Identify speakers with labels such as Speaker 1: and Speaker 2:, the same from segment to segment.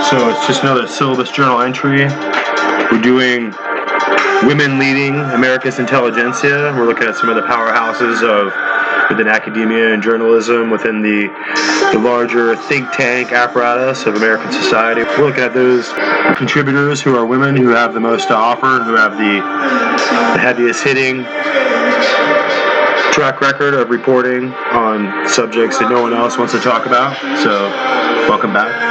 Speaker 1: So it's just another syllabus journal entry. We're doing women leading America's Intelligentsia. We're looking at some of the powerhouses within academia and journalism, within the larger think tank apparatus of American society. We're looking at those contributors who are women, who have the most to offer, who have the heaviest hitting track record of reporting on subjects that no one else wants to talk about. So, welcome back.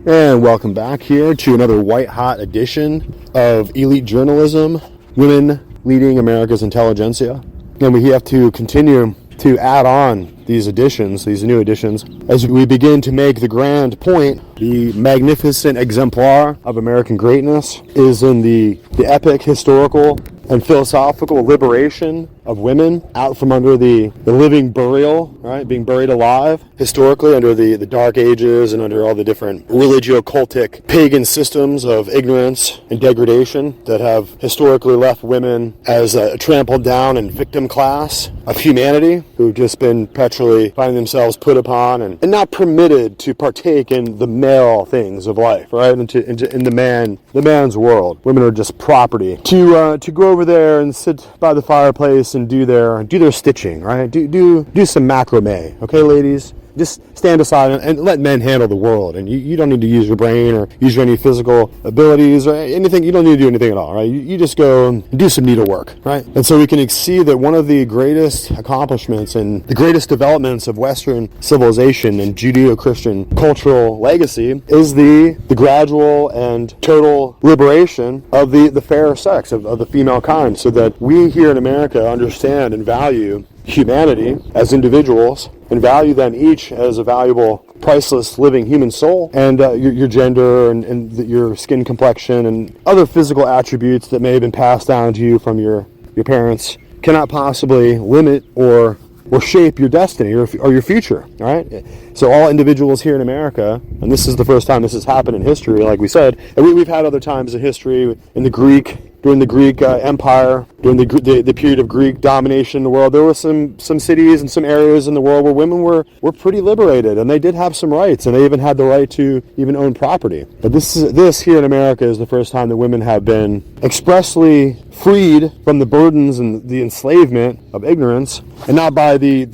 Speaker 2: And welcome back here to another white-hot edition of Elite Journalism, Women Leading America's Intelligentsia. And we have to continue to add on these editions, these new editions, as we begin to make the grand point. The magnificent exemplar of American greatness is in the epic, historical, and philosophical liberation of women out from under the living burial, right? Being buried alive, historically, under the Dark Ages and under all the different religio-cultic pagan systems of ignorance and degradation that have historically left women as a trampled down and victim class of humanity who've just been perpetually finding themselves put upon and not permitted to partake in the male things of life, right? In the man's world. Women are just property. To go over there and sit by the fireplace and do their stitching, right? Do some macrame, okay, ladies? Just stand aside and let men handle the world. And you don't need to use your brain or use any physical abilities or anything. You don't need to do anything at all, right? You just go and do some needlework, right? And so we can see that one of the greatest accomplishments and the greatest developments of Western civilization and Judeo-Christian cultural legacy is the gradual and total liberation of the fair sex, of the female kind, so that we here in America understand and value humanity as individuals and value them each as a valuable, priceless, living human soul, and your gender and your skin complexion and other physical attributes that may have been passed down to you from your parents cannot possibly limit or shape your destiny or your future, all right? So all individuals here in America, and this is the first time this has happened in history, like we said, and we've had other times in history, during the Greek Empire, during the period of Greek domination in the world, there were some cities and some areas in the world where women were pretty liberated, and they did have some rights, and they even had the right to even own property. But this here in America is the first time that women have been expressly freed from the burdens and the enslavement of ignorance, and not by the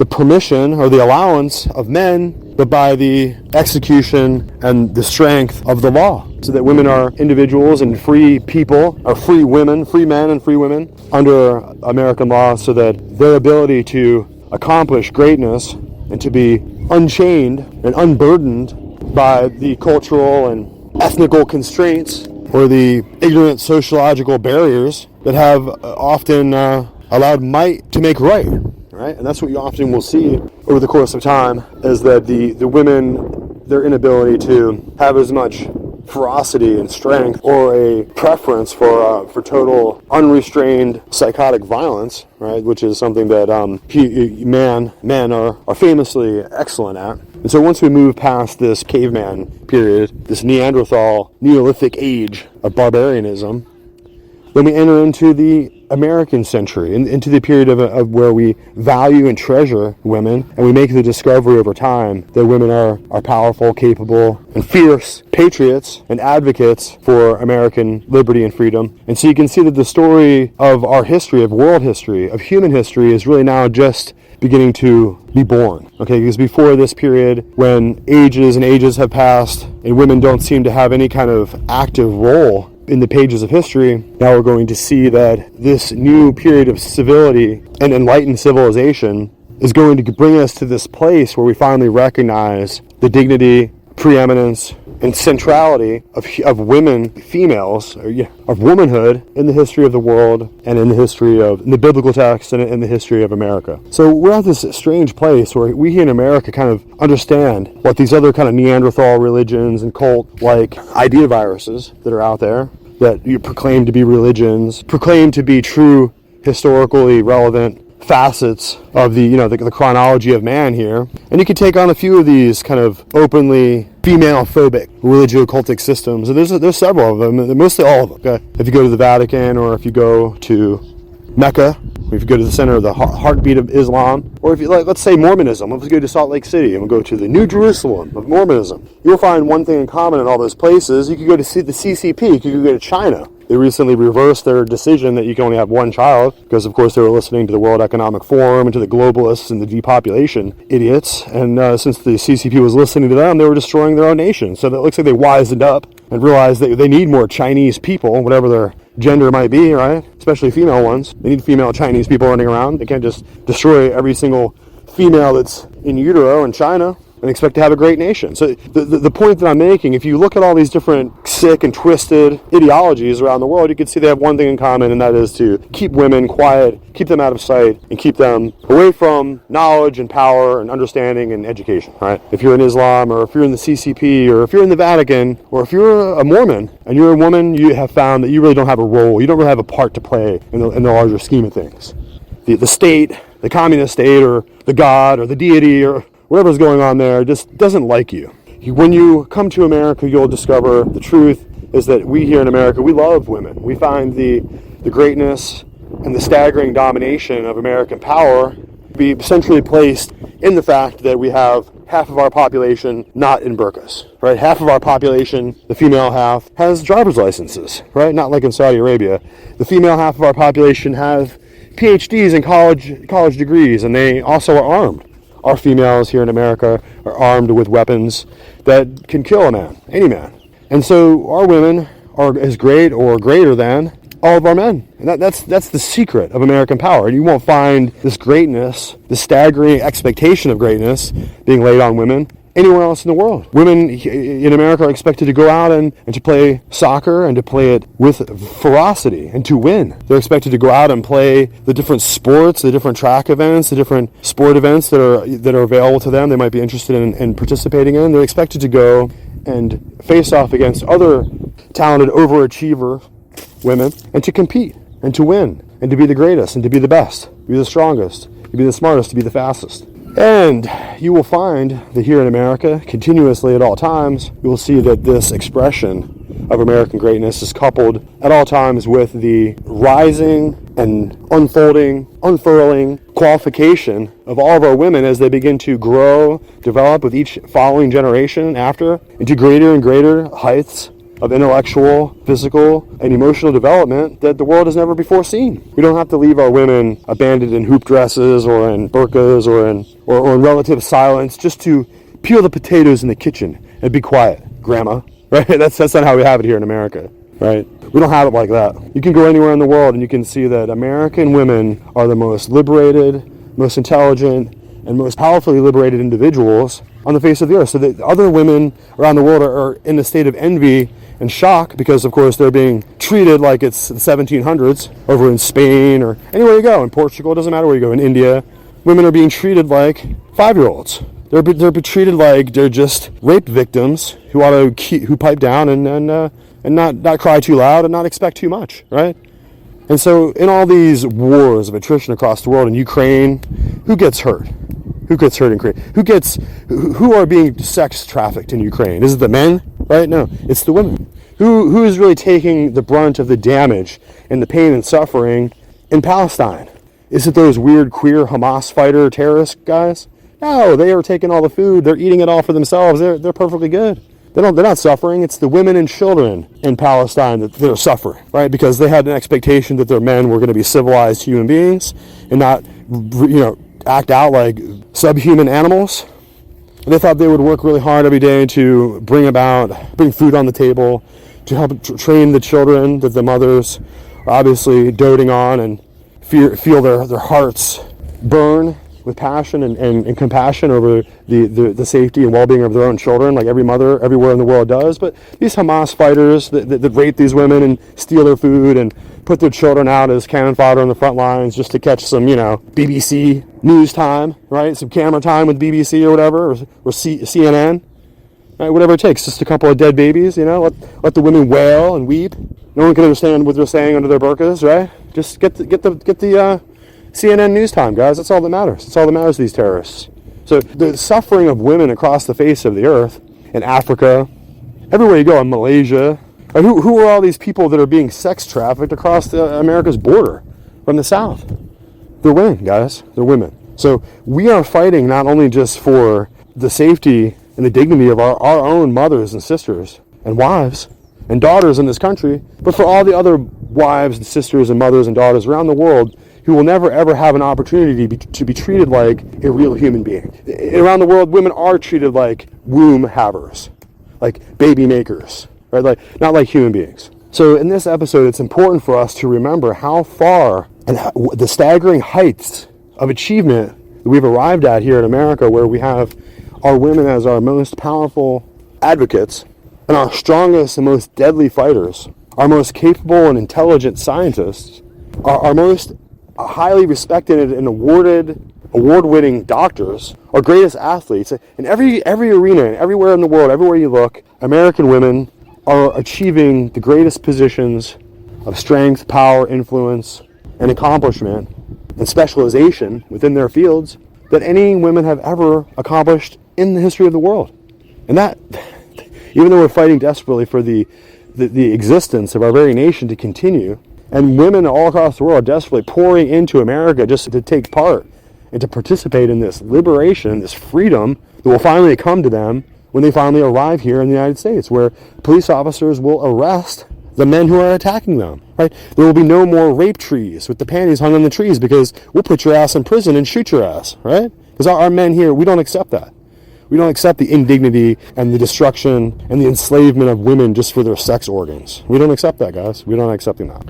Speaker 2: permission or the allowance of men, but by the execution and the strength of the law, so that women are individuals and free people, are free women, free men and free women under American law, so that their ability to accomplish greatness and to be unchained and unburdened by the cultural and ethnical constraints or the ignorant sociological barriers that have often allowed might to make right. Right? And that's what you often will see over the course of time, is that the women, their inability to have as much ferocity and strength or a preference for total unrestrained psychotic violence, right? Which is something that men are famously excellent at. And so once we move past this caveman period, this Neanderthal Neolithic age of barbarianism, then we enter into the American century, into the period of where we value and treasure women, and we make the discovery over time that women are powerful, capable, and fierce patriots and advocates for American liberty and freedom. And so you can see that the story of our history, of world history, of human history, is really now just beginning to be born. Okay, because before this period, when ages and ages have passed and women don't seem to have any kind of active role in the pages of history, now we're going to see that this new period of civility and enlightened civilization is going to bring us to this place where we finally recognize the dignity, preeminence, and centrality of women, females, of womanhood in the history of the world and in the history of in the biblical text and in the history of America. So we're at this strange place where we here in America kind of understand what these other kind of Neanderthal religions and cult-like idea viruses that are out there that you proclaim to be religions, proclaim to be true historically relevant facets of the chronology of man here. And you can take on a few of these kind of openly female-phobic religio-cultic systems. And there's several of them, mostly all of them. Okay? If you go to the Vatican, or if you go to Mecca, or if you go to the center of the heartbeat of Islam, or if you let's say Mormonism, let's go to Salt Lake City and we'll go to the New Jerusalem of Mormonism. You'll find one thing in common in all those places. You could go to the CCP, you could go to China. They recently reversed their decision that you can only have one child because, of course, they were listening to the World Economic Forum and to the globalists and the depopulation idiots. And since the CCP was listening to them, they were destroying their own nation. So it looks like they wised up and realized that they need more Chinese people, whatever their gender might be, right? Especially female ones. They need female Chinese people running around. They can't just destroy every single female that's in utero in China and expect to have a great nation. So the point that I'm making, if you look at all these different sick and twisted ideologies around the world, you can see they have one thing in common, and that is to keep women quiet, keep them out of sight, and keep them away from knowledge and power and understanding and education, right? If you're in Islam, or if you're in the CCP, or if you're in the Vatican, or if you're a Mormon and you're a woman, you have found that you really don't have a role, you don't really have a part to play in the larger scheme of things. The state, the communist state, or the God, or the deity, or whatever's going on there just doesn't like you. When you come to America, you'll discover the truth is that we here in America, we love women. We find the greatness and the staggering domination of American power be essentially placed in the fact that we have half of our population not in burqas, right? Half of our population, the female half, has driver's licenses, right? Not like in Saudi Arabia. The female half of our population have PhDs and college degrees, and they also are armed. Our females here in America are armed with weapons that can kill a man, any man. And so our women are as great or greater than all of our men. And that's the secret of American power. And you won't find this greatness, this staggering expectation of greatness being laid on women anywhere else in the world. Women in America are expected to go out and to play soccer and to play it with ferocity and to win. They're expected to go out and play the different sports, the different track events, the different sport events that are available to them they might be interested in participating in. They're expected to go and face off against other talented overachiever women and to compete and to win and to be the greatest and to be the best, to be the strongest, to be the smartest, to be the fastest. And you will find that here in America, continuously at all times, you will see that this expression of American greatness is coupled at all times with the rising and unfurling qualification of all of our women as they begin to grow, develop with each following generation after, into greater and greater heights of intellectual, physical, and emotional development that the world has never before seen. We don't have to leave our women abandoned in hoop dresses or in burqas or in relative silence just to peel the potatoes in the kitchen and be quiet, Grandma. Right? That's not how we have it here in America. Right? We don't have it like that. You can go anywhere in the world and you can see that American women are the most liberated, most intelligent, and most powerfully liberated individuals on the face of the earth. So that other women around the world are in a state of envy and shock because, of course, they're being treated like it's the 1700s over in Spain or anywhere you go. In Portugal, it doesn't matter where you go. In India, women are being treated like 5-year-olds. They're treated like they're just rape victims who pipe down and not cry too loud and not expect too much, right? And so in all these wars of attrition across the world, in Ukraine, who gets hurt? Who gets hurt in Ukraine? Who are being sex trafficked in Ukraine? Is it the men? Right? No, it's the women. Who is really taking the brunt of the damage and the pain and suffering in Palestine? Is it those weird queer Hamas fighter terrorist guys? No, they are taking all the food. They're eating it all for themselves. They're perfectly good. They're not suffering. It's the women and children in Palestine that are suffering, right? Because they had an expectation that their men were going to be civilized human beings and not, act out like subhuman animals. And they thought they would work really hard every day to bring food on the table, to help train the children that the mothers are obviously doting on, and feel their hearts burn with passion and compassion over the safety and well-being of their own children, like every mother everywhere in the world does. But these Hamas fighters that rape these women and steal their food and put their children out as cannon fodder on the front lines just to catch some, BBC news time, right? Some camera time with BBC or whatever, or CNN, right? Whatever it takes, just a couple of dead babies, let the women wail and weep. No one can understand what they're saying under their burqas, right? Just get the CNN news time, guys. That's all that matters. That's all that matters to these terrorists. So the suffering of women across the face of the earth, in Africa, everywhere you go, in Malaysia, and who are all these people that are being sex trafficked across America's border from the south? They're women, guys. They're women. So we are fighting not only just for the safety and the dignity of our own mothers and sisters and wives and daughters in this country, but for all the other wives and sisters and mothers and daughters around the world who will never ever have an opportunity to be treated like a real human being. Around the world, women are treated like womb havers, like baby makers, right? Like not like human beings. So in this episode, it's important for us to remember how far and the staggering heights of achievement that we've arrived at here in America, where we have our women as our most powerful advocates and our strongest and most deadly fighters, our most capable and intelligent scientists, our most highly respected and award-winning doctors, our greatest athletes. In every arena, everywhere in the world, everywhere you look, American women are achieving the greatest positions of strength, power, influence, and accomplishment and specialization within their fields that any women have ever accomplished in the history of the world. And that, even though we're fighting desperately for the existence of our very nation to continue, and women all across the world desperately pouring into America just to take part and to participate in this liberation, this freedom that will finally come to them when they finally arrive here in the United States, where police officers will arrest the men who are attacking them, right? There will be no more rape trees with the panties hung on the trees, because we'll put your ass in prison and shoot your ass, right? Because our men here, we don't accept that. We don't accept the indignity and the destruction and the enslavement of women just for their sex organs. We don't accept that, guys. We're not accepting that.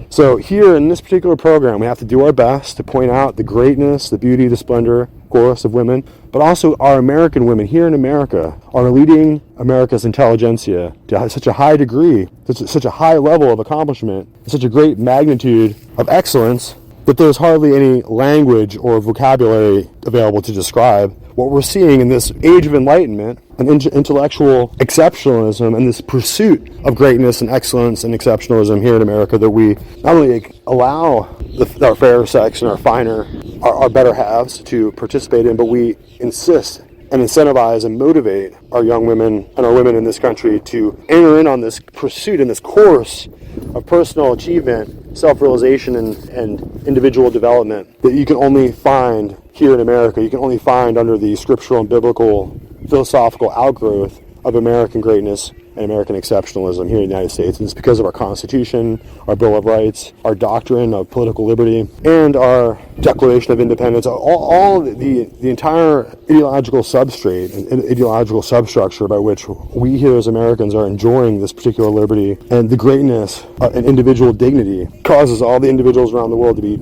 Speaker 2: So here in this particular program, we have to do our best to point out the greatness, the beauty, the splendor, of course, of women, but also our American women here in America are leading America's intelligentsia to such a high degree, such a high level of accomplishment, such a great magnitude of excellence that there's hardly any language or vocabulary available to describe what we're seeing in this age of enlightenment and intellectual exceptionalism and this pursuit of greatness and excellence and exceptionalism here in America, that we not only allow our fairer sex and our better halves to participate in, but we insist and incentivize and motivate our young women and our women in this country to enter in on this pursuit and this course of personal achievement, self-realization, and individual development that you can only find here in America. You can only find under the scriptural and biblical philosophical outgrowth of American greatness and American exceptionalism here in the United States. And it's because of our Constitution, our Bill of Rights, our doctrine of political liberty, and our Declaration of Independence, all the entire ideological substrate and ideological substructure by which we here as Americans are enjoying this particular liberty and the greatness and individual dignity causes all the individuals around the world to be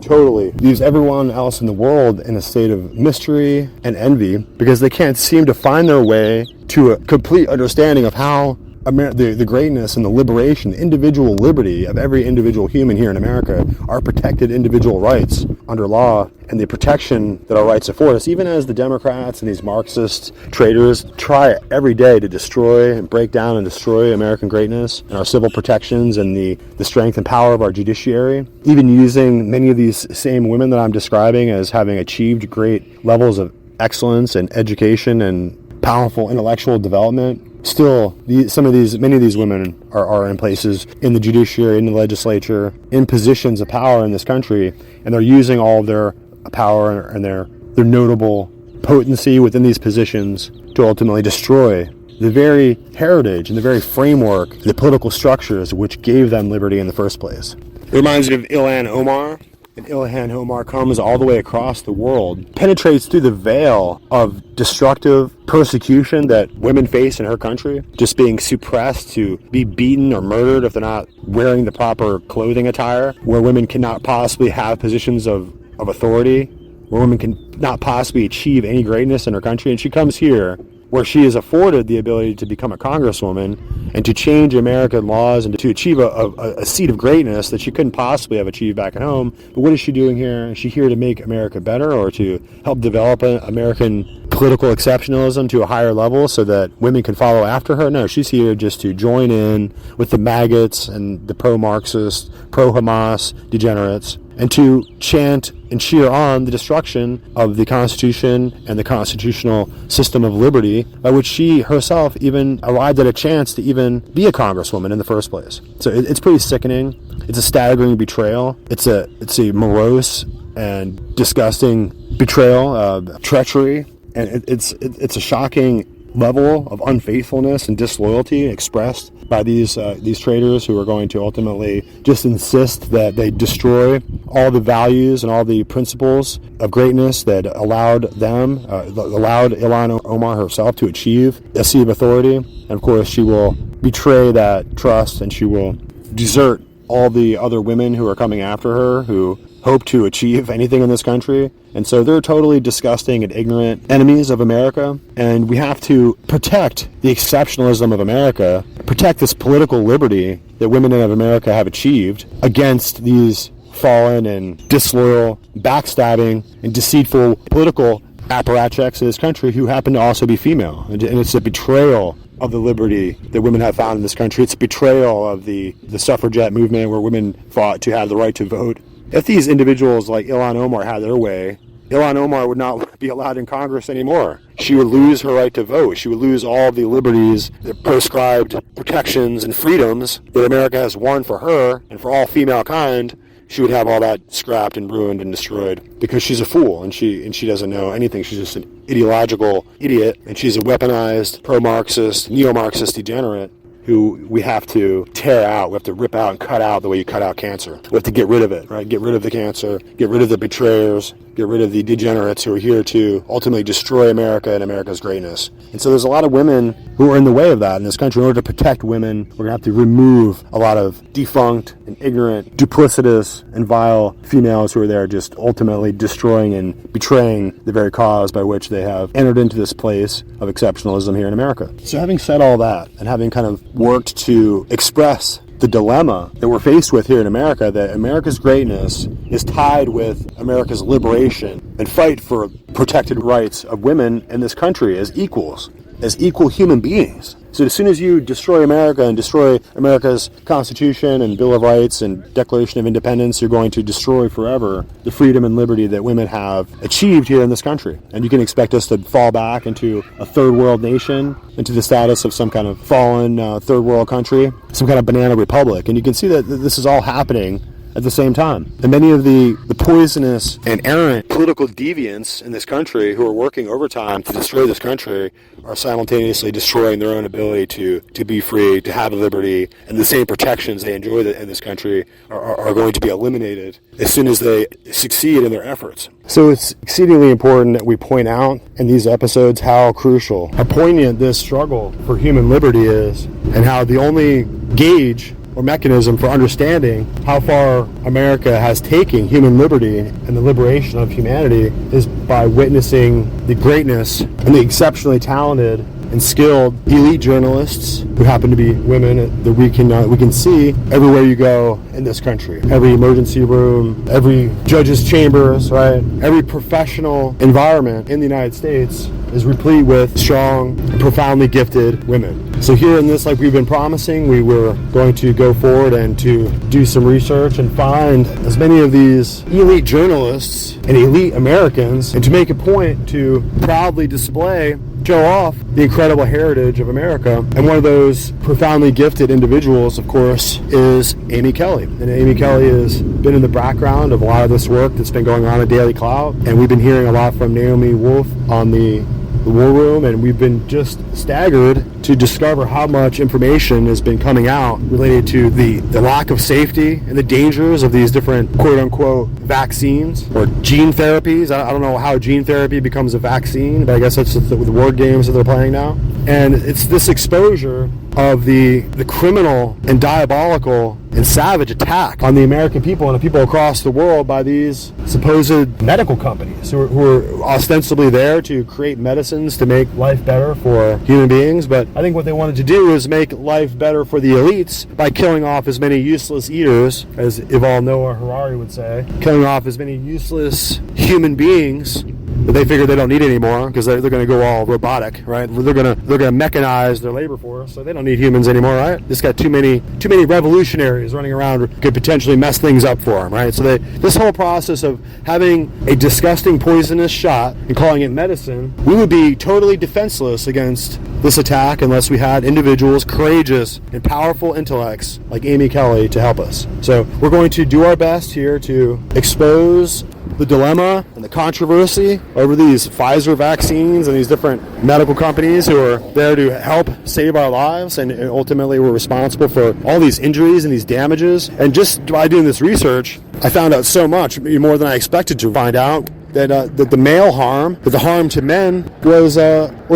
Speaker 2: leaves everyone else in the world in a state of mystery and envy, because they can't seem to find their way to a complete understanding of how the greatness and the liberation, the individual liberty of every individual human here in America, our protected individual rights under law, and the protection that our rights afford us, even as the Democrats and these Marxist traitors try every day to destroy and break down and destroy American greatness and our civil protections and the strength and power of our judiciary, even using many of these same women that I'm describing as having achieved great levels of excellence and education and powerful intellectual development. Still, many of these women are in places in the judiciary, in the legislature, in positions of power in this country, and they're using all of their power and their notable potency within these positions to ultimately destroy the very heritage and the very framework, the political structures which gave them liberty in the first place. It reminds me of Ilhan Omar and Ilhan Omar comes all the way across the world, penetrates through the veil of destructive persecution that women face in her country, just being suppressed to be beaten or murdered if they're not wearing the proper clothing attire, where women cannot possibly have positions of authority, where women can not possibly achieve any greatness in her country. And she comes here where she is afforded the ability to become a congresswoman and to change American laws and to achieve a seat of greatness that she couldn't possibly have achieved back at home. But what is she doing here? Is she here to make America better, or to help develop American political exceptionalism to a higher level so that women can follow after her? No, she's here just to join in with the maggots and the pro-Marxist, pro-Hamas degenerates, and to chant and cheer on the destruction of the Constitution and the constitutional system of liberty, by which she herself even arrived at a chance to even be a congresswoman in the first place. So it's pretty sickening. It's a staggering betrayal. It's a morose and disgusting betrayal, treachery, and it's a shocking level of unfaithfulness and disloyalty expressed by these traitors who are going to ultimately just insist that they destroy all the values and all the principles of greatness that allowed Ilhan Omar herself to achieve a seat of authority. And of course, she will betray that trust, and she will desert all the other women who are coming after her, who hope to achieve anything in this country. And so they're totally disgusting and ignorant enemies of America. And we have to protect the exceptionalism of America, protect this political liberty that women of America have achieved against these fallen and disloyal, backstabbing, and deceitful political apparatchiks of this country who happen to also be female. And it's a betrayal of the liberty that women have found in this country. It's a betrayal of the suffragette movement, where women fought to have the right to vote. If these individuals like Ilhan Omar had their way, Ilhan Omar would not be allowed in Congress anymore. She would lose her right to vote. She would lose all the liberties, the prescribed protections and freedoms that America has won for her and for all female kind. She would have all that scrapped and ruined and destroyed because she's a fool and she doesn't know anything. She's just an ideological idiot, and she's a weaponized pro-Marxist, neo-Marxist degenerate who we have to tear out. We have to rip out and cut out the way you cut out cancer. We have to get rid of it, right? Get rid of the cancer, get rid of the betrayers, get rid of the degenerates who are here to ultimately destroy America and America's greatness. And so there's a lot of women who are in the way of that in this country. In order to protect women, we're going to have to remove a lot of defunct and ignorant, duplicitous and vile females who are there just ultimately destroying and betraying the very cause by which they have entered into this place of exceptionalism here in America. So having said all that, and having kind of worked to express the dilemma that we're faced with here in America, that America's greatness is tied with America's liberation and fight for protected rights of women in this country as equals, as equal human beings. So as soon as you destroy America and destroy America's Constitution and Bill of Rights and Declaration of Independence, you're going to destroy forever the freedom and liberty that women have achieved here in this country. And you can expect us to fall back into a third world nation, into the status of some kind of fallen third world country, some kind of banana republic. And you can see that this is all happening at the same time. And many of the poisonous and errant political deviants in this country who are working overtime to destroy this country are simultaneously destroying their own ability to be free, to have liberty, and the same protections they enjoy in this country are going to be eliminated as soon as they succeed in their efforts. So it's exceedingly important that we point out in these episodes how crucial, how poignant this struggle for human liberty is, and how the only gauge or mechanism for understanding how far America has taken human liberty and the liberation of humanity is by witnessing the greatness and the exceptionally talented and skilled elite journalists who happen to be women that we can see everywhere you go in this country. Every emergency room, every judge's chambers, right? Every professional environment in the United States is replete with strong and profoundly gifted women. So here in this, like we've been promising, we were going to go forward and to do some research and find as many of these elite journalists and elite Americans, and to make a point to proudly display, show off the incredible heritage of America. And one of those profoundly gifted individuals, of course, is Amy Kelly. And Amy Kelly has been in the background of a lot of this work that's been going on at Daily Clout. And we've been hearing a lot from Naomi Wolf on the War Room, and we've been just staggered to discover how much information has been coming out related to the lack of safety and the dangers of these different quote-unquote vaccines or gene therapies. I don't know how gene therapy becomes a vaccine, but I guess that's the word games that they're playing now. And it's this exposure of the criminal and diabolical and savage attack on the American people and the people across the world by these supposed medical companies who are ostensibly there to create medicines to make life better for human beings. But I think what they wanted to do is make life better for the elites by killing off as many useless eaters, as Yuval Noah Harari would say, killing off as many useless human beings that they figure they don't need anymore because they're going to go all robotic, right? They're going to mechanize their labor force, so they don't need humans anymore, right? Just got too many revolutionaries running around could potentially mess things up for them, right? So this whole process of having a disgusting poisonous shot and calling it medicine, we would be totally defenseless against this attack unless we had individuals, courageous and powerful intellects like Amy Kelly to help us. So we're going to do our best here to expose the dilemma and the controversy over these Pfizer vaccines and these different medical companies who are there to help save our lives and ultimately we're responsible for all these injuries and these damages. And just by doing this research, I found out so much, more than I expected to find out, that the male harm, that the harm to men was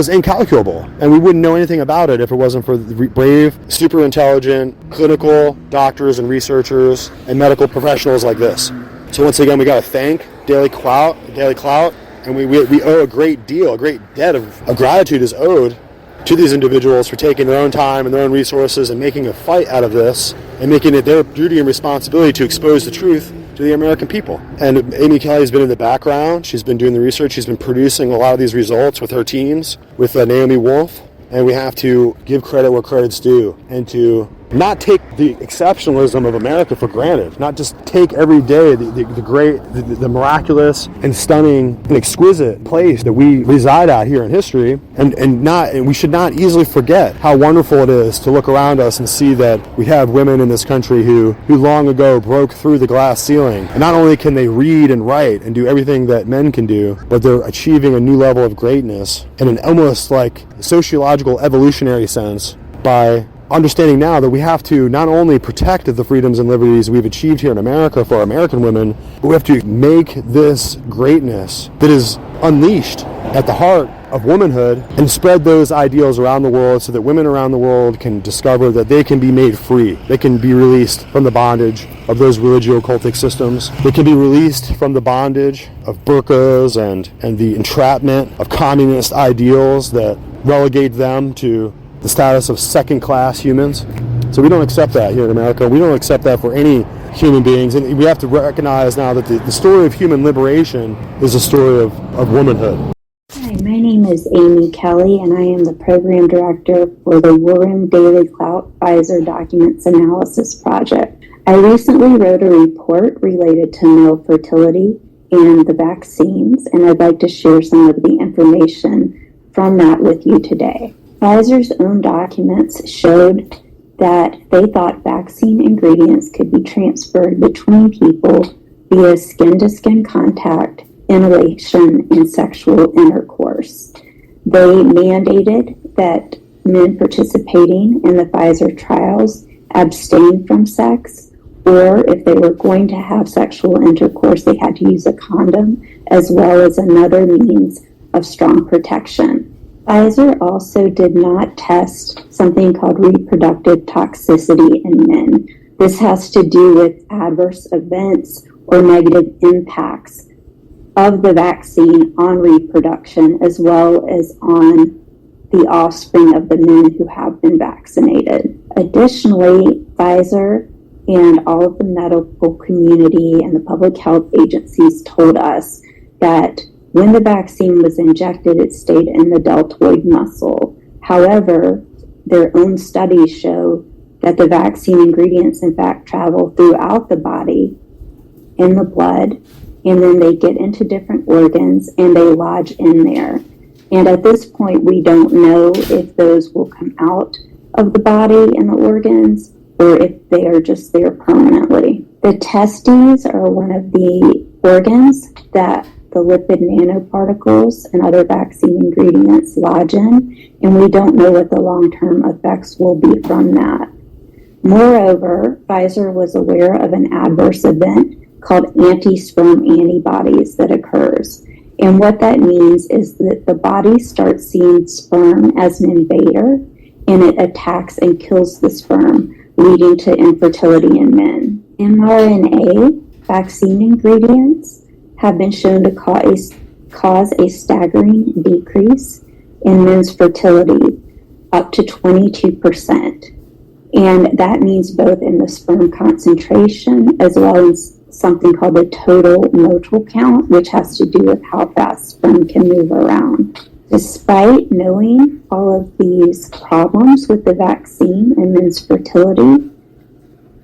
Speaker 2: incalculable. And we wouldn't know anything about it if it wasn't for the brave, super intelligent, clinical doctors and researchers and medical professionals like this. So once again, we got to thank Daily Clout, and we owe a great debt of gratitude is owed to these individuals for taking their own time and their own resources and making a fight out of this and making it their duty and responsibility to expose the truth to the American people. And Amy Kelly has been in the background. She's been doing the research. She's been producing a lot of these results with her teams, with Naomi Wolf. And we have to give credit where credit's due and to not take the exceptionalism of America for granted, not just take every day the great, the miraculous and stunning and exquisite place that we reside at here in history, and we should not easily forget how wonderful it is to look around us and see that we have women in this country who long ago broke through the glass ceiling. And not only can they read and write and do everything that men can do, but they're achieving a new level of greatness in an almost like sociological evolutionary sense by understanding now that we have to not only protect the freedoms and liberties we've achieved here in America for American women, but we have to make this greatness that is unleashed at the heart of womanhood and spread those ideals around the world so that women around the world can discover that they can be made free. They can be released from the bondage of those religio-cultic systems. They can be released from the bondage of burqas and the entrapment of communist ideals that relegate them to the status of second-class humans. So we don't accept that here in America. We don't accept that for any human beings. And we have to recognize now that the story of human liberation is a story of womanhood.
Speaker 3: Hi, my name is Amy Kelly, and I am the Program Director for the Warren Daily Clout Pfizer Documents Analysis Project. I recently wrote a report related to male fertility and the vaccines, and I'd like to share some of the information from that with you today. Pfizer's own documents showed that they thought vaccine ingredients could be transferred between people via skin-to-skin contact, inhalation, and sexual intercourse. They mandated that men participating in the Pfizer trials abstain from sex, or if they were going to have sexual intercourse, they had to use a condom, as well as another means of strong protection. Pfizer also did not test something called reproductive toxicity in men. This has to do with adverse events or negative impacts of the vaccine on reproduction, as well as on the offspring of the men who have been vaccinated. Additionally, Pfizer and all of the medical community and the public health agencies told us that when the vaccine was injected, it stayed in the deltoid muscle. However, their own studies show that the vaccine ingredients, in fact, travel throughout the body, in the blood, and then they get into different organs and they lodge in there. And at this point, we don't know if those will come out of the body and the organs or if they are just there permanently. The testes are one of the organs that the lipid nanoparticles and other vaccine ingredients lodge in, and we don't know what the long-term effects will be from that. Moreover, Pfizer was aware of an adverse event called anti-sperm antibodies that occurs. And what that means is that the body starts seeing sperm as an invader, and it attacks and kills the sperm, leading to infertility in men. mRNA vaccine ingredients have been shown to cause a staggering decrease in men's fertility, up to 22%. And that means both in the sperm concentration as well as something called the total motile count, which has to do with how fast sperm can move around. Despite knowing all of these problems with the vaccine and men's fertility,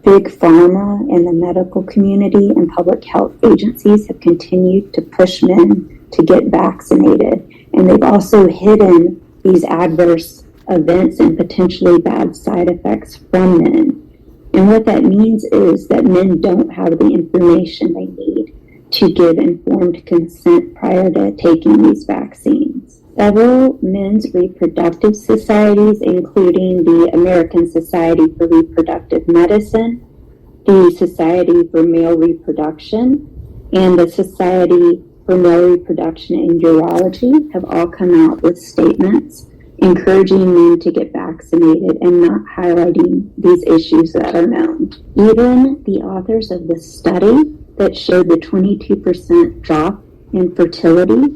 Speaker 3: Big Pharma and the medical community and public health agencies have continued to push men to get vaccinated. And they've also hidden these adverse events and potentially bad side effects from men. And what that means is that men don't have the information they need to give informed consent prior to taking these vaccines. Several men's reproductive societies, including the American Society for Reproductive Medicine, the Society for Male Reproduction, and the Society for Male Reproduction in Urology, have all come out with statements encouraging men to get vaccinated and not highlighting these issues that are known. Even the authors of the study that showed the 22% drop in fertility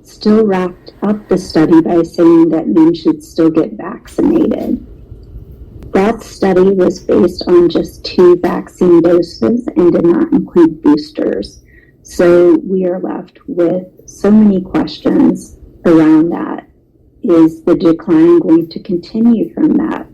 Speaker 3: still wrapped up the study by saying that men should still get vaccinated. That study was based on just 2 vaccine doses and did not include boosters. So we are left with so many questions around that. Is the decline going to continue from that?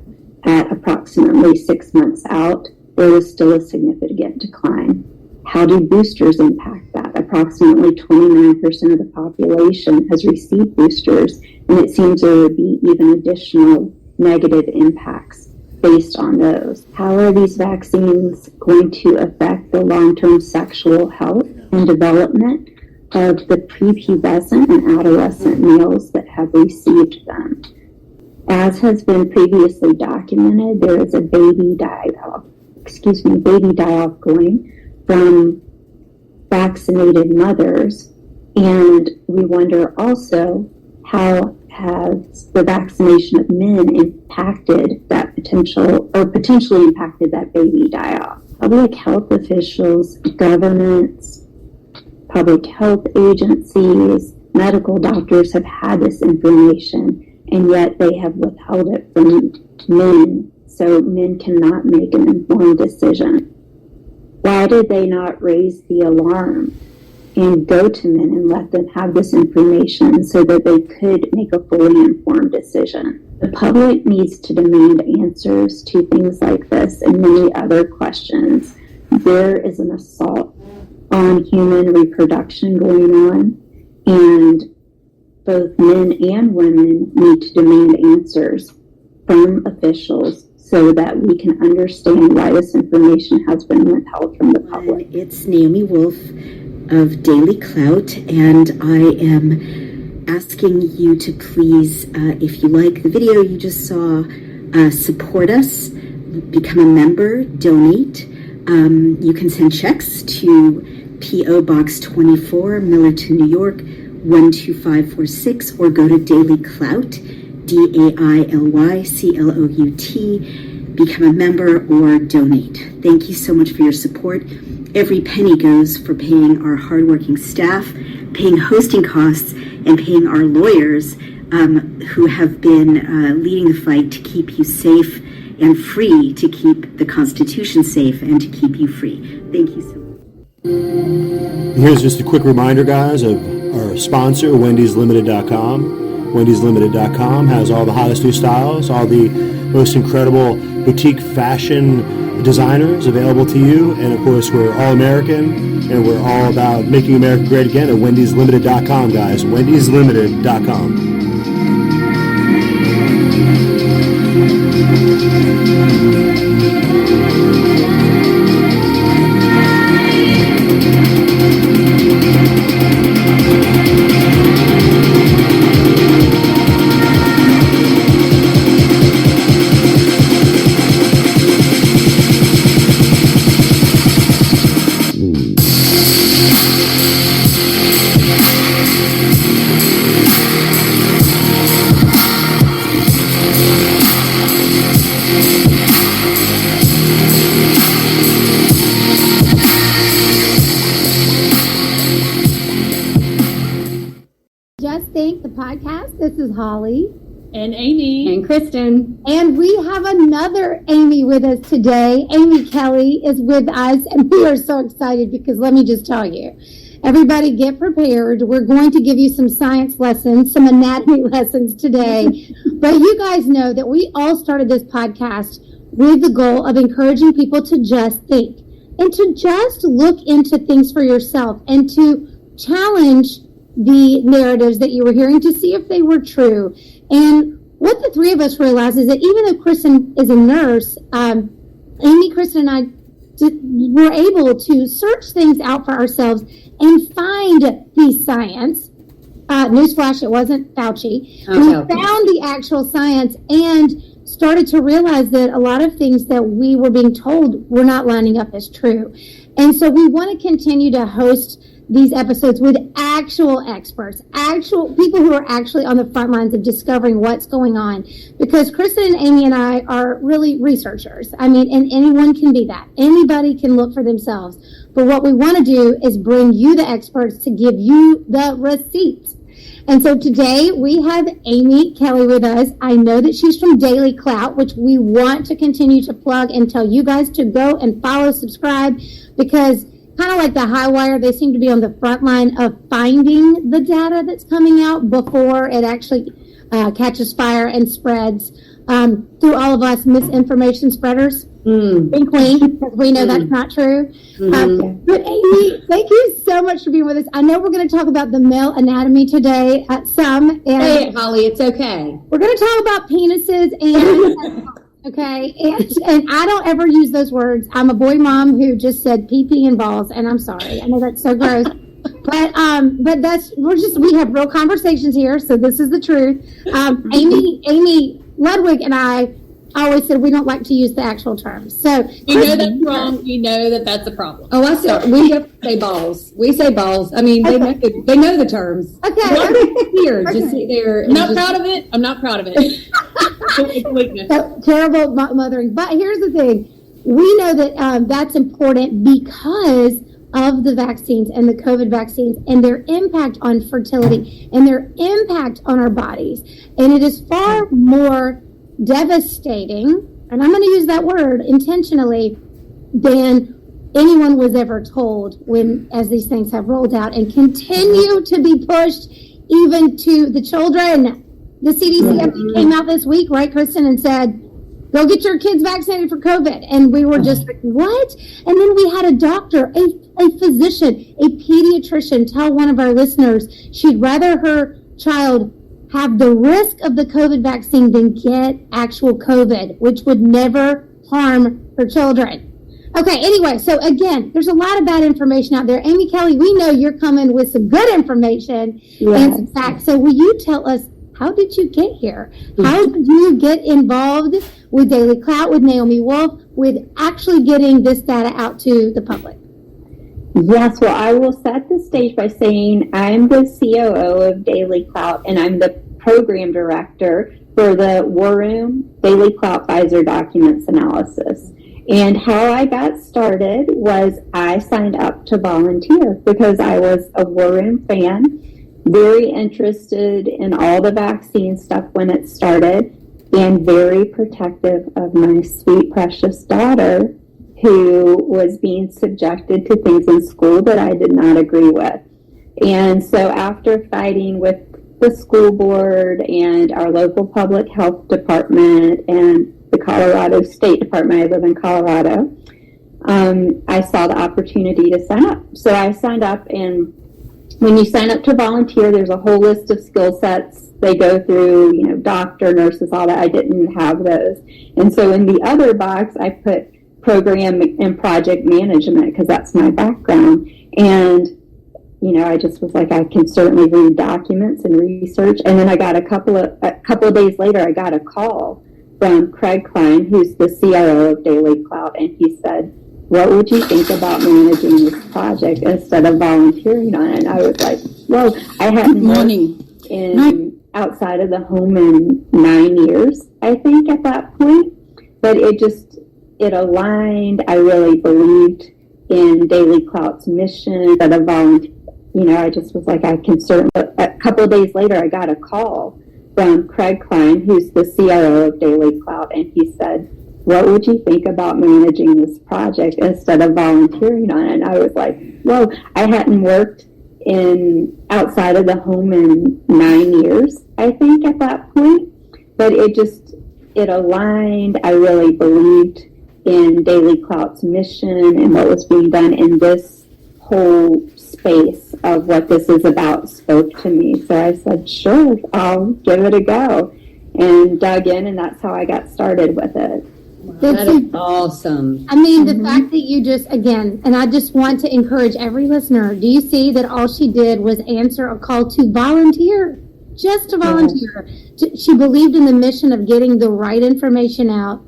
Speaker 3: At approximately 6 months out, there was still a significant decline. How do boosters impact that? Approximately 29% of the population has received boosters, and it seems there would be even additional negative impacts based on those. How are these vaccines going to affect the long-term sexual health and development of the prepubescent and adolescent males that have received them? As has been previously documented, there is a baby die-off going from vaccinated mothers, and we wonder also how has the vaccination of men impacted that potentially impacted that baby die-off. Public health officials, governments, public health agencies, medical doctors have had this information, and yet they have withheld it from men, so men cannot make an informed decision. Why did they not raise the alarm and go to men and let them have this information so that they could make a fully informed decision? The public needs to demand answers to things like this and many other questions. There is an assault on human reproduction going on, and both men and women need to demand answers from officials so that we can understand why this information has been withheld from the public.
Speaker 4: It's Naomi Wolf of Daily Clout, and I am asking you to please, if you like the video you just saw, support us, become a member, donate. You can send checks to P.O. Box 24, Millerton, New York, 12546, or go to Daily Clout, DAILYCLOUT, become a member or donate. Thank you so much for your support. Every penny goes for paying our hardworking staff, paying hosting costs, and paying our lawyers who have been leading the fight to keep you safe and free, to keep the Constitution safe and to keep you free. Thank you so much.
Speaker 2: Here's just a quick reminder, guys, of our sponsor, wendyslimited.com. wendyslimited.com has all the hottest new styles, all the most incredible boutique fashion designers available to you. And of course, we're all American, and we're all about making America great again at wendyslimited.com, guys. wendyslimited.com.
Speaker 5: podcast. This is Holly.
Speaker 6: And Amy.
Speaker 7: And Kristen.
Speaker 5: And we have another Amy with us today. Amy Kelly is with us, and we are so excited because let me just tell you, everybody get prepared. We're going to give you some science lessons, some anatomy lessons today. But you guys know that we all started this podcast with the goal of encouraging people to just think and to just look into things for yourself and to challenge the narratives that you were hearing to see if they were true. And what the three of us realized is that even though Kristen is a nurse, Amy, Kristen, and I were able to search things out for ourselves and find the science. Newsflash, it wasn't Fauci. We found the actual science and started to realize that a lot of things that we were being told were not lining up as true. And so we want to continue to host these episodes with actual experts, actual people who are actually on the front lines of discovering what's going on. Because Kristen and Amy and I are really researchers. I mean, and anyone can be that. Anybody can look for themselves. But what we want to do is bring you the experts to give you the receipts. And so today we have Amy Kelly with us. I know that she's from Daily Clout, which we want to continue to plug and tell you guys to go and follow, subscribe, because kind of like the high wire, they seem to be on the front line of finding the data that's coming out before it actually catches fire and spreads through all of us misinformation spreaders. Wink, wink, because we know that's not true. But Amy, thank you so much for being with us. I know we're going to talk about the male anatomy today at some. And
Speaker 7: Say it, Holly, it's okay.
Speaker 5: We're going to talk about penises and okay, and I don't ever use those words. I'm a boy mom who just said pee-pee and balls, and I'm sorry. I know that's so gross. But we have real conversations here, so this is the truth. Amy Ludwig and I always said we don't like to use the actual terms. So
Speaker 6: you know that's wrong. You know that's a problem.
Speaker 7: Oh, I see. We have to say balls. We say balls. I mean, they know the terms.
Speaker 5: Okay.
Speaker 7: Here, just sit there.
Speaker 6: I'm not proud of it. I'm not proud of it. It's a weakness.
Speaker 5: So, terrible mothering. But here's the thing. We know that that's important because of the vaccines and the COVID vaccines and their impact on fertility and their impact on our bodies. And it is far more devastating, and I'm going to use that word intentionally, than anyone was ever told as these things have rolled out and continue to be pushed even to the children. The CDC came out this week, right, Kristen, and said, go get your kids vaccinated for COVID. And we were just like, what? And then we had a doctor, a physician, a pediatrician tell one of our listeners she'd rather her child have the risk of the COVID vaccine than get actual COVID, which would never harm her children. Okay, anyway, so again, there's a lot of bad information out there. Amy Kelly, we know you're coming with some good information and some facts. So will you tell us, how did you get here? How did you get involved with Daily Clout, with Naomi Wolf, with actually getting this data out to the public?
Speaker 3: Yes, well, I will set the stage by saying I'm the COO of Daily Clout, and I'm the program director for the War Room Daily Clout Pfizer documents analysis. And how I got started was I signed up to volunteer because I was a War Room fan, very interested in all the vaccine stuff when it started, and very protective of my sweet, precious daughter, who was being subjected to things in school that I did not agree with. And so after fighting with the school board and our local public health department and the Colorado State Department, I live in Colorado, I saw the opportunity to sign up. So I signed up, and when you sign up to volunteer, there's a whole list of skill sets. They go through, doctor, nurses, all that. I didn't have those. And so in the other box, I put program and project management because that's my background. And, I just was like, I can certainly read documents and research. And then I got a couple of days later, I got a call from Craig Klein, who's the CRO of Daily Clout. And he said, what would you think about managing this project instead of volunteering on it? And I was like, well, I hadn't worked outside of the home in 9 years, I think, at that point. But it aligned. I really believed in Daily Clout's mission that a volunteer, I just was like, I can certainly, a couple of days later, I got a call from Craig Klein, who's the CRO of Daily Clout, and he said, what would you think about managing this project instead of volunteering on it? And I was like, whoa, I hadn't worked outside of the home in 9 years, I think, at that point. But it aligned. I really believed in Daily Clout's mission and what was being done in this whole space of what this is about spoke to me. So I said, sure, I'll give it a go, and dug in, and that's how I got started with it.
Speaker 7: That is awesome.
Speaker 5: I mean, the fact that you just, again, and I just want to encourage every listener, do you see that all she did was answer a call to volunteer? Just to volunteer. She believed in the mission of getting the right information out,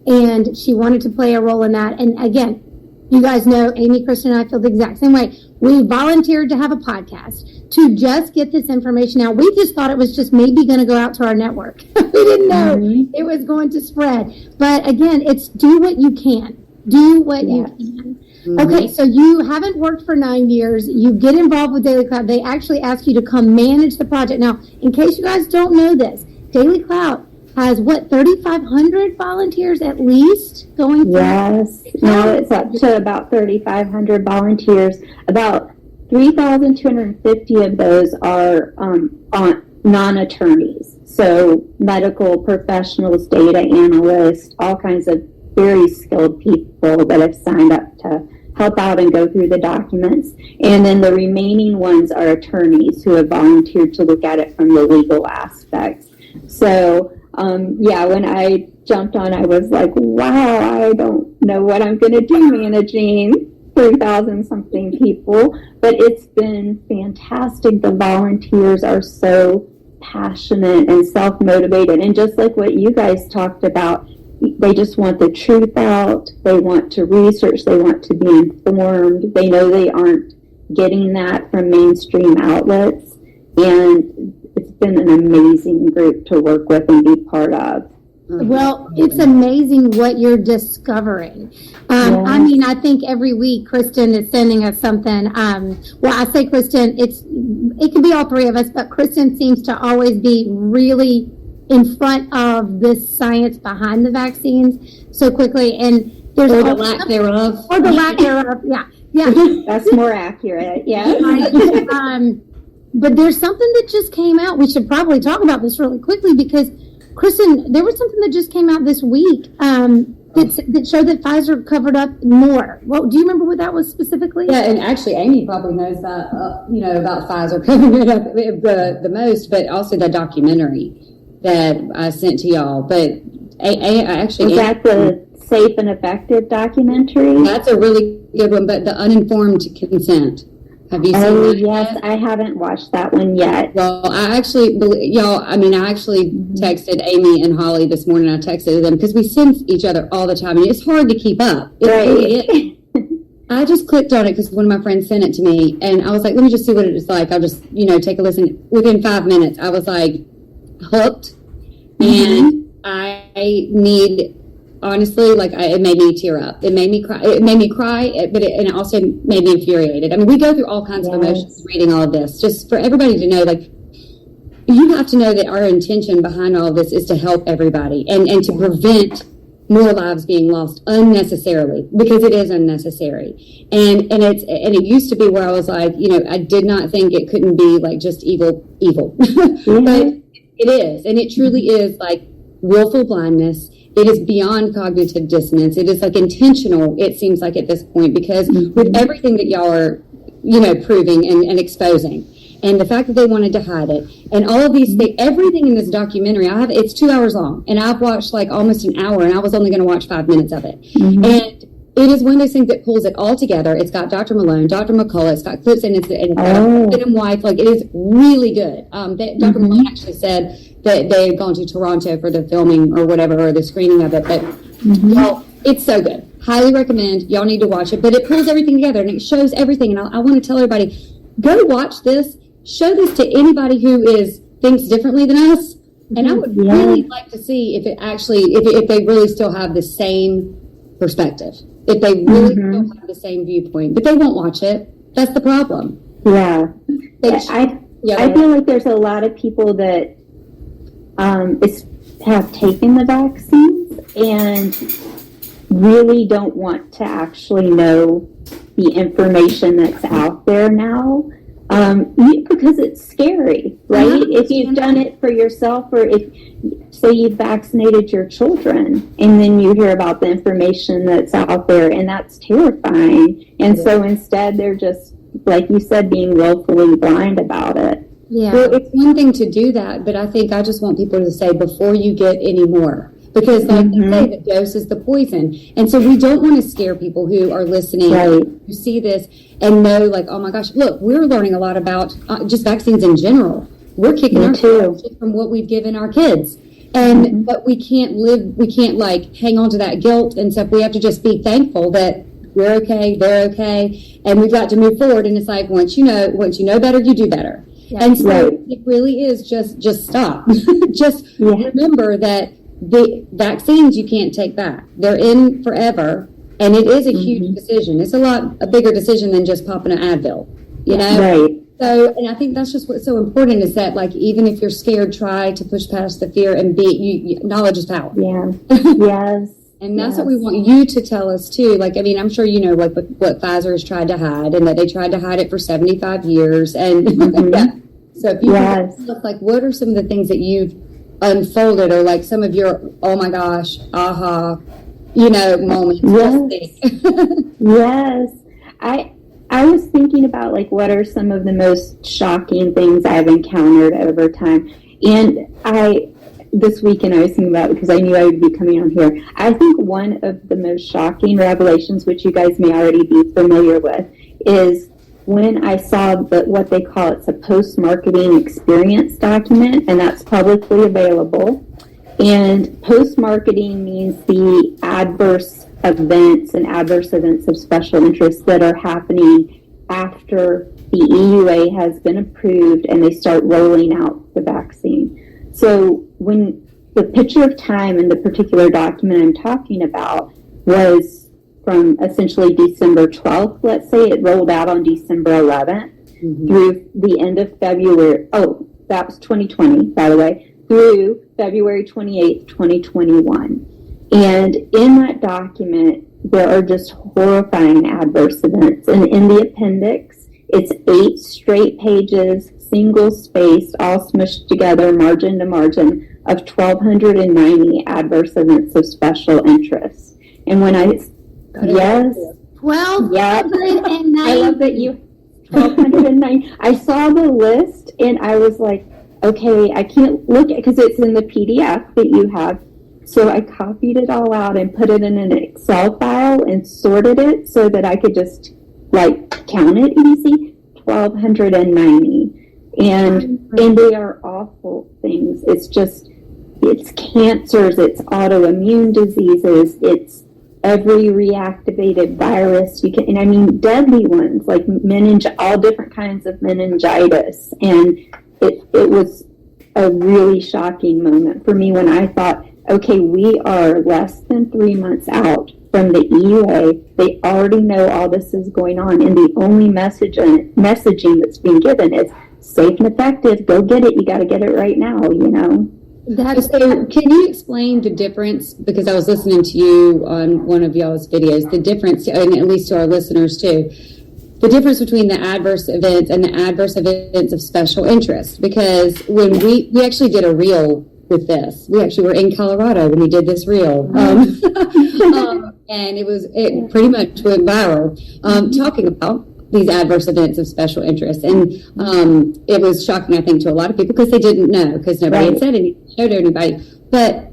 Speaker 5: and she wanted to play a role in that. And again, you guys know Amy, Kristen, and I feel the exact same way. We volunteered to have a podcast to just get this information out. We just thought it was just maybe going to go out to our network. We didn't know it was going to spread. But again, it's do what you can. Do what you can. Okay, so you haven't worked for 9 years. You get involved with Daily Clout. They actually ask you to come manage the project. Now, in case you guys don't know this, Daily Clout has, 3,500 volunteers at least going through?
Speaker 3: Yes. Now it's up to about 3,500 volunteers. About 3,250 of those are non-attorneys. So medical professionals, data analysts, all kinds of very skilled people that have signed up to help out and go through the documents. And then the remaining ones are attorneys who have volunteered to look at it from the legal aspects. So, when I jumped on, I was like, wow, I don't know what I'm going to do managing 3,000 something people, but it's been fantastic. The volunteers are so passionate and self-motivated. And just like what you guys talked about, they just want the truth out. They want to research. They want to be informed. They know they aren't getting that from mainstream outlets. And it's been an amazing group to work with and be part of.
Speaker 5: Well, it's amazing what you're discovering. I mean, I think every week Kristen is sending us something. I say Kristen, it can be all three of us, but Kristen seems to always be really in front of this science behind the vaccines so quickly. And there's
Speaker 7: or the lack thereof.
Speaker 5: Or the lack thereof, yeah.
Speaker 3: That's more accurate, yeah.
Speaker 5: But there's something that just came out. We should probably talk about this really quickly because, Kristen, there was something that just came out this week that showed that Pfizer covered up more. Well, do you remember what that was specifically?
Speaker 7: Yeah, and actually, Amy probably knows that, about Pfizer covering it up the most, but also the documentary that I sent to y'all. But actually,
Speaker 3: is that the Safe and Effective documentary?
Speaker 7: That's a really good one. But the uninformed consent. Have you seen that?
Speaker 3: Yes, I haven't watched that one yet.
Speaker 7: Well, I actually texted Amy and Holly this morning. I texted them because we send each other all the time, and it's hard to keep up. Right. I just clicked on it because one of my friends sent it to me, and I was like, let me just see what it's like. I'll just, take a listen. Within 5 minutes, I was like hooked, and I need... Honestly, it made me tear up. It made me cry. And it also made me infuriated. I mean, we go through all kinds of emotions reading all of this. Just for everybody to know, you have to know that our intention behind all of this is to help everybody and to prevent more lives being lost unnecessarily, because it is unnecessary. And it used to be where I was like, I did not think it couldn't be just evil, but it is, and it truly is willful blindness. It is beyond cognitive dissonance. It is intentional, it seems like at this point, because with everything that y'all are, proving and exposing, and the fact that they wanted to hide it, and all of these things, everything in this documentary, it's 2 hours long, and I've watched almost an hour, and I was only going to watch 5 minutes of it. And it is one of those things that pulls it all together. It's got Dr. Malone, Dr. McCullough, it's got clips, and it's got a husband and wife. It is really good. Dr. Malone actually said that they had gone to Toronto for the filming or whatever, or the screening of it. But well, it's so good. Highly recommend. Y'all need to watch it. But it pulls everything together, and it shows everything. And I want to tell everybody, go watch this. Show this to anybody who thinks differently than us. And I would really like to see if it actually, if they really still have the same perspective. If they really still have the same viewpoint. But they won't watch it. That's the problem.
Speaker 3: Yeah.
Speaker 7: Yeah.
Speaker 3: I feel like there's a lot of people that have taken the vaccines and really don't want to actually know the information that's out there now, because it's scary, right? If you've done it for yourself, or if, say, you've vaccinated your children, and then you hear about the information that's out there, and that's terrifying. And so instead, they're just, like you said, being willfully blind about it.
Speaker 7: Yeah, well, it's one thing to do that, but I think I just want people to say before you get any more. Because, like they say, the dose is the poison. And so we don't want to scare people who are listening, who see this and know, like, oh my gosh, look, we're learning a lot about just vaccines in general. We're kicking our tails from what we've given our kids. And but we can't like hang on to that guilt and stuff. We have to just be thankful that we're okay, they're okay, and we've got to move forward. And it's like once you know better, you do better. Yeah. And so it really is just stop. Just remember that the vaccines you can't take back. They're in forever, and it is a huge decision. It's a bigger decision than just popping an Advil, you know?
Speaker 3: Right.
Speaker 7: So, and I think that's just what's so important is that, like, even if you're scared, try to push past the fear and knowledge is power.
Speaker 3: Yeah. Yes.
Speaker 7: And that's what we want you to tell us too. Like, I mean, I'm sure you know what Pfizer has tried to hide, and that they tried to hide it for 75 years. And so if you can look, like, what are some of the things that you've unfolded, or like some of your oh my gosh, aha, moments?
Speaker 3: Yes. I was thinking about, like, what are some of the most shocking things I've encountered over time. And this weekend I was thinking about, because I knew I would be coming on here, I think one of the most shocking revelations, which you guys may already be familiar with, is when I saw what they call, it's a post-marketing experience document, and that's publicly available. And post-marketing means the adverse events of special interest that are happening after the EUA has been approved and they start rolling out the vaccine. So when the picture of time in the particular document I'm talking about was from essentially December 12th, let's say, it rolled out on December 11th through the end of February. Oh, that was 2020, by the way, through February 28th, 2021. And in that document, there are just horrifying adverse events. And in the appendix, it's 8 straight pages, single spaced, all smushed together, margin to margin, of 1,290 adverse events of special interest. And when I
Speaker 5: 1,209.
Speaker 3: I love that you 1,209. I saw the list and I was like, okay, I can't look at, because it's in the PDF that you have. So I copied it all out and put it in an Excel file and sorted it so that I could just, like, count it easy. 1,290. And they are awful things. It's cancers, it's autoimmune diseases, it's every reactivated virus you can, and I mean deadly ones like all different kinds of meningitis. And it was a really shocking moment for me when I thought, okay, we are less than 3 months out from the EUA. They already know all this is going on, and the only messaging that's being given is safe and effective. Go get it. You got to get it right now,
Speaker 7: So can you explain the difference, because I was listening to you on one of y'all's videos, the difference, and at least to our listeners too, the difference between the adverse events and the adverse events of special interest. Because when we actually did a reel with this, we actually were in Colorado when we did this reel, and it pretty much went viral, talking about these adverse events of special interest. And it was shocking, I think, to a lot of people because they didn't know, because nobody had said anything, showed anybody. But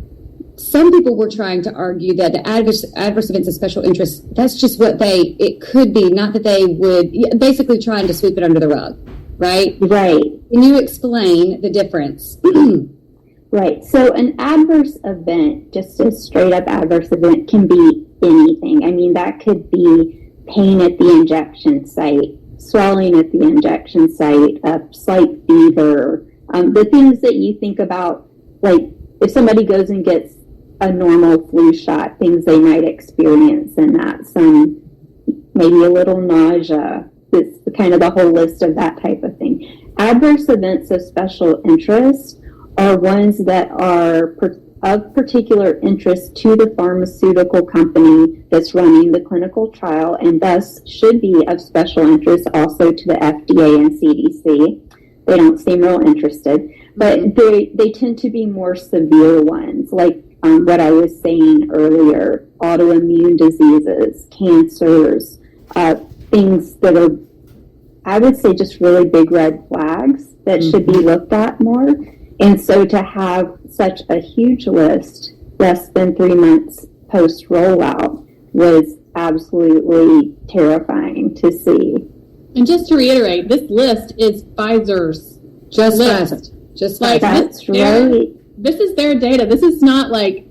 Speaker 7: some people were trying to argue that the adverse events of special interest, that's just what it could be, not that they would, basically trying to sweep it under the rug, right?
Speaker 3: Right.
Speaker 7: Can you explain the difference?
Speaker 3: Right. So an adverse event, just a straight up adverse event, can be anything. I mean, that could be pain at the injection site, swelling at the injection site, a slight fever, the things that you think about, like if somebody goes and gets a normal flu shot, things they might experience in that, maybe a little nausea, it's kind of the whole list of that type of thing. Adverse events of special interest are ones that are of particular interest to the pharmaceutical company that's running the clinical trial, and thus should be of special interest also to the FDA and CDC. They don't seem real interested, but they tend to be more severe ones, like what I was saying earlier, autoimmune diseases, cancers, things that are, I would say, just really big red flags that should be looked at more. And so to have such a huge list less than 3 months post rollout was absolutely terrifying to see.
Speaker 6: And just to reiterate, this list is Pfizer's
Speaker 7: Just
Speaker 6: list.
Speaker 7: Pfizer. Just
Speaker 6: Like,
Speaker 7: Pfizer.
Speaker 3: That's right.
Speaker 6: This is their data. This is not like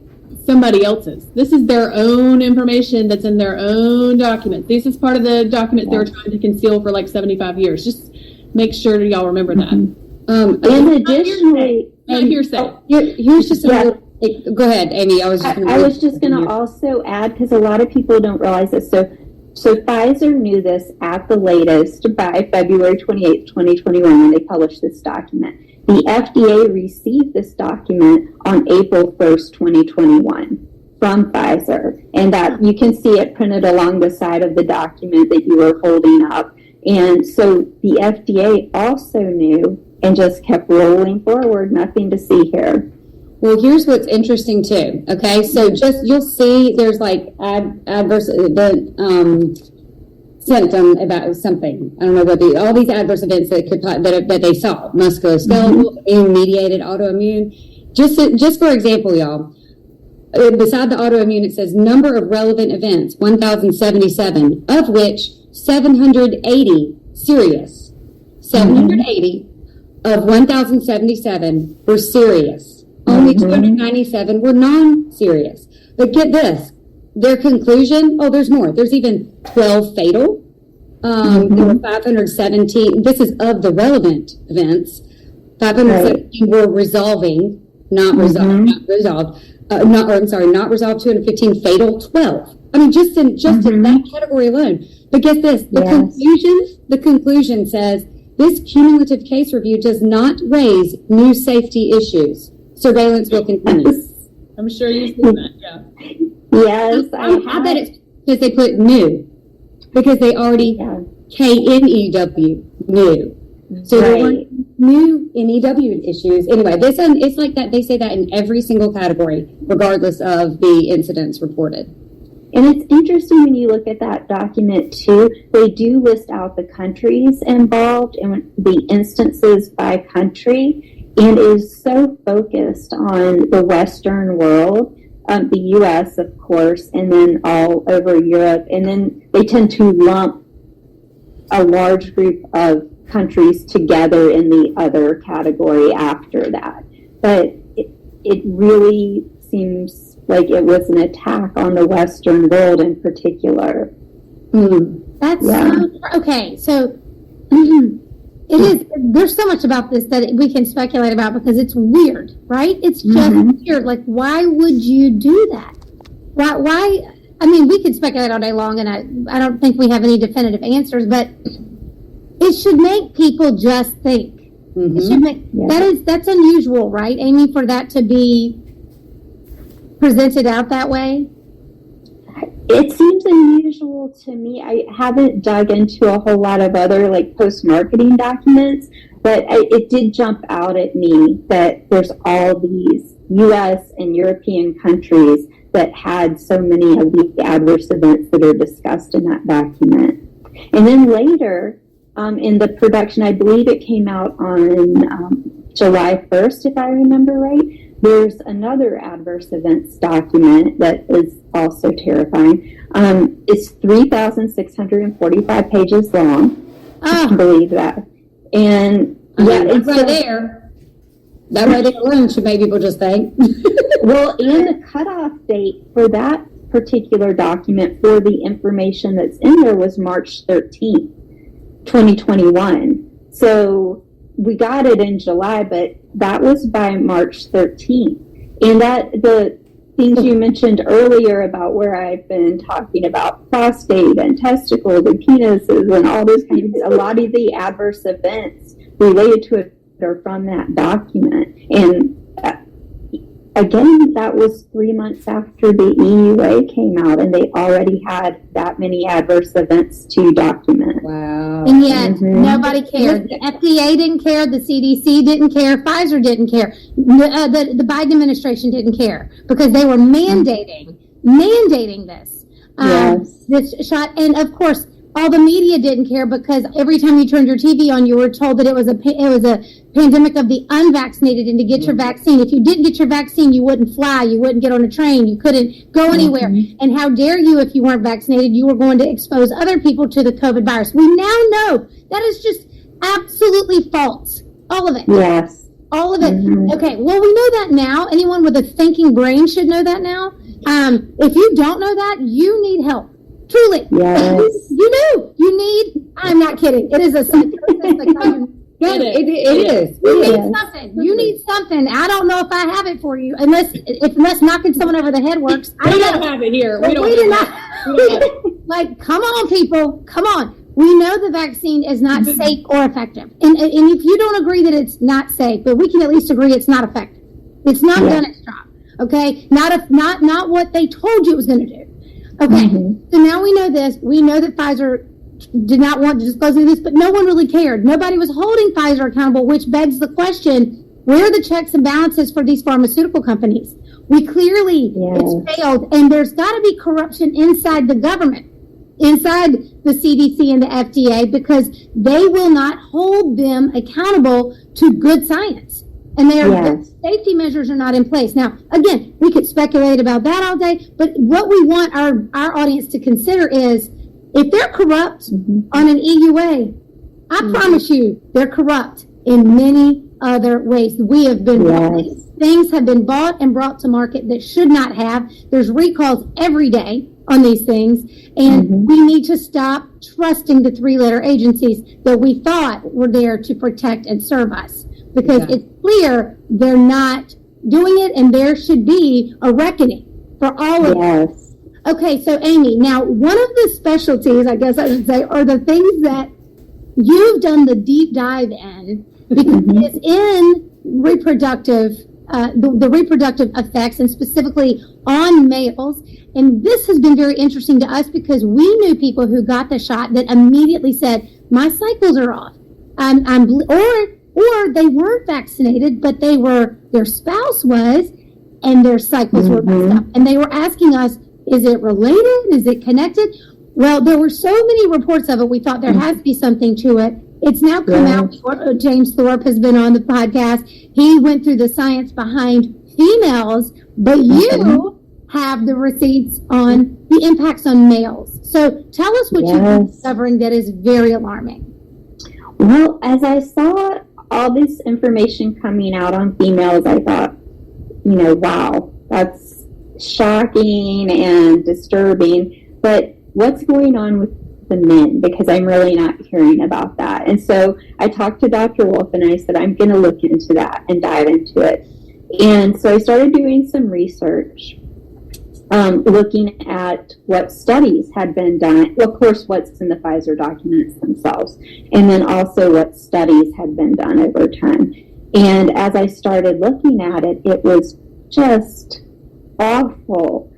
Speaker 6: somebody else's. This is their own information that's in their own document. This is part of the document they were trying to conceal for like 75 years. Just make sure y'all remember that.
Speaker 3: And additionally,
Speaker 6: Not hearsay.
Speaker 7: Here's just a little. Go ahead, Amy. I was just
Speaker 3: going to also add, because a lot of people don't realize this. So Pfizer knew this at the latest by February 28th, 2021, when they published this document. The FDA received this document on April 1st, 2021 from Pfizer. And that you can see it printed along the side of the document that you were holding up. And so the FDA also knew and just kept rolling forward, nothing to see here.
Speaker 7: Well, here's what's interesting too. Okay, so just you'll see there's like adverse event symptom about something. I don't know what all these adverse events that could that they saw: musculoskeletal, immune-mediated, autoimmune. Just for example, y'all. Beside the autoimmune, it says number of relevant events 1,077, of which 780 serious. 780 of 1,077 were serious. Only 297 were non-serious. But get this, their conclusion, there's more. There's even 12 fatal. There were 517. This is of the relevant events. 517 were resolving, not resolved. Not resolved. 215 fatal. 12. I mean, just in that category alone. But get this, the conclusion says this cumulative case review does not raise new safety issues. Surveillance will continue.
Speaker 6: I'm sure you've seen that, yeah.
Speaker 3: Yes,
Speaker 7: I bet it's because they put new. Because they already KNEW, new. So there weren't new NEW issues. Anyway, it's like that. They say that in every single category, regardless of the incidents reported.
Speaker 3: And it's interesting when you look at that document too, they do list out the countries involved and the instances by country, and is so focused on the Western world, the US, of course, and then all over Europe. And then they tend to lump a large group of countries together in the other category after that. But it really seems like it was an attack on the Western world in particular.
Speaker 5: That's okay. So it is. There's so much about this that we can speculate about because it's weird, right? It's just weird. Like, why would you do that? Why? I mean, we could speculate all day long, and I don't think we have any definitive answers, but it should make people just think. It should make that's unusual, right, Amy, for that to be presented out that way?
Speaker 3: It seems unusual to me. I haven't dug into a whole lot of other like post-marketing documents, but it did jump out at me that there's all these U.S. and European countries that had so many of the adverse events that are discussed in that document. And then later in the production, I believe it came out on July 1st, if I remember right, there's another adverse events document that is also terrifying. It's 3,645 pages long. I can believe that. And
Speaker 7: it's right there. That right there alone should make people just think.
Speaker 3: Well, and the cutoff date for that particular document for the information that's in there was March 13th, 2021. So we got it in July, but that was by March 13th. And that the things you mentioned earlier about where I've been talking about prostate and testicles and penises and all those kinds of, a lot of the adverse events related to it or from that document. And again, that was 3 months after the EUA came out, and they already had that many adverse events to document.
Speaker 7: Wow.
Speaker 5: And yet, nobody cared. The FDA didn't care. The CDC didn't care. Pfizer didn't care. The Biden administration didn't care because they were mandating this. This shot. And of course, all the media didn't care because every time you turned your TV on, you were told that it was a pandemic of the unvaccinated and to get your vaccine. If you didn't get your vaccine, you wouldn't fly, you wouldn't get on a train, you couldn't go anywhere. And how dare you, if you weren't vaccinated, you were going to expose other people to the COVID virus. We now know that is just absolutely false. All of it.
Speaker 3: Yes.
Speaker 5: All of it. Okay, well, we know that now. Anyone with a thinking brain should know that now. If you don't know that, you need help. Truly.
Speaker 3: Yes.
Speaker 5: You need, I'm not kidding. It is a psychosis that comes.
Speaker 7: It is.
Speaker 5: You need something. You need something. I don't know if I have it for you, unless knocking someone over the head works.
Speaker 6: We don't have it here. We
Speaker 5: do not. Like, come on, people. Come on. We know the vaccine is not safe or effective. And if you don't agree that it's not safe, but we can at least agree it's not effective. It's not done its job. Okay? Not what they told you it was going to do. Okay, so now we know this. We know that Pfizer did not want to disclose any of this, but no one really cared. Nobody was holding Pfizer accountable, which begs the question, where are the checks and balances for these pharmaceutical companies? We clearly, it's failed, and there's got to be corruption inside the government, inside the CDC and the FDA, because they will not hold them accountable to good science. And their safety measures are not in place. Now, again, we could speculate about that all day, but what we want our audience to consider is, if they're corrupt on an EUA, I promise you they're corrupt in many other ways. We have been things have been bought and brought to market that should not have. There's recalls every day on these things, and we need to stop trusting the three-letter agencies that we thought were there to protect and serve us. Because it's clear they're not doing it, and there should be a reckoning for all of us. Okay, so Amy, now one of the specialties, I guess I should say, are the things that you've done the deep dive in, because it's in reproductive, the reproductive effects, and specifically on males. And this has been very interesting to us because we knew people who got the shot that immediately said, my cycles are off. Or they weren't vaccinated, but their spouse was, and their cycles were messed up. And they were asking us, is it related? Is it connected? Well, there were so many reports of it, we thought there has to be something to it. It's now come out. James Thorpe has been on the podcast. He went through the science behind females, but you have the receipts on the impacts on males. So tell us what you've been discovering that is very alarming.
Speaker 3: Well, as I saw all this information coming out on females, I thought, wow, that's shocking and disturbing. But what's going on with the men? Because I'm really not hearing about that. And so I talked to Dr. Wolf, and I said, I'm going to look into that and dive into it. And so I started doing some research, looking at what studies had been done. Well, of course, what's in the Pfizer documents themselves, and then also what studies had been done over time. And as I started looking at it, it was just awful.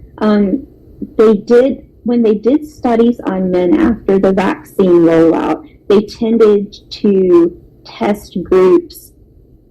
Speaker 3: When they did studies on men after the vaccine rollout, they tended to test groups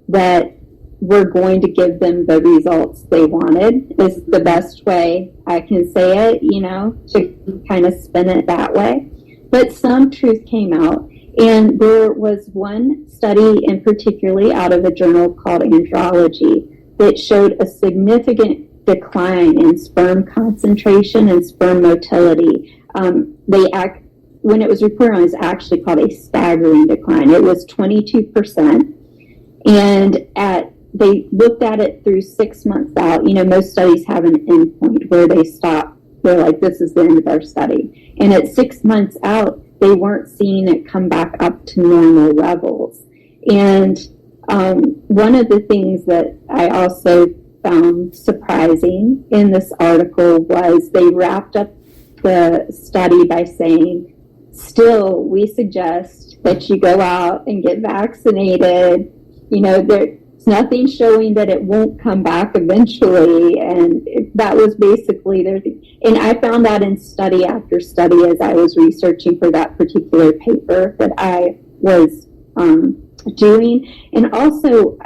Speaker 3: that were going to give them the results they wanted, is the best way I can say it, to kind of spin it that way. But some truth came out, and there was one study in particularly out of a journal called Andrology that showed a significant decline in sperm concentration and sperm motility. When it was reported on, it was actually called a staggering decline. It was 22%, and they looked at it through 6 months out. Most studies have an endpoint where they stop. They're like, this is the end of our study. And at 6 months out, they weren't seeing it come back up to normal levels. And one of the things that I also found surprising in this article was they wrapped up the study by saying still, we suggest that you go out and get vaccinated. There's nothing showing that it won't come back eventually. And that was basically and I found that in study after study as I was researching for that particular paper that I was doing. And also,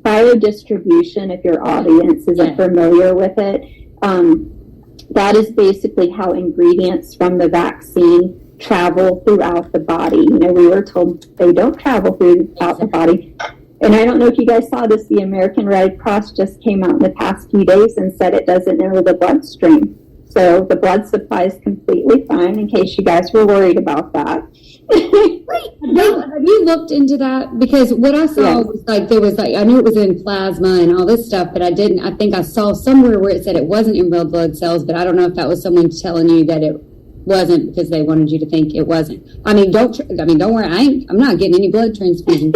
Speaker 3: biodistribution, if your audience isn't familiar with it, that is basically how ingredients from the vaccine travel throughout the body. We were told they don't travel throughout the body. And I don't know if you guys saw this, the American Red Cross just came out in the past few days and said it doesn't enter the bloodstream. So the blood supply is completely fine, in case you guys were worried about that.
Speaker 7: Have you looked into that? Because what I saw was I knew it was in plasma and all this stuff, but I think I saw somewhere where it said it wasn't in red blood cells, but I don't know if that was someone telling you that it wasn't because they wanted you to think it wasn't. Don't worry, I'm not getting any blood transfusion.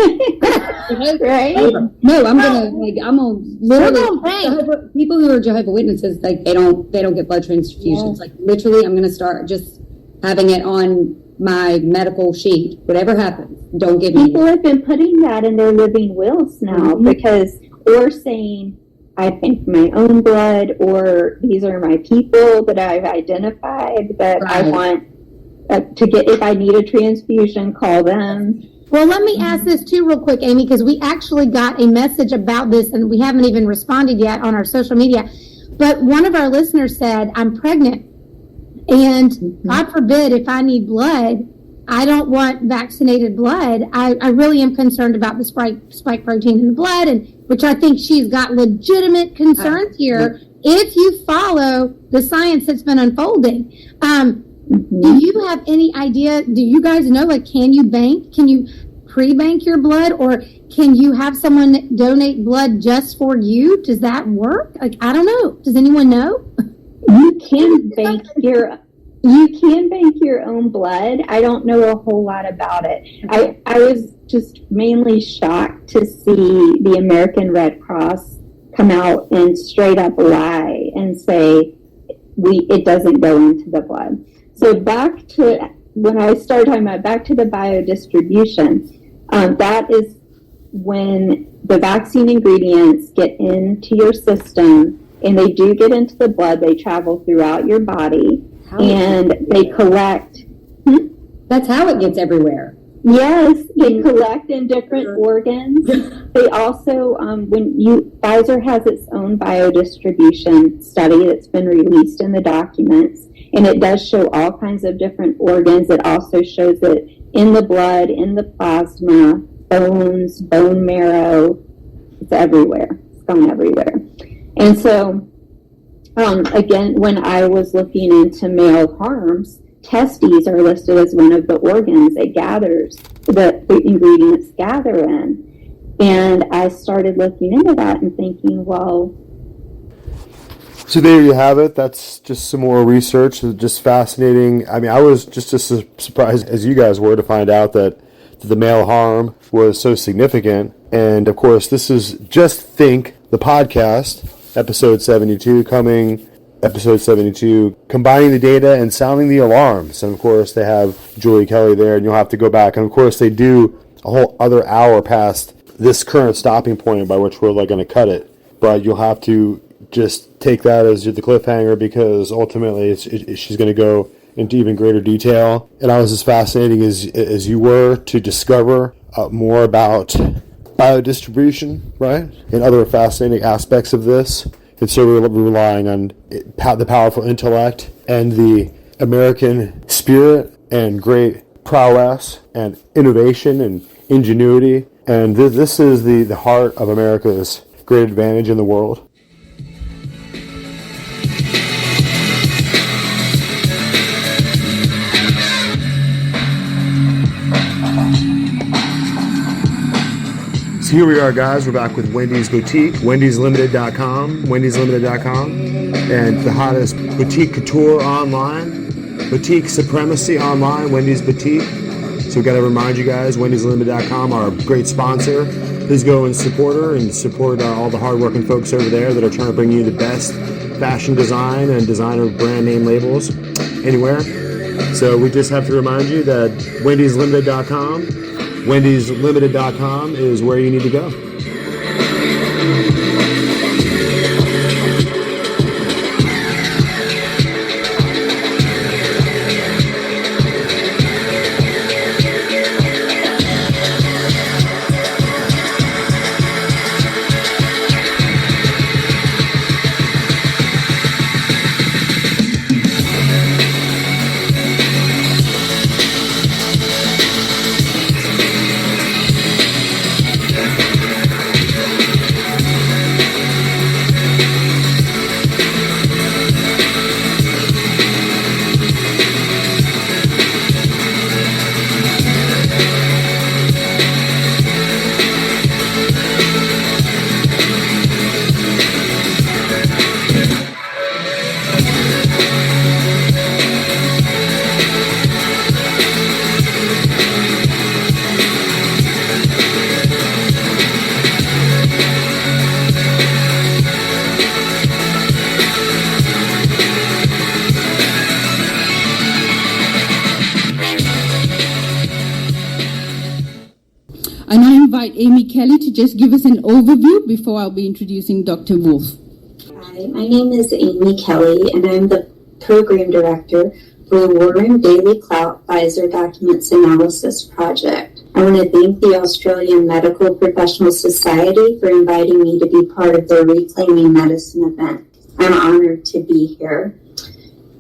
Speaker 3: Right?
Speaker 7: No, I'm gonna literally people who are Jehovah's Witnesses, like they don't get blood transfusions. Like literally, I'm gonna start just having it on my medical sheet. Whatever happens, don't give me.
Speaker 3: People have been putting that in their living wills now because, or saying, I think my own blood, or these are my people that I've identified that I want to get. If I need a transfusion, call them.
Speaker 5: Well, let me ask this too real quick, Amy, because we actually got a message about this and we haven't even responded yet on our social media. But one of our listeners said, I'm pregnant and God forbid if I need blood, I don't want vaccinated blood. I really am concerned about the spike protein in the blood, and which I think she's got legitimate concerns here if you follow the science that's been unfolding. Do you have any idea? Do you guys know, can you pre-bank your blood, or can you have someone donate blood just for you? Does that work? I don't know. Does anyone know?
Speaker 3: You can bank your own blood. I don't know a whole lot about it. I was just mainly shocked to see the American Red Cross come out and straight up lie and say it doesn't go into the blood. So back to when I started talking about back to the biodistribution, that is when the vaccine ingredients get into your system, and they do get into the blood. They travel throughout your body, and they collect.
Speaker 7: That's how it gets everywhere.
Speaker 3: Yes, they collect in different organs. They also, Pfizer has its own biodistribution study that's been released in the documents, and it does show all kinds of different organs. It also shows it in the blood, in the plasma, bones, bone marrow. It's everywhere. It's gone everywhere. And so, again, when I was looking into male harms, testes are listed as one of the organs it gathers, the ingredients gather in. And I started looking into that and thinking, well...
Speaker 2: So there you have it. That's just some more research. Just fascinating. I mean, I was just as surprised as you guys were to find out that the male harm was so significant. And, of course, this is Just Think, the podcast, episode 72, combining the data and sounding the alarms. And, of course, they have Julie Kelly there, and you'll have to go back. And, of course, they do a whole other hour past this current stopping point by which we're going to cut it. But you'll have to just take that as the cliffhanger, because ultimately she's going to go into even greater detail. And I was as fascinating as you were to discover more about biodistribution, right, and other fascinating aspects of this. And so we're relying on the powerful intellect and the American spirit and great prowess and innovation and ingenuity. And this is the heart of America's great advantage in the world. So here we are, guys. We're back with Wendy's Boutique, wendyslimited.com, and the hottest boutique couture online, boutique supremacy online, Wendy's Boutique. So we've got to remind you guys, wendyslimited.com, our great sponsor. Please go and support her and support all the hardworking folks over there that are trying to bring you the best fashion design and designer brand name labels anywhere. So we just have to remind you that wendyslimited.com is where you need to go.
Speaker 8: I now invite Amy Kelly to just give us an overview before I'll be introducing Dr. Wolf.
Speaker 3: Hi, my name is Amy Kelly, and I'm the Program Director for the War Room Daily Clout Pfizer Documents Analysis Project. I want to thank the Australian Medical Professional Society for inviting me to be part of their Reclaiming Medicine event. I'm honored to be here.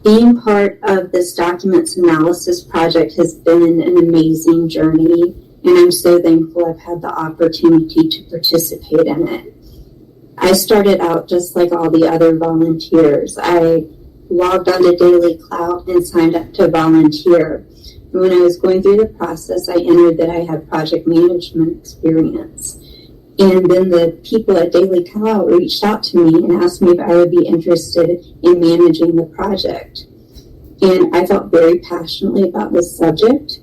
Speaker 3: Being part of this documents analysis project has been an amazing journey, and I'm so thankful I've had the opportunity to participate in it. I started out just like all the other volunteers. I logged onto Daily Clout and signed up to volunteer. And when I was going through the process, I entered that I had project management experience. And then the people at Daily Clout reached out to me and asked me if I would be interested in managing the project. And I felt very passionately about this subject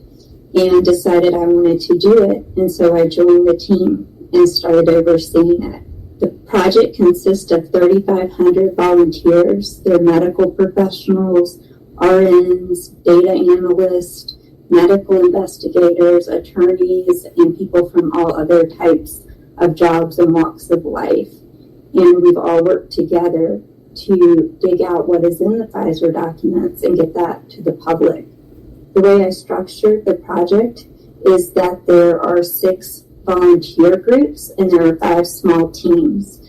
Speaker 3: and decided I wanted to do it. And so I joined the team and started overseeing it. The project consists of 3,500 volunteers. They're medical professionals, RNs, data analysts, medical investigators, attorneys, and people from all other types of jobs and walks of life. And we've all worked together to dig out what is in the Pfizer documents and get that to the public. The way I structured the project is that there are 6 volunteer groups and there are 5 small teams.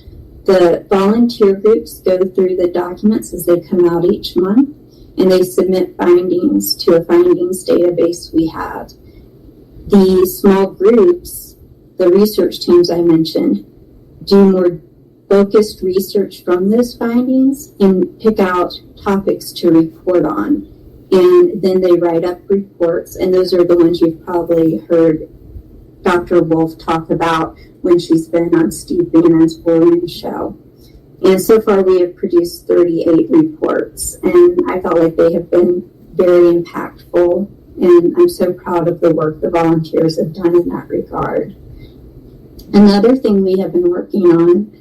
Speaker 3: The volunteer groups go through the documents as they come out each month, and they submit findings to a findings database we have. The small groups, the research teams I mentioned, do more focused research from those findings and pick out topics to report on. And then they write up reports, and those are the ones you've probably heard Dr. Wolf talk about when she's been on Steve Bannon's War Room show. And so far we have produced 38 reports, and I felt like they have been very impactful, and I'm so proud of the work the volunteers have done in that regard. Another thing we have been working on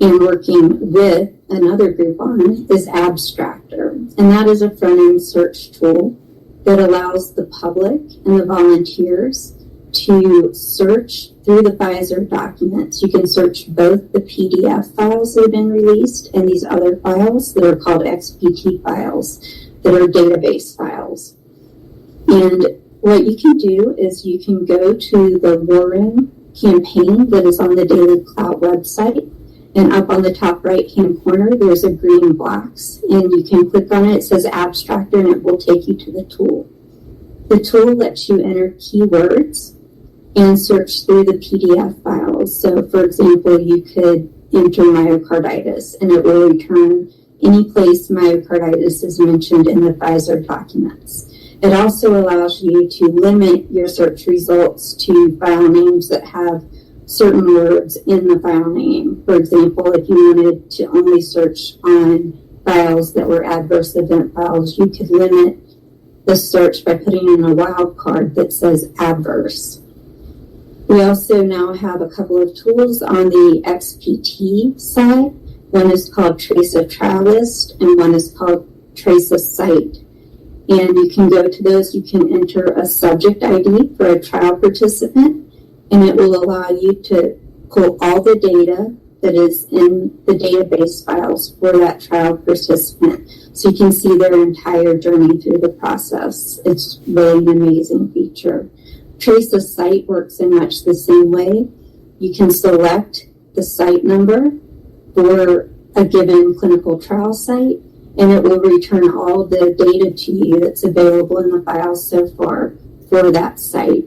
Speaker 3: and working with another group on is Abstractor, and that is a front-end search tool that allows the public and the volunteers to search through the Pfizer documents. You can search both the PDF files that have been released and these other files that are called XPT files that are database files. And what you can do is you can go to the War Room campaign that is on the Daily Clout website, and up on the top right-hand corner, there's a green box, and you can click on it. It says Abstractor, and it will take you to the tool. The tool lets you enter keywords and search through the PDF files. So, for example, you could enter myocarditis, and it will return any place myocarditis is mentioned in the Pfizer documents. It also allows you to limit your search results to file names that have certain words in the file name. For example, if you wanted to only search on files that were adverse event files, you could limit the search by putting in a wildcard that says adverse. We also now have a couple of tools on the XPT side. One is called Trace a Trial List, and one is called Trace a Site. And you can go to those. You can enter a subject ID for a trial participant, and it will allow you to pull all the data that is in the database files for that trial participant. So you can see their entire journey through the process. It's really an amazing feature. Trace a site works in much the same way. You can select the site number for a given clinical trial site, and it will return all the data to you that's available in the files so far for that site.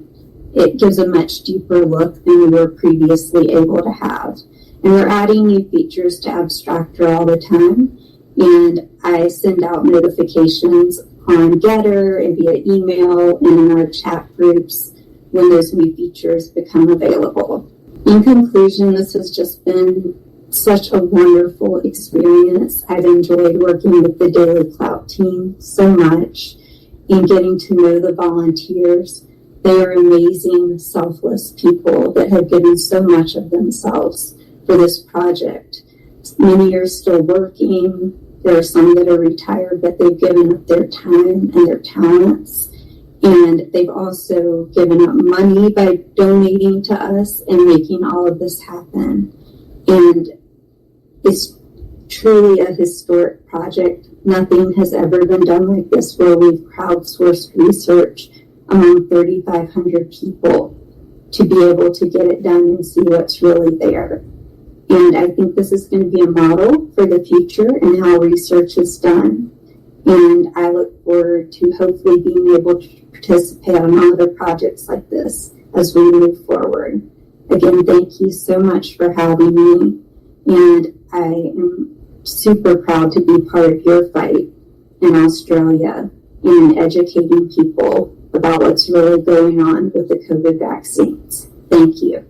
Speaker 3: It gives a much deeper look than you were previously able to have. And we're adding new features to Abstractor all the time, and I send out notifications on Getter and via email and in our chat groups when those new features become available. In conclusion, this has just been such a wonderful experience. I've enjoyed working with the Daily Clout team so much and getting to know the volunteers. They are amazing, selfless people that have given so much of themselves for this project. Many are still working. There are some that are retired, but they've given up their time and their talents. And they've also given up money by donating to us and making all of this happen. And it's truly a historic project. Nothing has ever been done like this, where we've crowdsourced research among 3,500 people to be able to get it done and see what's really there. And I think this is going to be a model for the future and how research is done. And I look forward to hopefully being able to participate on other projects like this as we move forward. Again, thank you so much for having me. And I am super proud to be part of your fight in Australia and educating people about what's really going on with the COVID vaccines. Thank you.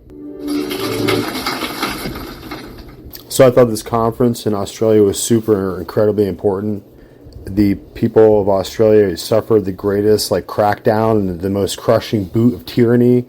Speaker 2: So I thought this conference in Australia was super incredibly important. The people of Australia suffered the greatest crackdown and the most crushing boot of tyranny,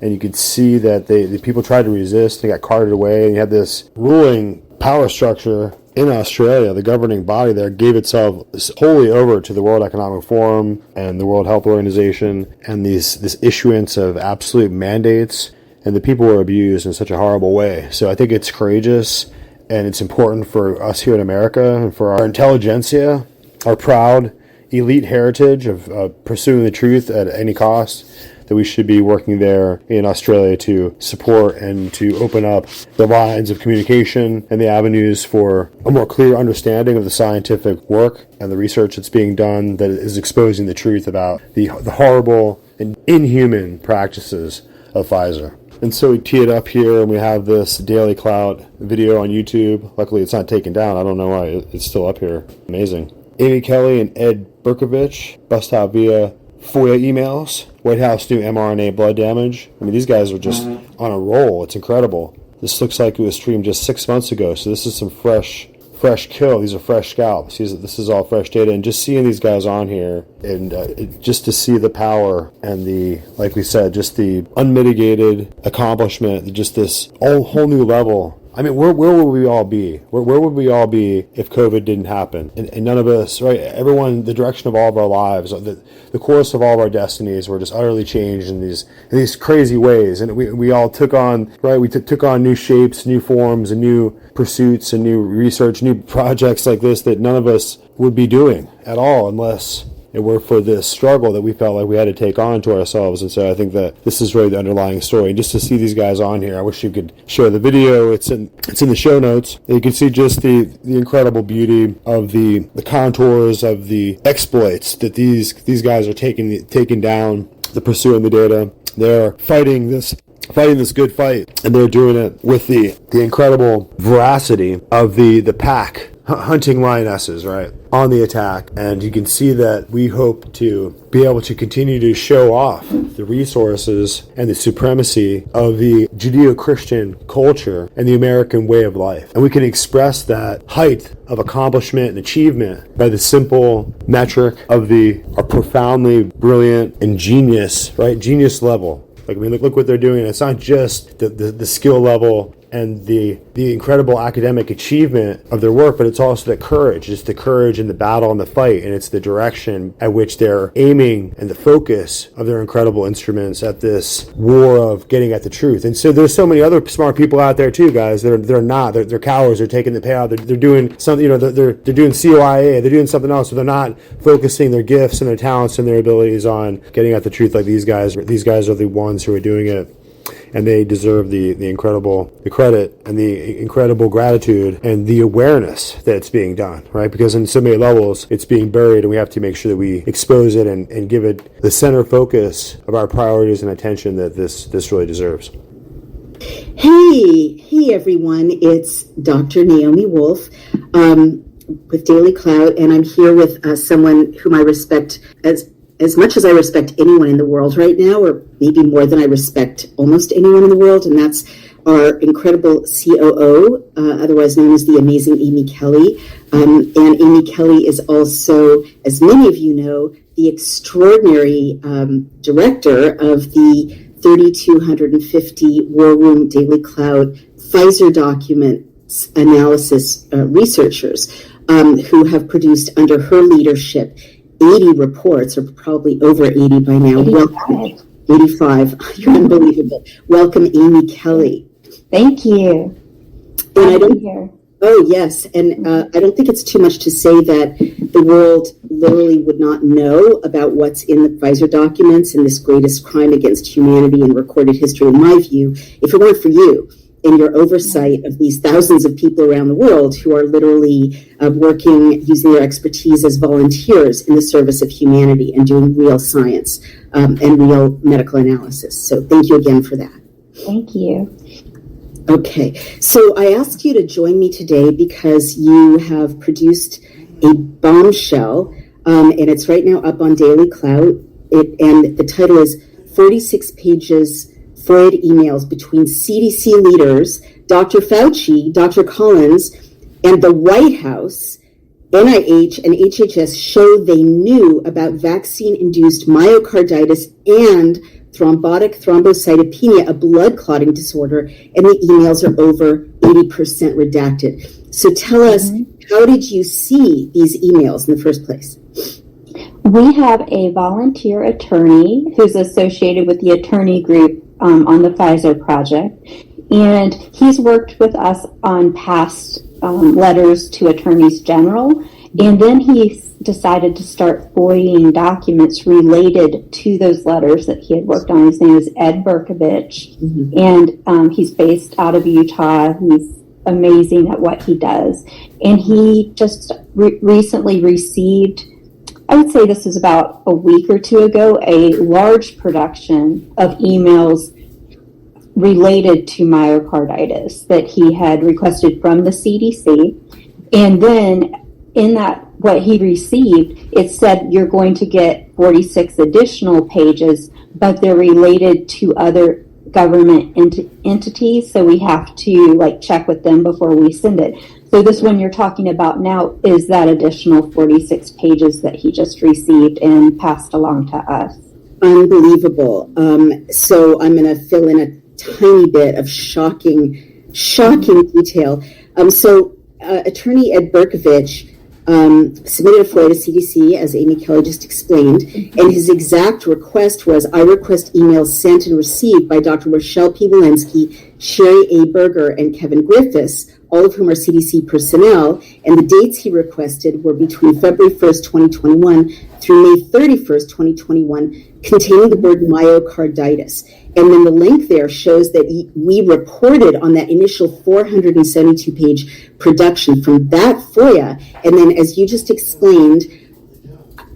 Speaker 2: and you could see that the people tried to resist and got carted away. And you had this ruling power structure in Australia. The governing body there gave itself wholly over to the World Economic Forum and the World Health Organization, and this issuance of absolute mandates, and the people were abused in such a horrible way. So I think it's courageous, and it's important for us here in America and for our intelligentsia, our proud elite heritage of pursuing the truth at any cost, that we should be working there in Australia to support and to open up the lines of communication and the avenues for a more clear understanding of the scientific work and the research that's being done that is exposing the truth about the horrible and inhuman practices of Pfizer. And so we tee it up here, and we have this Daily Clout video on YouTube. Luckily, it's not taken down. I don't know why it's still up here. Amazing. Amy Kelly and Ed Berkovich bust out via FOIA emails. White House new mRNA blood damage. I mean, these guys are just on a roll. It's incredible. This looks like it was streamed just 6 months ago, so this is some fresh kill. These are fresh scalps. This is all fresh data, and just seeing these guys on here, and just to see the power and the, like we said, just the unmitigated accomplishment, just this whole new level. I mean, where would we all be? Where would we all be if COVID didn't happen? And none of us, right? Everyone, the direction of all of our lives, the course of all of our destinies were just utterly changed in these crazy ways. And we all took on, right? We took on new shapes, new forms, and new pursuits, and new research, new projects like this that none of us would be doing at all unless it were for this struggle that we felt like we had to take on to ourselves. And so I think that this is really the underlying story. And just to see these guys on here, I wish you could share the video. It's in the show notes. You can see just the incredible beauty of the contours of the exploits that these guys are taking down, the pursuing the data. They're fighting this good fight, and they're doing it with the incredible veracity of the pack hunting lionesses, right, on the attack. And you can see that we hope to be able to continue to show off the resources and the supremacy of the Judeo-Christian culture and the American way of life. And we can express that height of accomplishment and achievement by the simple metric of our profoundly brilliant and genius level. Like, I mean, look what they're doing. It's not just the skill level and the incredible academic achievement of their work, but it's also the courage. It's the courage in the battle and the fight, and it's the direction at which they're aiming and the focus of their incredible instruments at this war of getting at the truth. And so there's so many other smart people out there too, guys. They're cowards. They're taking the payout. They're doing something. They're doing COIA. They're doing something else. So they're not focusing their gifts and their talents and their abilities on getting at the truth like these guys. These guys are the ones who are doing it. And they deserve the credit and the incredible gratitude and the awareness that it's being done, right? Because in so many levels, it's being buried, and we have to make sure that we expose it and give it the center focus of our priorities and attention that this really deserves.
Speaker 4: Hey everyone, it's Dr. Naomi Wolf with Daily Cloud, and I'm here with someone whom I respect as much as I respect anyone in the world right now, or maybe more than I respect almost anyone in the world, and that's our incredible COO, otherwise known as the amazing Amy Kelly. And Amy Kelly is also, as many of you know, the extraordinary director of the 3,250 War Room Daily Cloud Pfizer documents analysis researchers who have produced under her leadership 80 reports, or probably over 80 by now.
Speaker 3: 85.
Speaker 4: Welcome, 85. You're unbelievable. Welcome, Amy Kelly.
Speaker 3: Thank you.
Speaker 4: And I don't.
Speaker 3: Here.
Speaker 4: Oh yes, and I don't think it's too much to say that the world literally would not know about what's in the Pfizer documents and this greatest crime against humanity in recorded history, in my view, if it weren't for you and your oversight of these thousands of people around the world who are literally working, using their expertise as volunteers in the service of humanity and doing real science and real medical analysis. So thank you again for that.
Speaker 3: Thank you.
Speaker 4: Okay, so I asked you to join me today because you have produced a bombshell, and it's right now up on Daily Cloud, and the title is 46 pages FOIA emails between CDC leaders, Dr. Fauci, Dr. Collins, and the White House. NIH and HHS show they knew about vaccine-induced myocarditis and thrombotic thrombocytopenia, a blood clotting disorder, and the emails are over 80% redacted. So tell us, how did you see these emails in the first place?
Speaker 3: We have a volunteer attorney who's associated with the attorney group on the Pfizer project, and he's worked with us on past letters to attorneys general, and then he decided to start FOIAing documents related to those letters that he had worked on. His name is Ed Berkovich, and he's based out of Utah. He's amazing at what he does, and he just recently received, I would say this is about a week or two ago, a large production of emails related to myocarditis that he had requested from the CDC. And then in that, what he received, it said you're going to get 46 additional pages, but they're related to other government entities. So we have to check with them before we send it. So this one you're talking about now is that additional 46 pages that he just received and passed along to us.
Speaker 4: Unbelievable. So I'm going to fill in a tiny bit of shocking detail. Attorney Ed Berkovich submitted a FOIA to CDC, as Amy Kelly just explained, and his exact request was, I request emails sent and received by Dr. Rochelle P. Walensky, Sherry A. Berger, and Kevin Griffiths, all of whom are CDC personnel, and the dates he requested were between February 1st, 2021 through May 31st, 2021, containing the word myocarditis. And then the link there shows that we reported on that initial 472-page production from that FOIA. And then, as you just explained,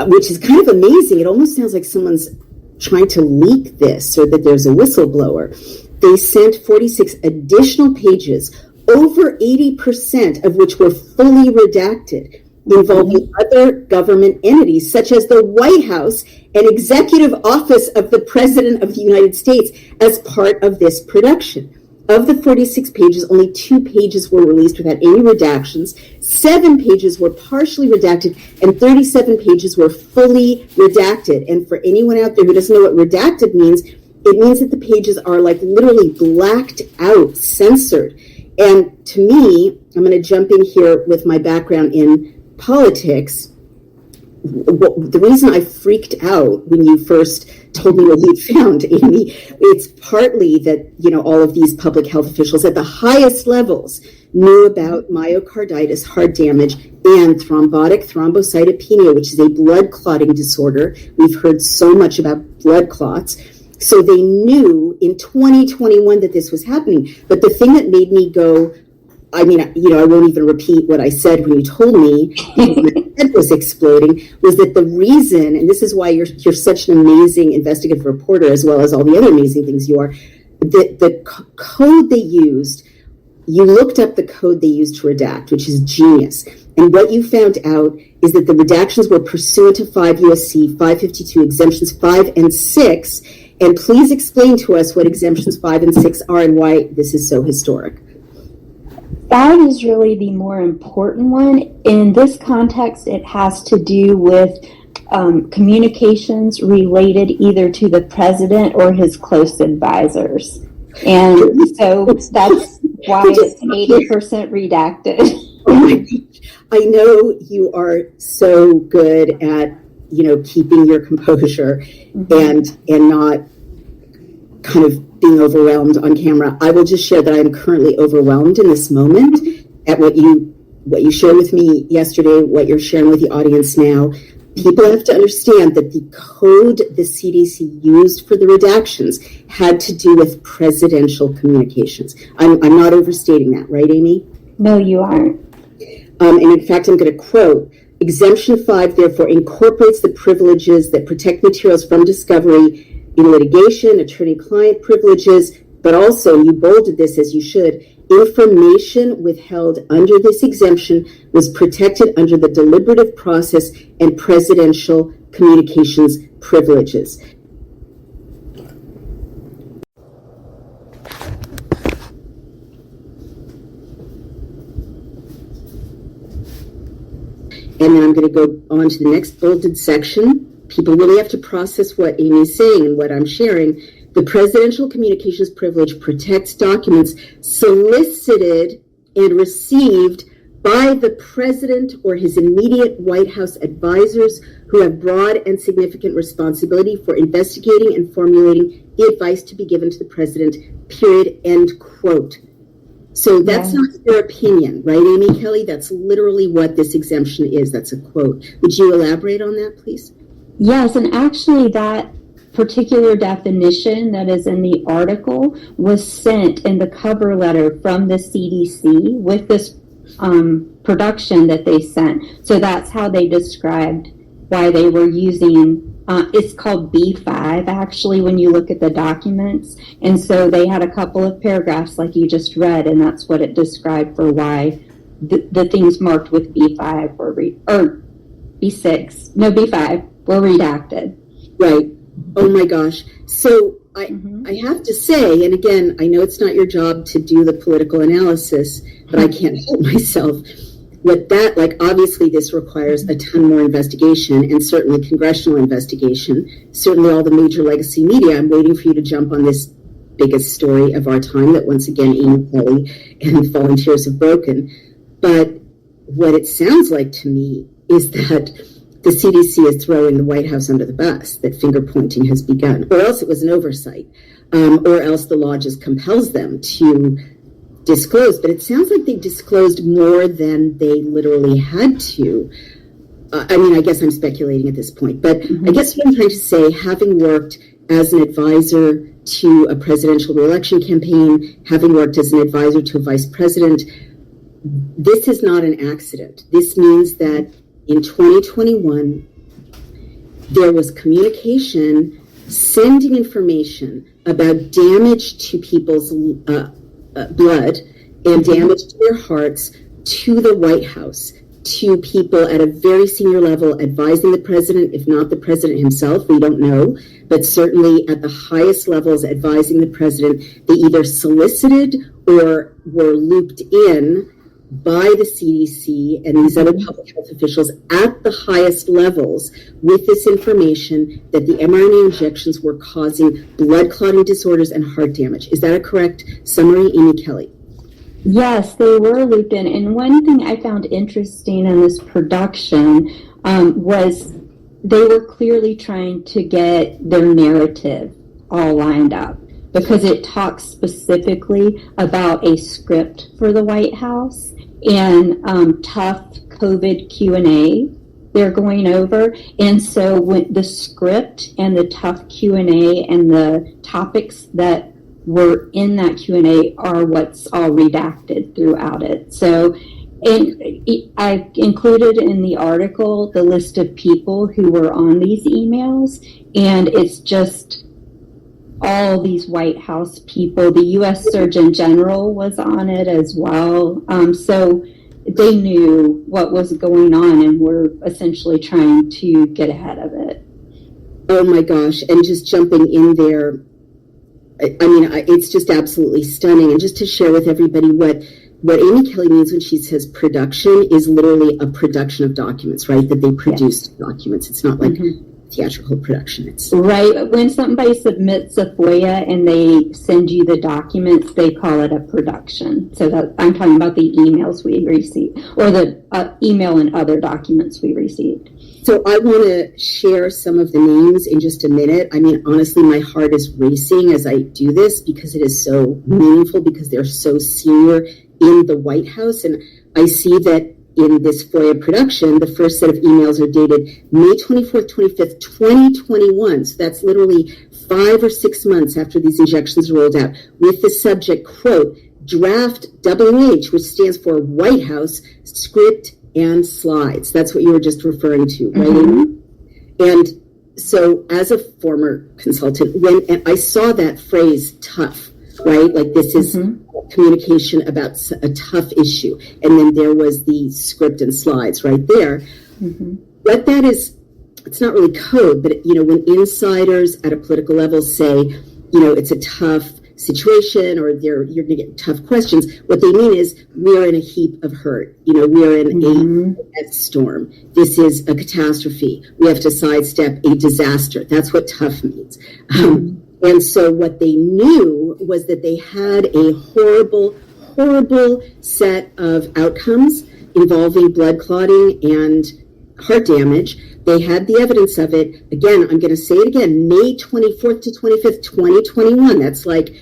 Speaker 4: which is kind of amazing, it almost sounds like someone's trying to leak this or that there's a whistleblower. They sent 46 additional pages, over 80% of which were fully redacted, involving other government entities such as the White House and Executive Office of the President of the United States as part of this production. Of the 46 pages, only 2 pages were released without any redactions, 7 pages were partially redacted, and 37 pages were fully redacted. And for anyone out there who doesn't know what redacted means, it means that the pages are like literally blacked out, censored. And to me, I'm going to jump in here with my background in politics. The reason I freaked out when you first told me what you'd found, Amy, it's partly that, all of these public health officials at the highest levels knew about myocarditis, heart damage, and thrombotic thrombocytopenia, which is a blood clotting disorder. We've heard so much about blood clots. So they knew in 2021 that this was happening. But the thing that made me go, I won't even repeat what I said when you told me my head was exploding, was that the reason, and this is why you're such an amazing investigative reporter, as well as all the other amazing things you are, the code they used, you looked up the code they used to redact, which is genius. And what you found out is that the redactions were pursuant to 5 U.S.C. 552, exemptions 5 and 6. And please explain to us what exemptions 5 and 6 are and why this is so historic.
Speaker 3: 5 is really the more important one. In this context, it has to do with communications related either to the president or his close advisors. And so that's why it's 80% redacted.
Speaker 4: Oh my gosh. I know you are so good at, keeping your composure and not kind of being overwhelmed on camera. I will just share that I am currently overwhelmed in this moment at what you shared with me yesterday, what you're sharing with the audience now. People have to understand that the code the CDC used for the redactions had to do with presidential communications. I'm not overstating that, right, Amy?
Speaker 3: No, you aren't.
Speaker 4: And in fact, I'm going to quote, Exemption 5, therefore, incorporates the privileges that protect materials from discovery in litigation, attorney-client privileges, but also, you bolded this as you should, information withheld under this exemption was protected under the deliberative process and presidential communications privileges. And then I'm going to go on to the next bolded section. People really have to process what Amy's saying and what I'm sharing. The presidential communications privilege protects documents solicited and received by the president or his immediate White House advisors who have broad and significant responsibility for investigating and formulating the advice to be given to the president, period, end quote. So that's not your opinion, right, Amy Kelly? That's literally what this exemption is. That's a quote. Would you elaborate on that, please?
Speaker 3: Yes, and actually that particular definition that is in the article was sent in the cover letter from the CDC with this production that they sent. So that's how they described why they were using, it's called B5 actually when you look at the documents. And so they had a couple of paragraphs like you just read, and that's what it described for why the things marked with B5 were, B6, no, B5 were redacted.
Speaker 4: Right. Oh my gosh. So I have to say, and again, I know it's not your job to do the political analysis, but I can't help myself. With that, obviously this requires a ton more investigation and certainly congressional investigation, certainly all the major legacy media. I'm waiting for you to jump on this biggest story of our time that once again, Amy Kelly and volunteers have broken. But what it sounds like to me is that the CDC is throwing the White House under the bus, that finger pointing has begun, or else it was an oversight, or else the law just compels them to disclose. But it sounds like they disclosed more than they literally had to. I guess I'm speculating at this point, but I guess what I'm trying to say, having worked as an advisor to a presidential reelection campaign, having worked as an advisor to a vice president, this is not an accident. This means that in 2021, there was communication sending information about damage to people's blood and damage to their hearts to the White House, to people at a very senior level advising the president, if not the president himself, we don't know, but certainly at the highest levels advising the president. They either solicited or were looped in by the CDC and these other public health officials at the highest levels with this information that the mRNA injections were causing blood clotting disorders and heart damage. Is that a correct summary, Amy Kelly?
Speaker 3: Yes, they were looped in. And one thing I found interesting in this production was they were clearly trying to get their narrative all lined up, because it talks specifically about a script for the White House and tough COVID Q&A they're going over. And so when the script and the tough Q&A and the topics that were in that Q&A are what's all redacted throughout it. So I included in the article the list of people who were on these emails, and it's just all these White House people. The U.S. Surgeon General was on it as well. So they knew what was going on and were essentially trying to get ahead of it.
Speaker 4: Oh my gosh. And just jumping in there, it's just absolutely stunning. And just to share with everybody what Amy Kelly means when she says production is literally a production of documents, right? That they produce documents. It's not like theatrical production. It's
Speaker 3: right. When somebody submits a FOIA and they send you the documents, they call it a production. So that I'm talking about the emails we received, or the email and other documents we received.
Speaker 4: So I want to share some of the names in just a minute. I mean, honestly, my heart is racing as I do this because it is so meaningful, because they're so senior in the White House. And I see that in this FOIA production, the first set of emails are dated May 24th, 25th, 2021. So that's literally 5 or 6 months after these injections rolled out, with the subject, quote, draft WH, which stands for White House script and slides. That's what you were just referring to, right? And so as a former consultant, when I saw that phrase tough, right? Like this is communication about a tough issue. And then there was the script and slides right there. What that is, it's not really code, but when insiders at a political level say, it's a tough situation, or you're going to get tough questions, what they mean is we're in a heap of hurt. We're in a death storm. This is a catastrophe. We have to sidestep a disaster. That's what tough means. And so what they knew was that they had a horrible, horrible set of outcomes involving blood clotting and heart damage. They had the evidence of it. Again, I'm going to say it again, May 24th to 25th, 2021. That's like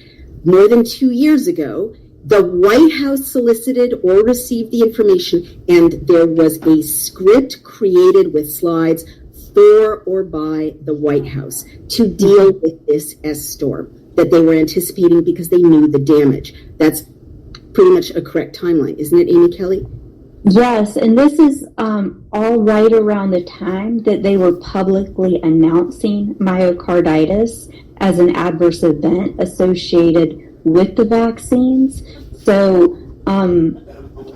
Speaker 4: more than 2 years ago. The White House solicited or received the information, and there was a script created with slides for or by the White House to deal with this S-storm that they were anticipating because they knew the damage. That's pretty much a correct timeline, isn't it, Amy Kelly?
Speaker 3: Yes, and this is all right around the time that they were publicly announcing myocarditis as an adverse event associated with the vaccines. So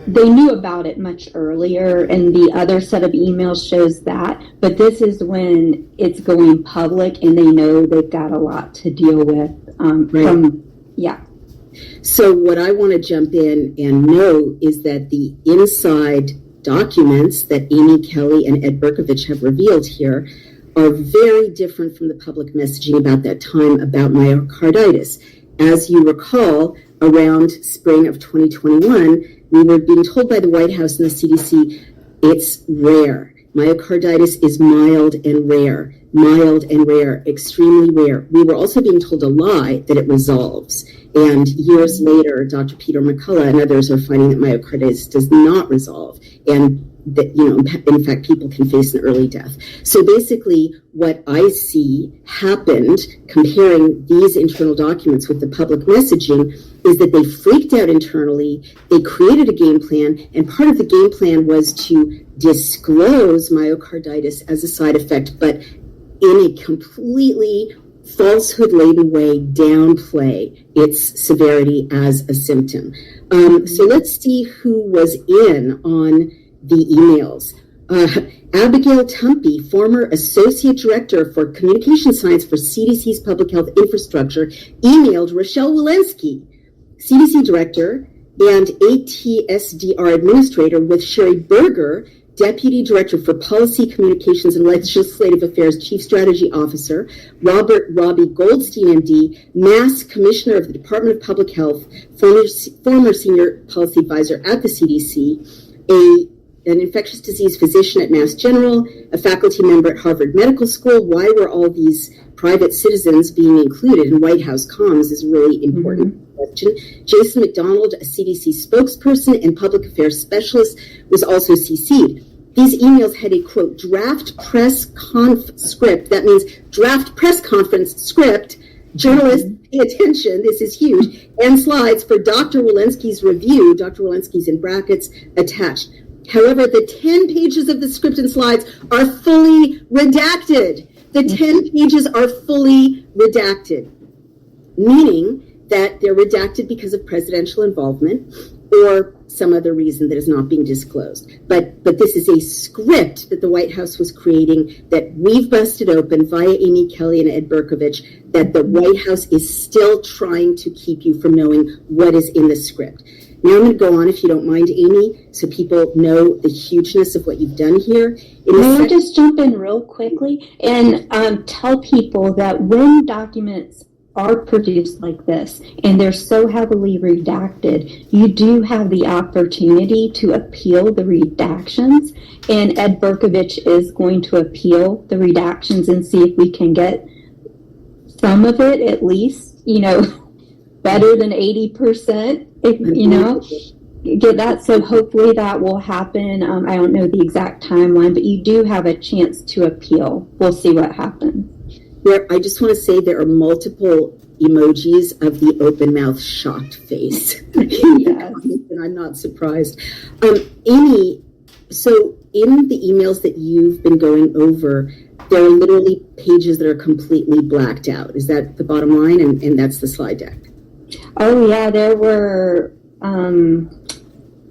Speaker 3: they knew about it much earlier, and the other set of emails shows that. But this is when it's going public, and they know they've got a lot to deal with.
Speaker 4: So what I want to jump in and know is that the inside documents that Amy Kelly and Ed Berkovich have revealed here are very different from the public messaging about that time about myocarditis. As you recall, around spring of 2021, we were being told by the White House and the CDC, it's rare. Myocarditis is mild and rare, extremely rare. We were also being told a lie that it resolves. And years later, Dr. Peter McCullough and others are finding that myocarditis does not resolve, and that, in fact, people can face an early death. So basically, what I see happened comparing these internal documents with the public messaging is that they freaked out internally, they created a game plan, and part of the game plan was to disclose myocarditis as a side effect, but in a completely falsehood-laden way, downplay its severity as a symptom. So let's see who was in on the emails. Abigail Tumpy, former Associate Director for Communication Science for CDC's Public Health Infrastructure, emailed Rochelle Walensky, CDC Director, and ATSDR administrator, with Sherry Berger, Deputy Director for Policy, Communications, and Legislative Affairs, Chief Strategy Officer, Robbie Goldstein, MD, Mass Commissioner of the Department of Public Health, former Senior Policy Advisor at the CDC, an infectious disease physician at Mass General, a faculty member at Harvard Medical School. Why were all these private citizens being included in White House comms is a really important question. Jason McDonald, a CDC spokesperson and public affairs specialist, was also CC'd. These emails had a, quote, draft press script. That means draft press conference script. Journalists, pay attention, this is huge. And slides for Dr. Walensky's review, Dr. Walensky's in brackets, attached. However, the 10 pages of the script and slides are fully redacted. The 10 pages are fully redacted, meaning that they're redacted because of presidential involvement or some other reason that is not being disclosed. But this is a script that the White House was creating that we've busted open via Amy Kelly and Ed Berkovich, that the White House is still trying to keep you from knowing what is in the script. Now I'm going to go on, if you don't mind, Amy, so people know the hugeness of what you've done here.
Speaker 3: May I just jump in real quickly and tell people that when documents are produced like this and they're so heavily redacted, you do have the opportunity to appeal the redactions, and Ed Berkovich is going to appeal the redactions and see if we can get some of it at least, better than 80%, get that. So hopefully that will happen. I don't know the exact timeline, but you do have a chance to appeal. We'll see what happens.
Speaker 4: I just want to say there are multiple emojis of the open mouth shocked face. Yes. And I'm not surprised. Amy, so in the emails that you've been going over, there are literally pages that are completely blacked out. Is that the bottom line? And that's the slide deck.
Speaker 3: Oh, yeah, there were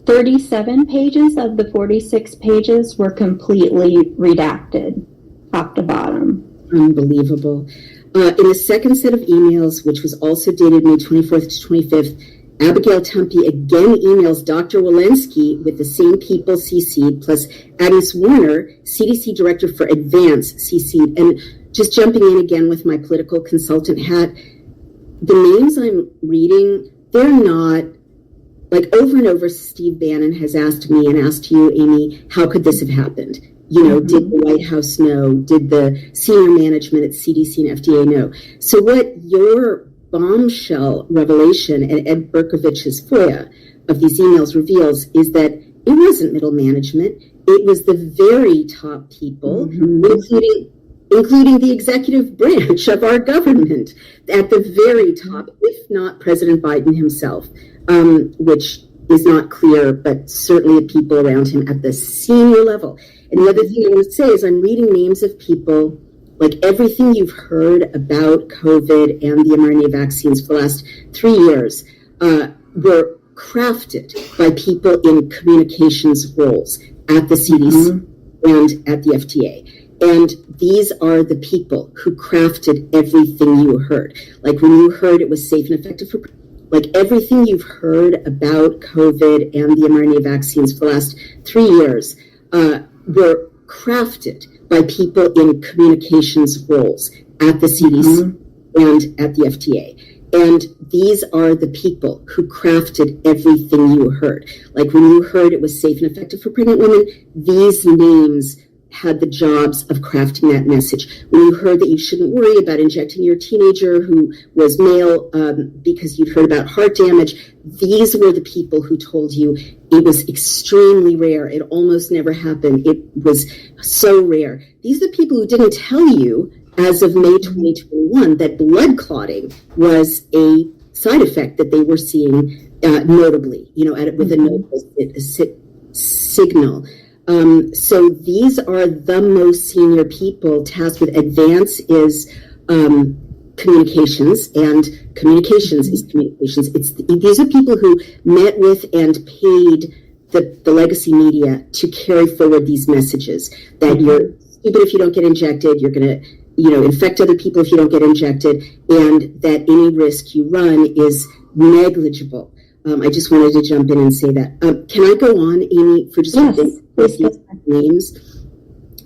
Speaker 3: 37 pages of the 46 pages were completely redacted, top to bottom.
Speaker 4: Unbelievable. In the second set of emails, which was also dated May 24th to 25th, Abigail Tumpy again emails Dr. Walensky with the same people CC'd, plus Agnes Warner, CDC Director for Advance, CC'd. And just jumping in again with my political consultant hat, the names I'm reading, they're not, like over and over, Steve Bannon has asked me and asked you, Amy, how could this have happened? Did the White House know? Did the senior management at CDC and FDA know? So what your bombshell revelation and Ed Berkovich's FOIA of these emails reveals is that it wasn't middle management. It was the very top people, including the executive branch of our government at the very top, if not President Biden himself, which is not clear, but certainly the people around him at the senior level. And the other thing I want to say is I'm reading names of people, like everything you've heard about COVID and the mRNA vaccines for the last 3 years were crafted by people in communications roles at the CDC and at the FDA. And these are the people who crafted everything you heard. Like when you heard it was safe and effective for, like everything you've heard about COVID and the mRNA vaccines for the last 3 years were crafted by people in communications roles at the CDC and at the FDA. And these are the people who crafted everything you heard. Like when you heard it was safe and effective for pregnant women, these names had the jobs of crafting that message. When you heard that you shouldn't worry about injecting your teenager who was male because you'd heard about heart damage, these were the people who told you it was extremely rare. It almost never happened. It was so rare. These are the people who didn't tell you as of May 2021 that blood clotting was a side effect that they were seeing notably, with a notable signal. So these are the most senior people tasked with. Advance is communications, and communications is communications. These are people who met with and paid the legacy media to carry forward these messages that you're stupid if you don't get injected, you're going to infect other people if you don't get injected, and that any risk you run is negligible. I just wanted to jump in and say that. Can I go on, Amy, for just a bit with these names?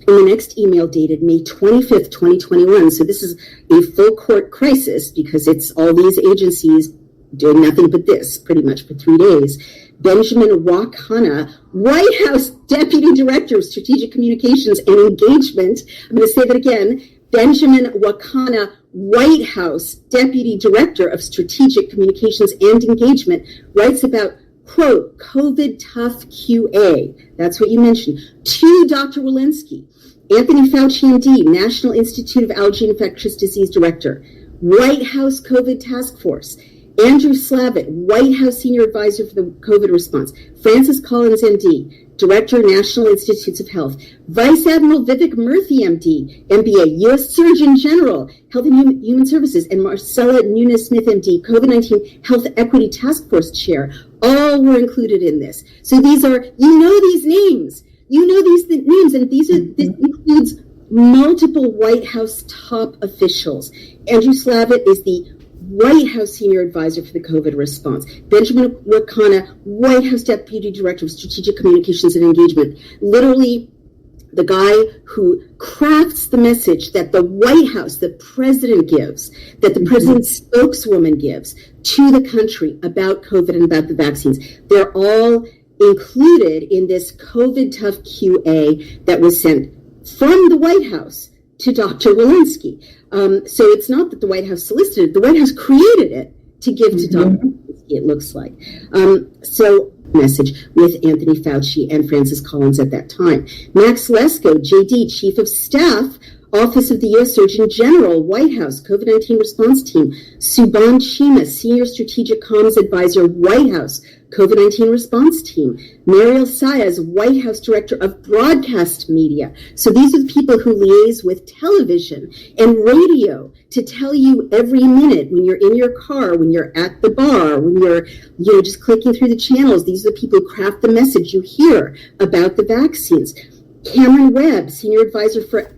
Speaker 4: In the next email dated May 25th, 2021, so this is a full court crisis because it's all these agencies doing nothing but this pretty much for 3 days. Benjamin Wakana, White House Deputy Director of Strategic Communications and Engagement. I'm going to say that again. Benjamin Wakana, White House Deputy Director of Strategic Communications and Engagement, writes about, quote, COVID tough QA. That's what you mentioned. To Dr. Walensky, Anthony Fauci, MD, National Institute of Allergy and Infectious Disease Director, White House COVID Task Force, Andrew Slavitt, White House Senior Advisor for the COVID response, Francis Collins, MD, Director, National Institutes of Health, Vice Admiral Vivek Murthy, MD, MBA, U.S. Surgeon General, Health and Human Services, and Marcella Nunes-Smith, MD, COVID-19 Health Equity Task Force Chair, all were included in this. So these are, these names. Names, and this includes multiple White House top officials. Andrew Slavitt is the White House Senior Advisor for the COVID response. Benjamin Wakana, White House Deputy Director of Strategic Communications and Engagement. Literally the guy who crafts the message that the White House, the president gives, that the president's spokeswoman gives to the country about COVID and about the vaccines. They're all included in this COVID tough QA that was sent from the White House to Dr. Walensky. So it's not that the White House solicited it, the White House created it to give to Dr. Walensky, it looks like. So message with Anthony Fauci and Francis Collins at that time. Max Lesko, JD, Chief of Staff, Office of the U.S. Surgeon General, White House, COVID-19 Response Team. Subhan Chima, Senior Strategic Comms Advisor, White House, COVID-19 Response Team. Mariel Sayas, White House Director of Broadcast Media. So these are the people who liaise with television and radio to tell you every minute when you're in your car, when you're at the bar, when you're just clicking through the channels. These are the people who craft the message you hear about the vaccines. Cameron Webb, Senior Advisor for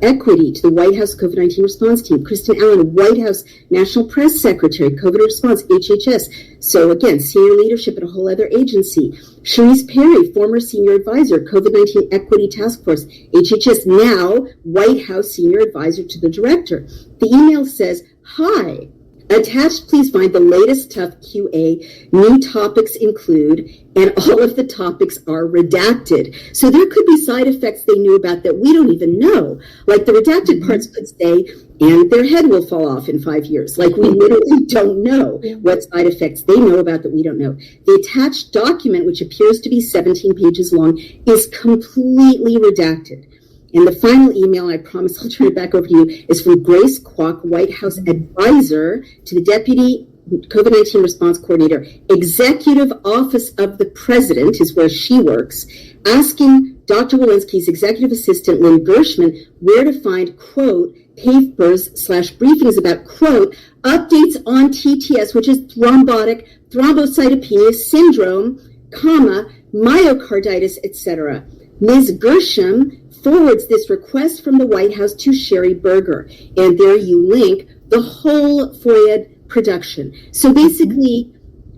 Speaker 4: Equity to the White House COVID-19 Response Team. Kristen Allen, White House National Press Secretary, COVID Response, HHS. So again, senior leadership at a whole other agency. Sharice Perry, former Senior Advisor, COVID-19 Equity Task Force, HHS, now White House Senior Advisor to the Director. The email says, hi. Attached, please find the latest tough QA. New topics include, and all of the topics are redacted. So there could be side effects they knew about that we don't even know. Like the redacted parts could say, and their head will fall off in 5 years. Like we literally don't know what side effects they know about that we don't know. The attached document, which appears to be 17 pages long, is completely redacted. And the final email, I promise I'll turn it back over to you, is from Grace Kwok, White House Advisor to the Deputy COVID-19 Response Coordinator, Executive Office of the President is where she works, asking Dr. Walensky's Executive Assistant, Lynn Gershman, where to find, quote, papers/briefings about, quote, updates on TTS, which is thrombotic thrombocytopenia syndrome, comma, myocarditis, etc. Ms. Gershom forwards this request from the White House to Sherry Berger. And there you link the whole FOIA production. So basically,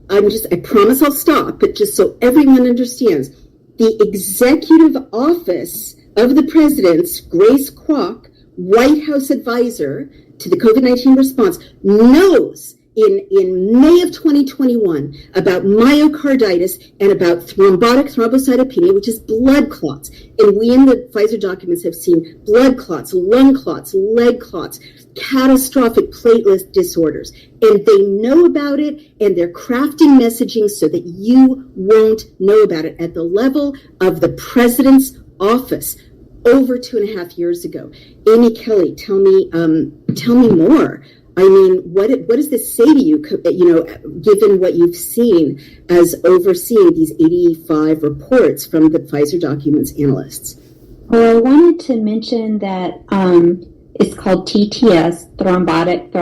Speaker 4: I promise I'll stop, but just so everyone understands, the Executive Office of the President's Grace Kwok, White House Advisor to the COVID-19 response, knows in May of 2021 about myocarditis and about thrombotic thrombocytopenia, which is blood clots. And we in the Pfizer documents have seen blood clots, lung clots, leg clots, catastrophic platelet disorders. And they know about it, and they're crafting messaging so that you won't know about it at the level of the president's office over 2.5 years ago. Amy Kelly, tell me more. I mean, what does this say to you, given what you've seen as overseeing these 85 reports from the Pfizer documents analysts?
Speaker 3: Well, I wanted to mention that it's called TTS, thrombotic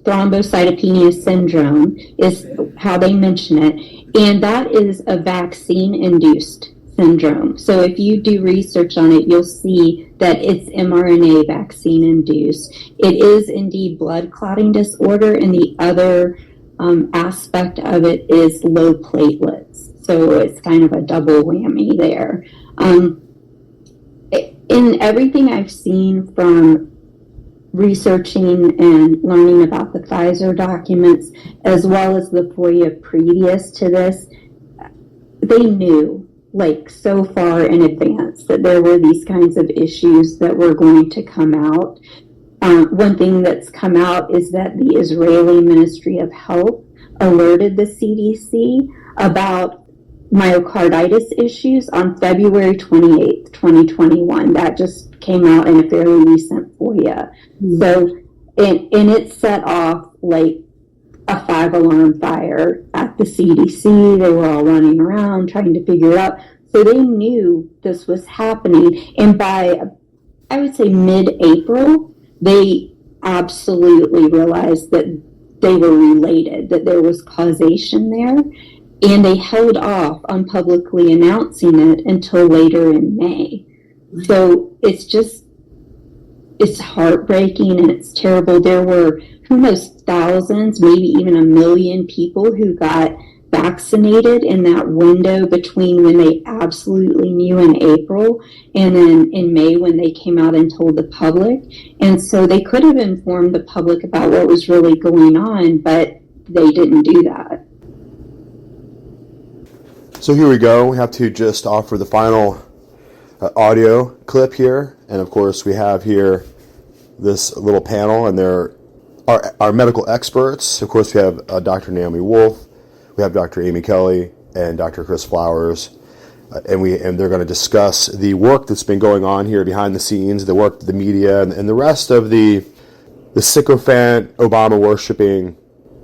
Speaker 3: thrombocytopenia syndrome, is how they mention it. And that is a vaccine-induced syndrome. So if you do research on it, you'll see that it's mRNA vaccine induced. It is indeed blood clotting disorder, and the other aspect of it is low platelets. So it's kind of a double whammy there. In everything I've seen from researching and learning about the Pfizer documents, as well as the FOIA previous to this, they knew, like, so far in advance that there were these kinds of issues that were going to come out. One thing that's come out is that the Israeli Ministry of Health alerted the CDC about myocarditis issues on February 28th, 2021. That just came out in a fairly recent FOIA. So, and it set off like a 5-alarm fire at the CDC. They were all running around trying to figure it out. So they knew this was happening. And by, I would say, mid-April, they absolutely realized that they were related, that there was causation there. And they held off on publicly announcing it until later in May. So it's heartbreaking and it's terrible. There were, who knows, thousands, maybe even 1 million people who got vaccinated in that window between when they absolutely knew in April and then in May when they came out and told the public. And so they could have informed the public about what was really going on, but they didn't do that.
Speaker 2: So here we go. We have to just offer the final audio clip here. And of course, we have here this little panel, and they're our medical experts. Of course, we have Dr. Naomi Wolf, we have Dr. Amy Kelly, and Dr. Chris Flowers. And they're going to discuss the work that's been going on here behind the scenes, the work of the media, and the rest of the sycophant, Obama-worshipping,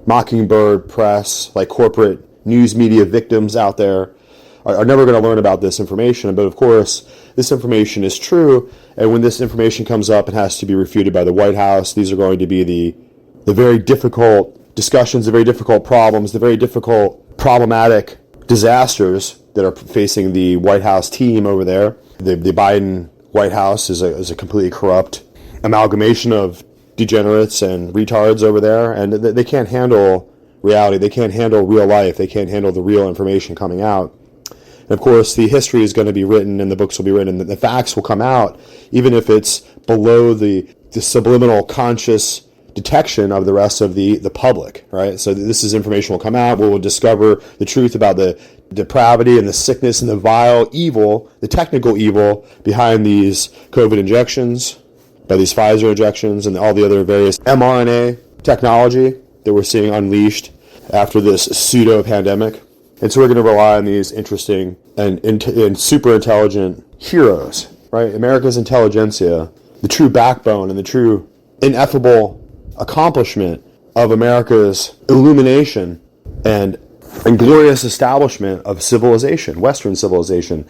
Speaker 2: mockingbird press, like corporate news media victims out there are never going to learn about this information. But of course, this information is true, and when this information comes up and has to be refuted by the White House, these are going to be the very difficult discussions, the very difficult problems, the very difficult, problematic disasters that are facing the White House team over there. The Biden White House is a completely corrupt amalgamation of degenerates and retards over there, and they can't handle reality. They can't handle real life. They can't handle the real information coming out. And of course, the history is going to be written and the books will be written. The facts will come out, even if it's below the subliminal conscious detection of the rest of the public, right? So this information will come out. We will discover the truth about the depravity and the sickness and the vile evil, the technical evil behind these COVID injections, by these Pfizer injections and all the other various mRNA technology that we're seeing unleashed after this pseudo-pandemic. And so we're going to rely on these interesting and super intelligent heroes, right? America's intelligentsia, the true backbone and the true ineffable accomplishment of America's illumination and glorious establishment of civilization, Western civilization,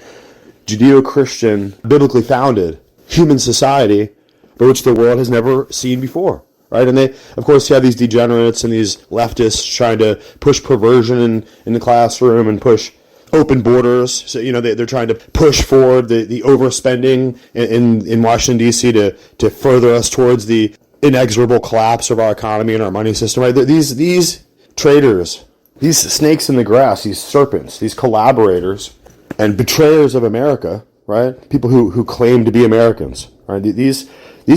Speaker 2: Judeo-Christian, biblically founded human society, but which the world has never seen before. Right, and they, of course, you have these degenerates and these leftists trying to push perversion in the classroom and push open borders. So, you know, they're trying to push forward the overspending in Washington, D.C. to further us towards the inexorable collapse of our economy and our money system. Right, these traitors, these snakes in the grass, these serpents, these collaborators and betrayers of America, right? People who claim to be Americans. Right, these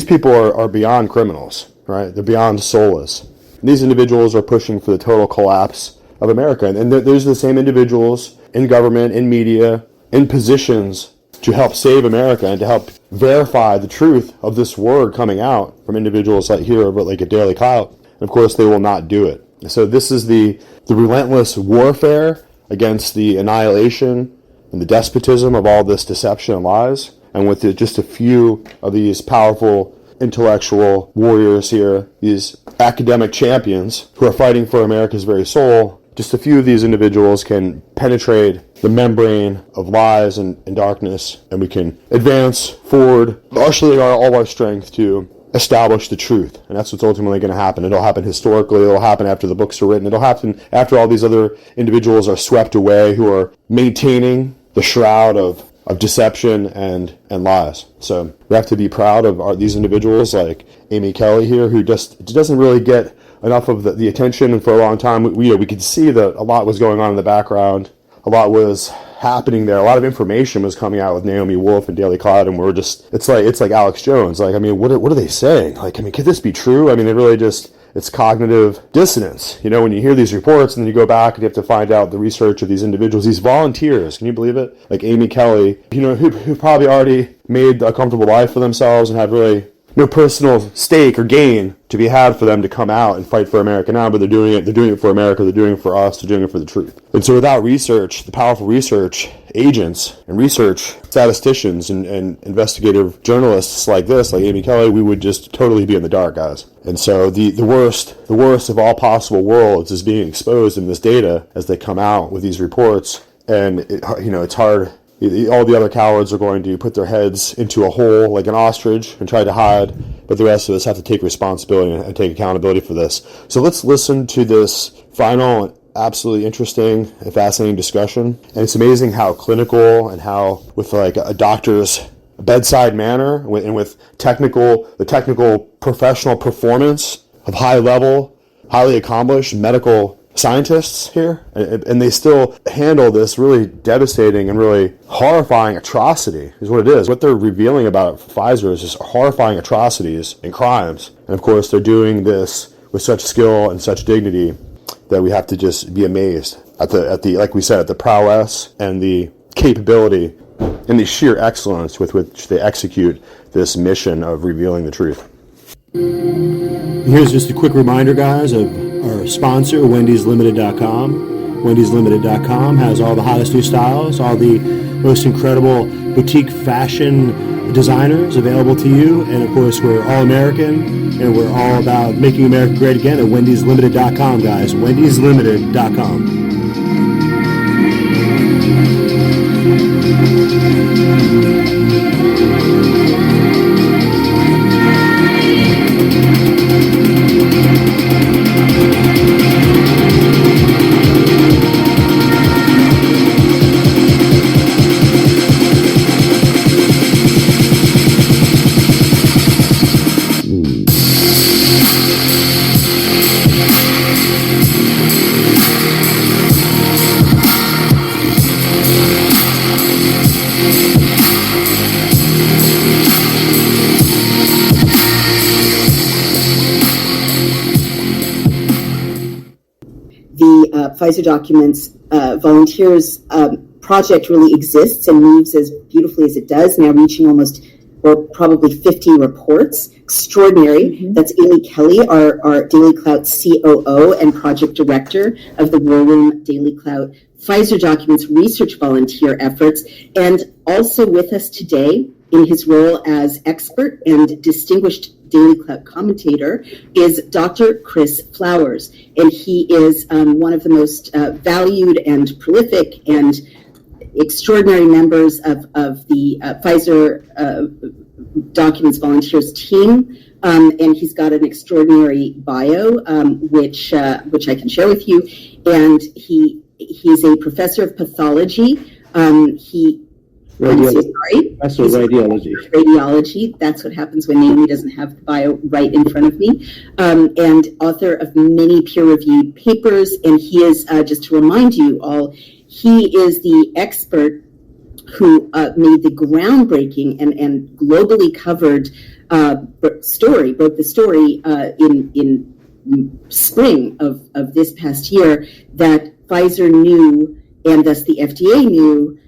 Speaker 2: people are beyond criminals. Right, they're beyond soulless. And these individuals are pushing for the total collapse of America, and those are the same individuals in government, in media, in positions to help save America and to help verify the truth of this word coming out from individuals like here over like a Daily Clout. And of course, they will not do it. So this is the relentless warfare against the annihilation and the despotism of all this deception and lies. And with just a few of these powerful intellectual warriors here, these academic champions who are fighting for America's very soul, just a few of these individuals can penetrate the membrane of lies and darkness, and we can advance forward, marshaling all our strength to establish the truth. And that's what's ultimately going to happen. It'll happen historically. It'll happen after the books are written. It'll happen after all these other individuals are swept away who are maintaining the shroud of deception and lies. So we have to be proud of these individuals like Amy Kelly here, who just doesn't really get enough of the attention, and for a long time, we could see that a lot was going on in the background. A lot was happening there. A lot of information was coming out with Naomi Wolf and Daily Cloud, and it's like Alex Jones. Like, I mean, what are they saying? Like, I mean, could this be true? I mean, it's cognitive dissonance. You know, when you hear these reports and then you go back and you have to find out the research of these individuals, these volunteers, can you believe it? Like Amy Kelly, you know, who probably already made a comfortable life for themselves and have really no personal stake or gain to be had for them to come out and fight for America now, but they're doing it for America, they're doing it for us, they're doing it for the truth. And so without research, the powerful research agents and research statisticians and investigative journalists like this, like Amy Kelly, we would just totally be in the dark, guys. And so the worst of all possible worlds is being exposed in this data as they come out with these reports. And it's hard. All the other cowards are going to put their heads into a hole like an ostrich and try to hide, but the rest of us have to take responsibility and take accountability for this. So let's listen to this final and absolutely interesting and fascinating discussion. And it's amazing how clinical and how with like a doctor's bedside manner and with the technical professional performance of high level, highly accomplished medical scientists here, and they still handle this really devastating and really horrifying atrocity is what it is. What they're revealing about Pfizer is just horrifying atrocities and crimes. And of course, they're doing this with such skill and such dignity that we have to just be amazed at the like we said, at the prowess and the capability and the sheer excellence with which they execute this mission of revealing the truth. Here's just a quick reminder, guys, of our sponsor, WendysLimited.com. WendysLimited.com has all the hottest new styles, all the most incredible boutique fashion designers available to you. And of course, we're all American, and we're all about making America great again at WendysLimited.com, guys. WendysLimited.com.
Speaker 4: Pfizer Documents Volunteers project really exists and moves as beautifully as it does, now reaching probably 50 reports. Extraordinary. Mm-hmm. That's Amy Kelly, our Daily Clout COO and project director of the War Room Daily Clout Pfizer Documents research volunteer efforts, and also with us today in his role as expert and distinguished Daily Clout commentator is Dr. Chris Flowers, and he is one of the most valued and prolific and extraordinary members of the Pfizer Documents Volunteers team, and he's got an extraordinary bio, which I can share with you. And he's a professor of pathology. Radiology. That's what happens when Naomi doesn't have the bio right in front of me. And author of many peer-reviewed papers. And he is, just to remind you all, he is the expert who made the groundbreaking and globally covered story, broke the story in spring of this past year, that Pfizer knew, and thus the FDA knew,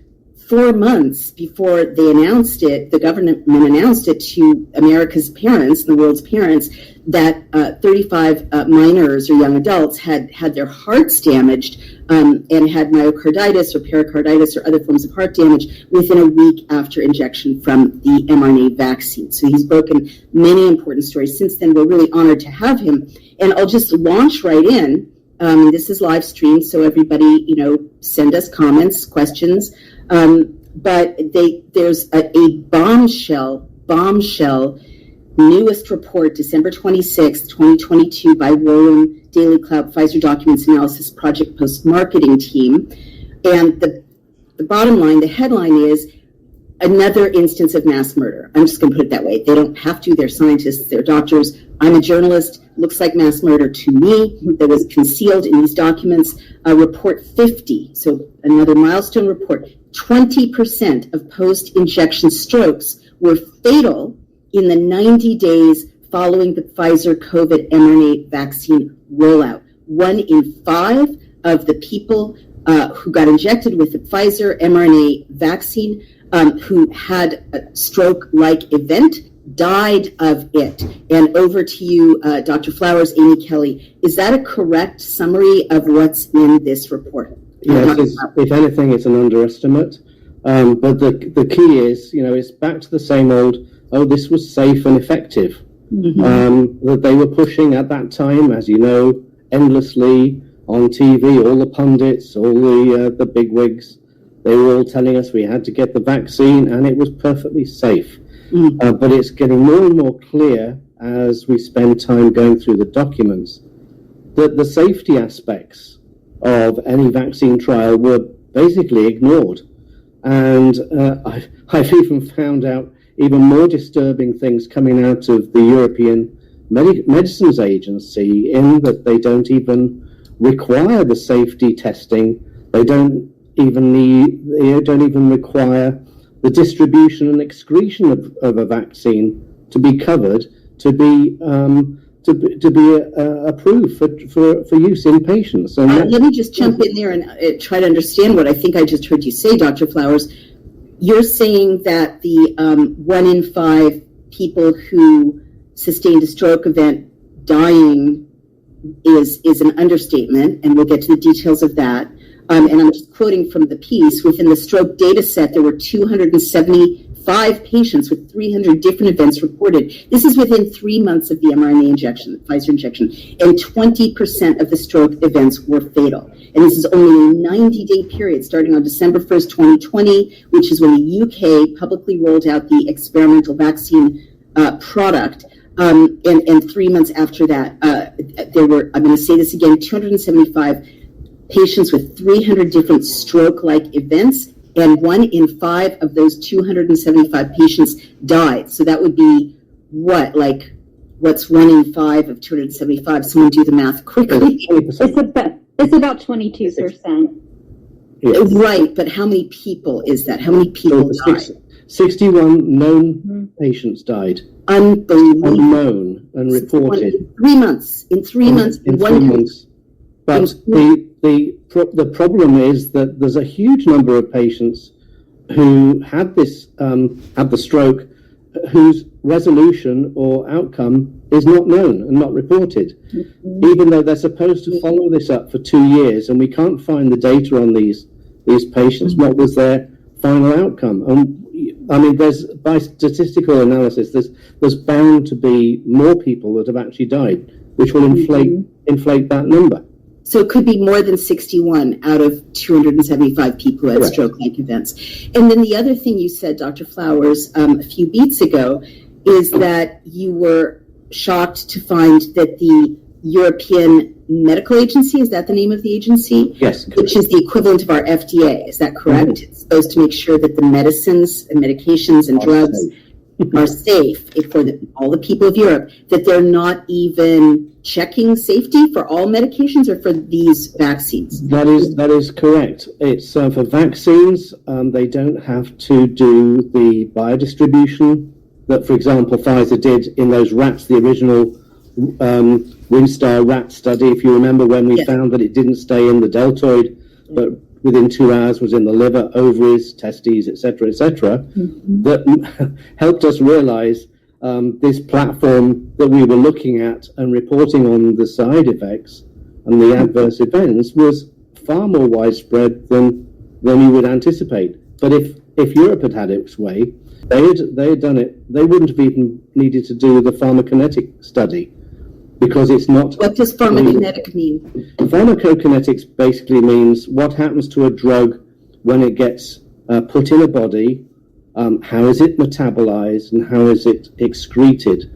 Speaker 4: 4 months before they announced it, the government announced it to America's parents, the world's parents, that 35 minors or young adults had their hearts damaged and had myocarditis or pericarditis or other forms of heart damage within a week after injection from the mRNA vaccine. So he's broken many important stories. Since then, we're really honored to have him. And I'll just launch right in. This is live streamed, so everybody, send us comments, questions. But there's a bombshell newest report, December 26th, 2022, by War Room Daily Clout Pfizer Documents Analysis Project Post-Marketing Team. And the bottom line, the headline is, another instance of mass murder. I'm just going to put it that way. They don't have to. They're scientists. They're doctors. I'm a journalist. looks like mass murder to me, that was concealed in these documents. Report 50, so another milestone report. 20% of post-injection strokes were fatal in the 90 days following the Pfizer COVID mRNA vaccine rollout. 1 in 5 of the people who got injected with the Pfizer mRNA vaccine who had a stroke-like event died of it. And over to you, Dr. Flowers, Amy Kelly. Is that a correct summary of what's in this report?
Speaker 9: Yes, if anything, it's an underestimate. But the key is, it's back to the same old, this was safe and effective. That they were pushing at that time, as you know, endlessly on TV, all the pundits, all the bigwigs, they were all telling us we had to get the vaccine and it was perfectly safe. But it's getting more and more clear as we spend time going through the documents that the safety aspects of any vaccine trial were basically ignored. And I've even found out even more disturbing things coming out of the European Medicines Agency, in that they don't even require the safety testing. They don't even require the distribution and excretion of a vaccine to be covered, to be approved for use in patients. And
Speaker 4: let me just jump in there and try to understand what I think I just heard you say, Dr. Flowers. You're saying that the 1 in 5 people who sustained a stroke event dying is an understatement, and we'll get to the details of that. And I'm just quoting from the piece. Within the stroke data set, there were 275 patients with 300 different events reported. This is within 3 months of the mRNA injection, the Pfizer injection, and 20% of the stroke events were fatal. And this is only a 90-day period starting on December 1st, 2020, which is when the UK publicly rolled out the experimental vaccine product. And 3 months after that, there were, I'm going to say this again, 275 patients with 300 different stroke-like events, and 1 in 5 of those 275 patients died. So that would be what's 1 in 5 of 275? Someone do the math quickly.
Speaker 3: It's about 22%.
Speaker 9: Yes.
Speaker 4: Right, but how many people is that? How many people died?
Speaker 9: 61 known patients died.
Speaker 4: Unbelievable.
Speaker 9: Unknown and reported.
Speaker 4: In 3 months. In 3 months.
Speaker 9: In 3 months. But the problem is that there's a huge number of patients who had the stroke, whose resolution or outcome is not known and not reported, even though they're supposed to follow this up for 2 years, and we can't find the data on these patients. What was their final outcome? I mean, by statistical analysis, there's bound to be more people that have actually died, which will inflate that number.
Speaker 4: So it could be more than 61 out of 275 people who had stroke-like events. And then the other thing you said, Dr. Flowers, a few beats ago, is that you were shocked to find that the European Medical Agency, is that the name of the agency?
Speaker 9: Yes.
Speaker 4: Which is the equivalent of our FDA, is that correct? Mm-hmm. It's supposed to make sure that the medicines and medications and drugs are safe for all the people of Europe, that they're not even checking safety for all medications or for these vaccines?
Speaker 9: That is correct. It's for vaccines, they don't have to do the biodistribution that, for example, Pfizer did in those rats, the original Winstar rat study. If you remember, when we found that it didn't stay in the deltoid, but within 2 hours was in the liver, ovaries, testes, etc., that helped us realize this platform that we were looking at and reporting on the side effects and the adverse events was far more widespread than you would anticipate. But if Europe had had its way, they had done it. They wouldn't have even needed to do the pharmacokinetic study, because it's not.
Speaker 4: What does pharmacokinetic mean?
Speaker 9: Pharmacokinetics basically means what happens to a drug when it gets put in a body, how is it metabolized and how is it excreted,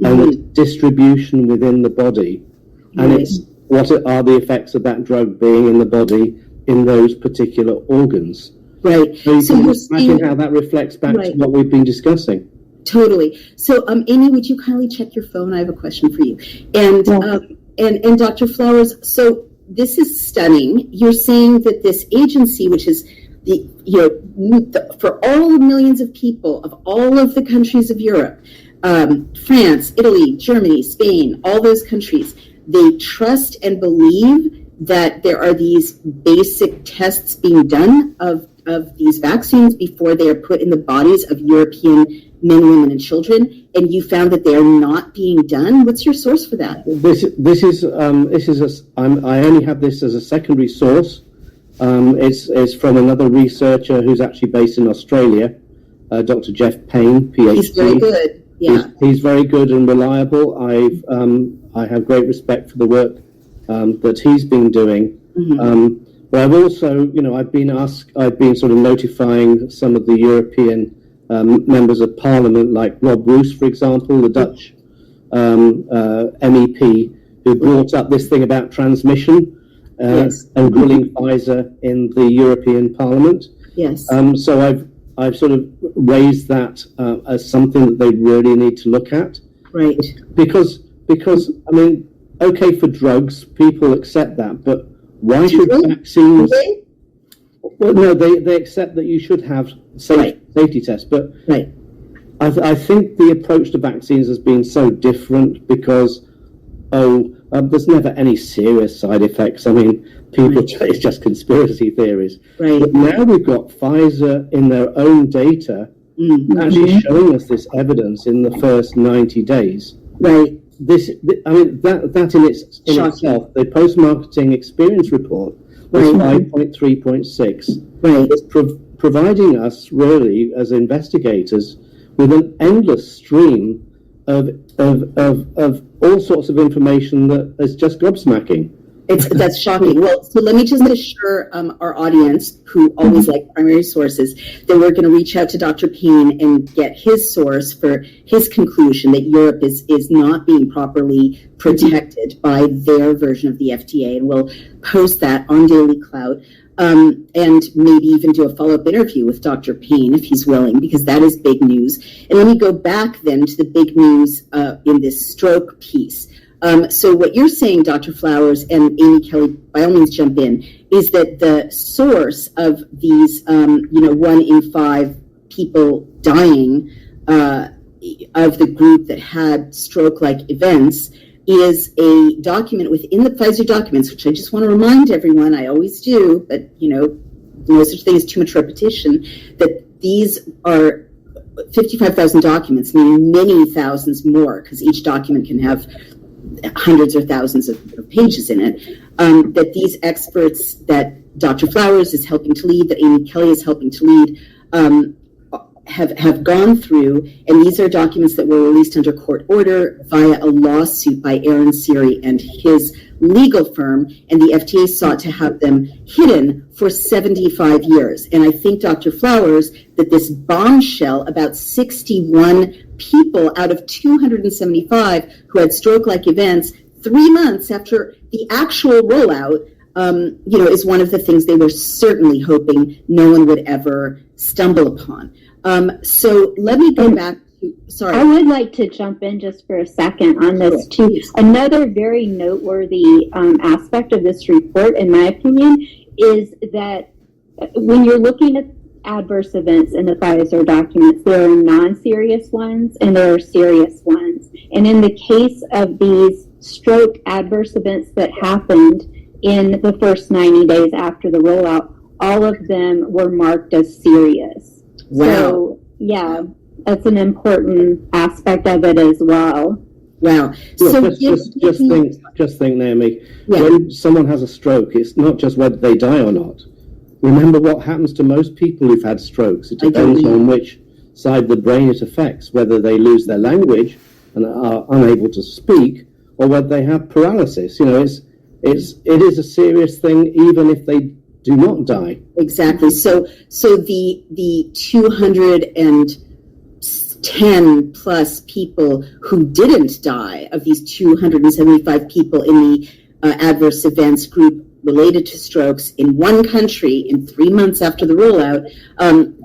Speaker 9: and its distribution within the body, and it's what are the effects of that drug being in the body in those particular organs.
Speaker 4: Right.
Speaker 9: So you can imagine how that reflects back to what we've been discussing.
Speaker 4: Totally. So, Amy, would you kindly check your phone? I have a question for you. And and Dr. Flowers, so this is stunning. You're saying that this agency, which is for all the millions of people of all of the countries of Europe, France, Italy, Germany, Spain, all those countries, they trust and believe that there are these basic tests being done of these vaccines before they are put in the bodies of European men, women, and children, and you found that they are not being done. What's your source for that?
Speaker 9: I only have this as a secondary source. It's from another researcher who's actually based in Australia, Dr. Jeff Payne, PhD.
Speaker 4: He's very good. Yeah,
Speaker 9: he's very good and reliable. I have great respect for the work that he's been doing. Mm-hmm. But I've also, I've been sort of notifying some of the European members of Parliament, like Rob Roos, for example, the Dutch MEP, who brought up this thing about transmission and grilling Pfizer in the European Parliament.
Speaker 4: Yes.
Speaker 9: So I've sort of raised that as something that they really need to look at.
Speaker 4: Right.
Speaker 9: Because I mean, okay, for drugs, people accept that, but why should vaccines? Well, no, they accept that you should have safety tests, but I think the approach to vaccines has been so different because there's never any serious side effects. I mean, it's just conspiracy theories.
Speaker 4: Right.
Speaker 9: But now we've got Pfizer in their own data actually showing us this evidence in the first 90 days.
Speaker 4: Right.
Speaker 9: That in itself, the post-marketing experience report was 5.3.6.
Speaker 4: Right.
Speaker 9: It's providing us, really, as investigators, with an endless stream of all sorts of information that is just gobsmacking.
Speaker 4: That's shocking. Well, so let me just assure our audience, who always like primary sources, that we're going to reach out to Dr. Payne and get his source for his conclusion that Europe is not being properly protected by their version of the FDA, and we'll post that on Daily Clout, and maybe even do a follow-up interview with Dr. Payne if he's willing, because that is big news. And let me go back then to the big news in this stroke piece. So what you're saying, Dr. Flowers and Amy Kelly, by all means jump in, is that the source of these, 1 in 5 people dying of the group that had stroke-like events is a document within the Pfizer documents, which I just want to remind everyone, I always do, but, no such thing as too much repetition, that these are 55,000 documents, meaning many thousands more, because each document can have hundreds or thousands of pages in it, that these experts that Dr. Flowers is helping to lead, that Amy Kelly is helping to lead, have gone through, and these are documents that were released under court order via a lawsuit by Aaron Siri and his legal firm, and the FDA sought to have them hidden for 75 years. And I think, Dr. Flowers, that this bombshell about 61 people out of 275 who had stroke-like events 3 months after the actual rollout, is one of the things they were certainly hoping no one would ever stumble upon. So let me go back to, sorry.
Speaker 3: I would like to jump in just for a second on this too. Another very noteworthy aspect of this report, in my opinion, is that when you're looking at adverse events in the Pfizer documents, there are non-serious ones and there are serious ones. And in the case of these stroke adverse events that happened in the first 90 days after the rollout, all of them were marked as serious.
Speaker 4: Wow.
Speaker 3: So, yeah, that's an important aspect of it as well.
Speaker 4: Wow.
Speaker 9: So just think, Naomi, when someone has a stroke, it's not just whether they die or not. Remember what happens to most people who've had strokes. It depends on which side of the brain it affects, whether they lose their language and are unable to speak, or whether they have paralysis. It is a serious thing, even if they do not die.
Speaker 4: Exactly. So the 210 plus people who didn't die of these 275 people in the adverse events group related to strokes in one country in 3 months after the rollout,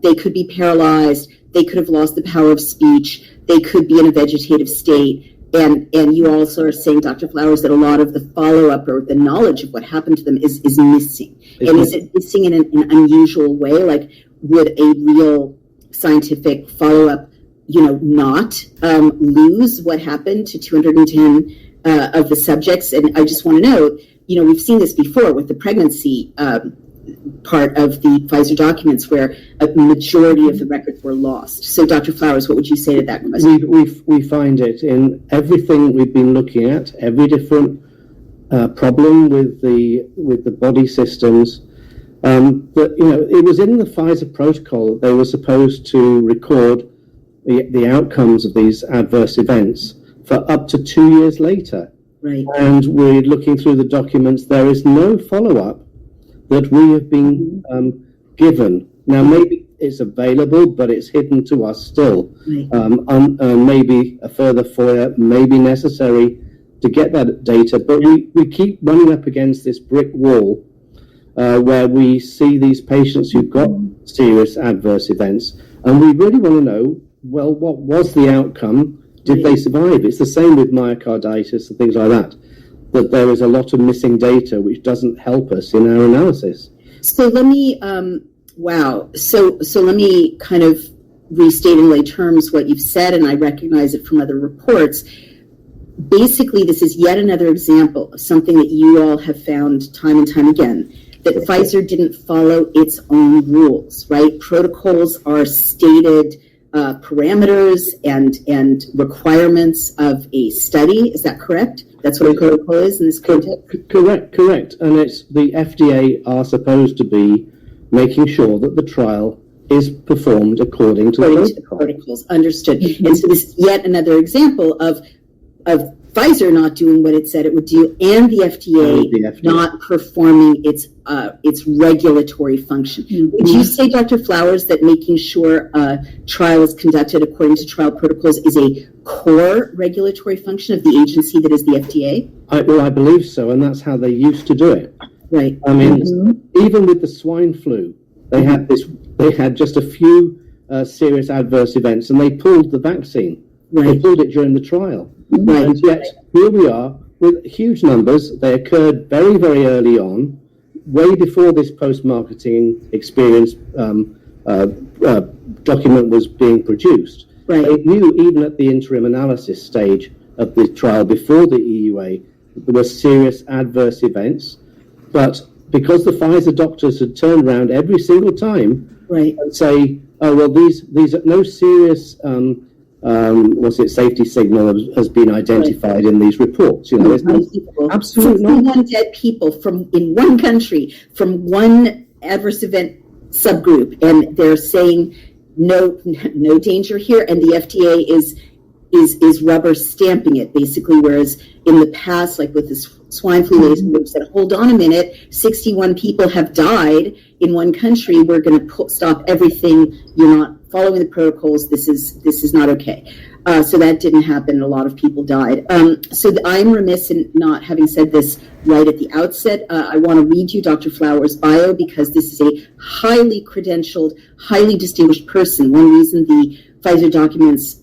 Speaker 4: they could be paralyzed, they could have lost the power of speech, they could be in a vegetative state. And you also are saying, Dr. Flowers, that a lot of the follow-up or the knowledge of what happened to them is missing. And is it missing in an unusual way? Like, would a real scientific follow-up, not lose what happened to 210 of the subjects? And I just want to know, we've seen this before with the pregnancy part of the Pfizer documents where a majority of the records were lost. So, Dr. Flowers, what would you say to that question?
Speaker 9: We find it in everything we've been looking at, every different problem with the body systems. But it was in the Pfizer protocol that they were supposed to record the outcomes of these adverse events for up to 2 years later.
Speaker 4: Right.
Speaker 9: And we're looking through the documents. There is no follow-up that we have been given. Now, maybe it's available, but it's hidden to us still.
Speaker 4: Right.
Speaker 9: Maybe a further FOIA may be necessary to get that data, but we keep running up against this brick wall where we see these patients who've got serious adverse events, and we really want to know, well, what was the outcome? Did they survive? It's the same with myocarditis and things like that there is a lot of missing data which doesn't help us in our analysis.
Speaker 4: So let me, So let me kind of restate in lay terms what you've said, and I recognize it from other reports. Basically, this is yet another example of something that you all have found time and time again, that Pfizer didn't follow its own rules, right? Protocols are stated parameters and requirements of a study. Is that correct? That's what a protocol is in this context?
Speaker 9: Correct. And it's the FDA are supposed to be making sure that the trial is performed according to the
Speaker 4: protocols. Understood. And so this is yet another example of Pfizer not doing what it said it would do, and the FDA not performing its regulatory function. Would you say, Dr. Flowers, that making sure a trial is conducted according to trial protocols is a core regulatory function of the agency that is the FDA?
Speaker 9: I believe so, and that's how they used to do it.
Speaker 4: Right.
Speaker 9: I mean, even with the swine flu, they had just a few serious adverse events, and they pulled the vaccine.
Speaker 4: Right.
Speaker 9: They pulled it during the trial.
Speaker 4: Right.
Speaker 9: And yet, here we are with huge numbers. They occurred very, very early on, way before this post-marketing experience document was being produced.
Speaker 4: Right.
Speaker 9: They knew even at the interim analysis stage of the trial before the EUA that there were serious adverse events. But because the Pfizer doctors had turned around every single time and say, oh, well, these are no serious safety signal has been identified in these reports. There's absolutely
Speaker 4: 61 dead people in one country from one adverse event subgroup, and they're saying no danger here, and the FDA is rubber stamping it basically. Whereas in the past, like with this swine flu, they said, hold on a minute, 61 people have died in one country. We're going to stop everything. You're not following the protocols. This is not okay. So that didn't happen. A lot of people died. So I'm remiss in not having said this right at the outset. I want to read you Dr. Flowers' bio because this is a highly credentialed, highly distinguished person. One reason the Pfizer documents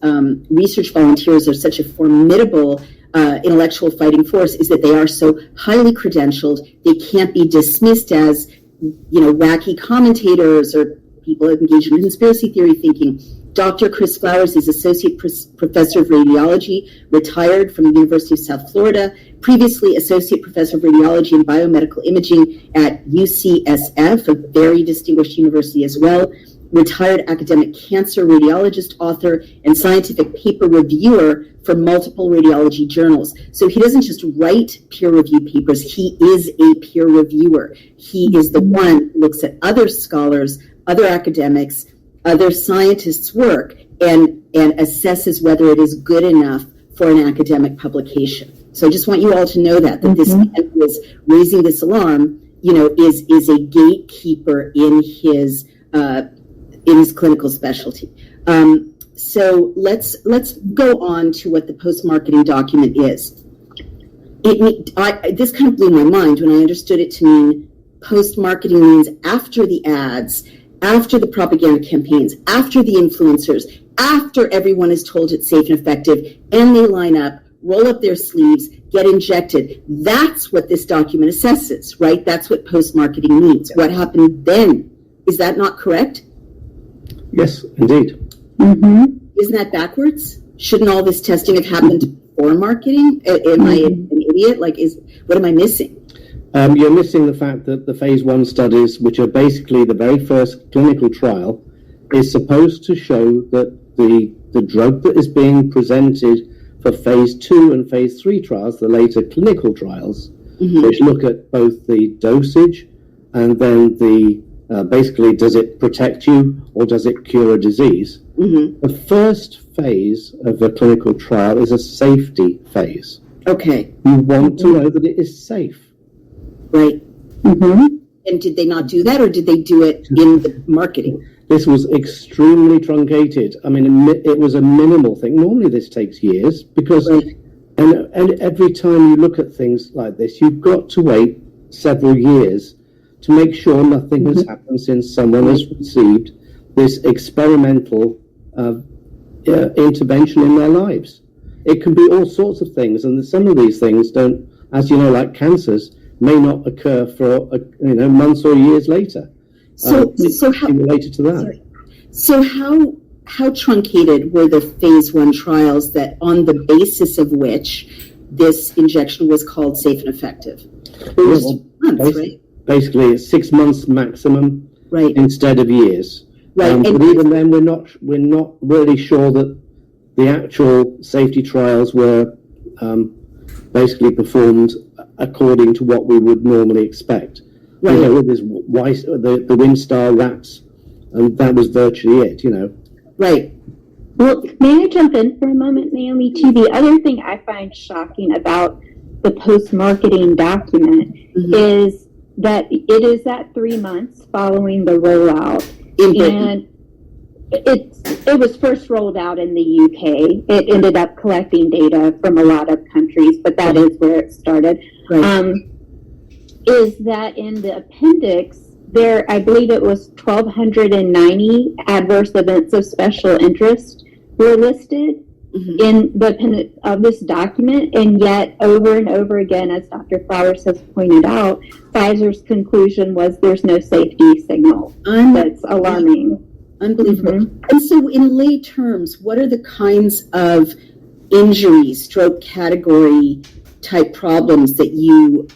Speaker 4: research volunteers are such a formidable intellectual fighting force is that they are so highly credentialed. They can't be dismissed as, wacky commentators or people engaged in conspiracy theory thinking. Dr. Chris Flowers is Associate Professor of Radiology, retired from the University of South Florida, previously Associate Professor of Radiology and Biomedical Imaging at UCSF, a very distinguished university as well, retired academic cancer radiologist, author, and scientific paper reviewer for multiple radiology journals. So he doesn't just write peer-reviewed papers, he is a peer reviewer. He is the one who looks at other scholars, other academics, other scientists' work, and assesses whether it is good enough for an academic publication. So I just want you all to know that this man who is raising this alarm, is a gatekeeper in his clinical specialty. So let's go on to what the post-marketing document is. This kind of blew my mind when I understood it to mean post-marketing means after the ads after the propaganda campaigns, after the influencers, after everyone is told it's safe and effective, and they line up, roll up their sleeves, get injected. That's what this document assesses, right? That's what post-marketing means. What happened then? Is that not correct?
Speaker 9: Yes, indeed.
Speaker 3: Mm-hmm.
Speaker 4: Isn't that backwards? Shouldn't all this testing have happened before marketing? Am I an idiot? What am I missing?
Speaker 9: You're missing the fact that the phase 1 studies, which are basically the very first clinical trial, is supposed to show that the drug that is being presented for phase 2 and phase 3 trials, the later clinical trials, which look at both the dosage and then basically, does it protect you or does it cure a disease? The first phase of a clinical trial is a safety phase.
Speaker 4: Okay.
Speaker 9: You want to know that it is safe.
Speaker 4: Right. And did they not do that, or did they do it in the marketing?
Speaker 9: This was extremely truncated. I mean, it was a minimal thing. Normally this takes years because and every time you look at things like this, you've got to wait several years to make sure nothing has happened since someone has received this experimental intervention in their lives. It can be all sorts of things, and some of these things don't, as you know, like cancers, may not occur for months or years later.
Speaker 4: So how
Speaker 9: related to that?
Speaker 4: Sorry. So how truncated were the phase 1 trials that on the basis of which this injection was called safe and effective? It was months, right?
Speaker 9: Basically, it's 6 months maximum,
Speaker 4: right,
Speaker 9: instead of years.
Speaker 4: Right,
Speaker 9: but even then, we're not really sure that the actual safety trials were basically performed according to what we would normally expect.
Speaker 4: Right.
Speaker 9: With this the Winstar rats, and that was virtually it.
Speaker 4: Right.
Speaker 3: Well, may I jump in for a moment, Naomi? Too, the other thing I find shocking about the post-marketing document is that it is at 3 months following the rollout, and it was first rolled out in the UK. It ended up collecting data from a lot of countries, but that is where it started.
Speaker 4: Right.
Speaker 3: Is that in the appendix there, I believe it was 1,290 adverse events of special interest were listed in the appendix of this document, and yet over and over again, as Dr. Flowers has pointed out, Pfizer's conclusion was there's no safety signal. That's alarming.
Speaker 4: Unbelievable. And so in lay terms, what are the kinds of injuries, stroke category type problems that you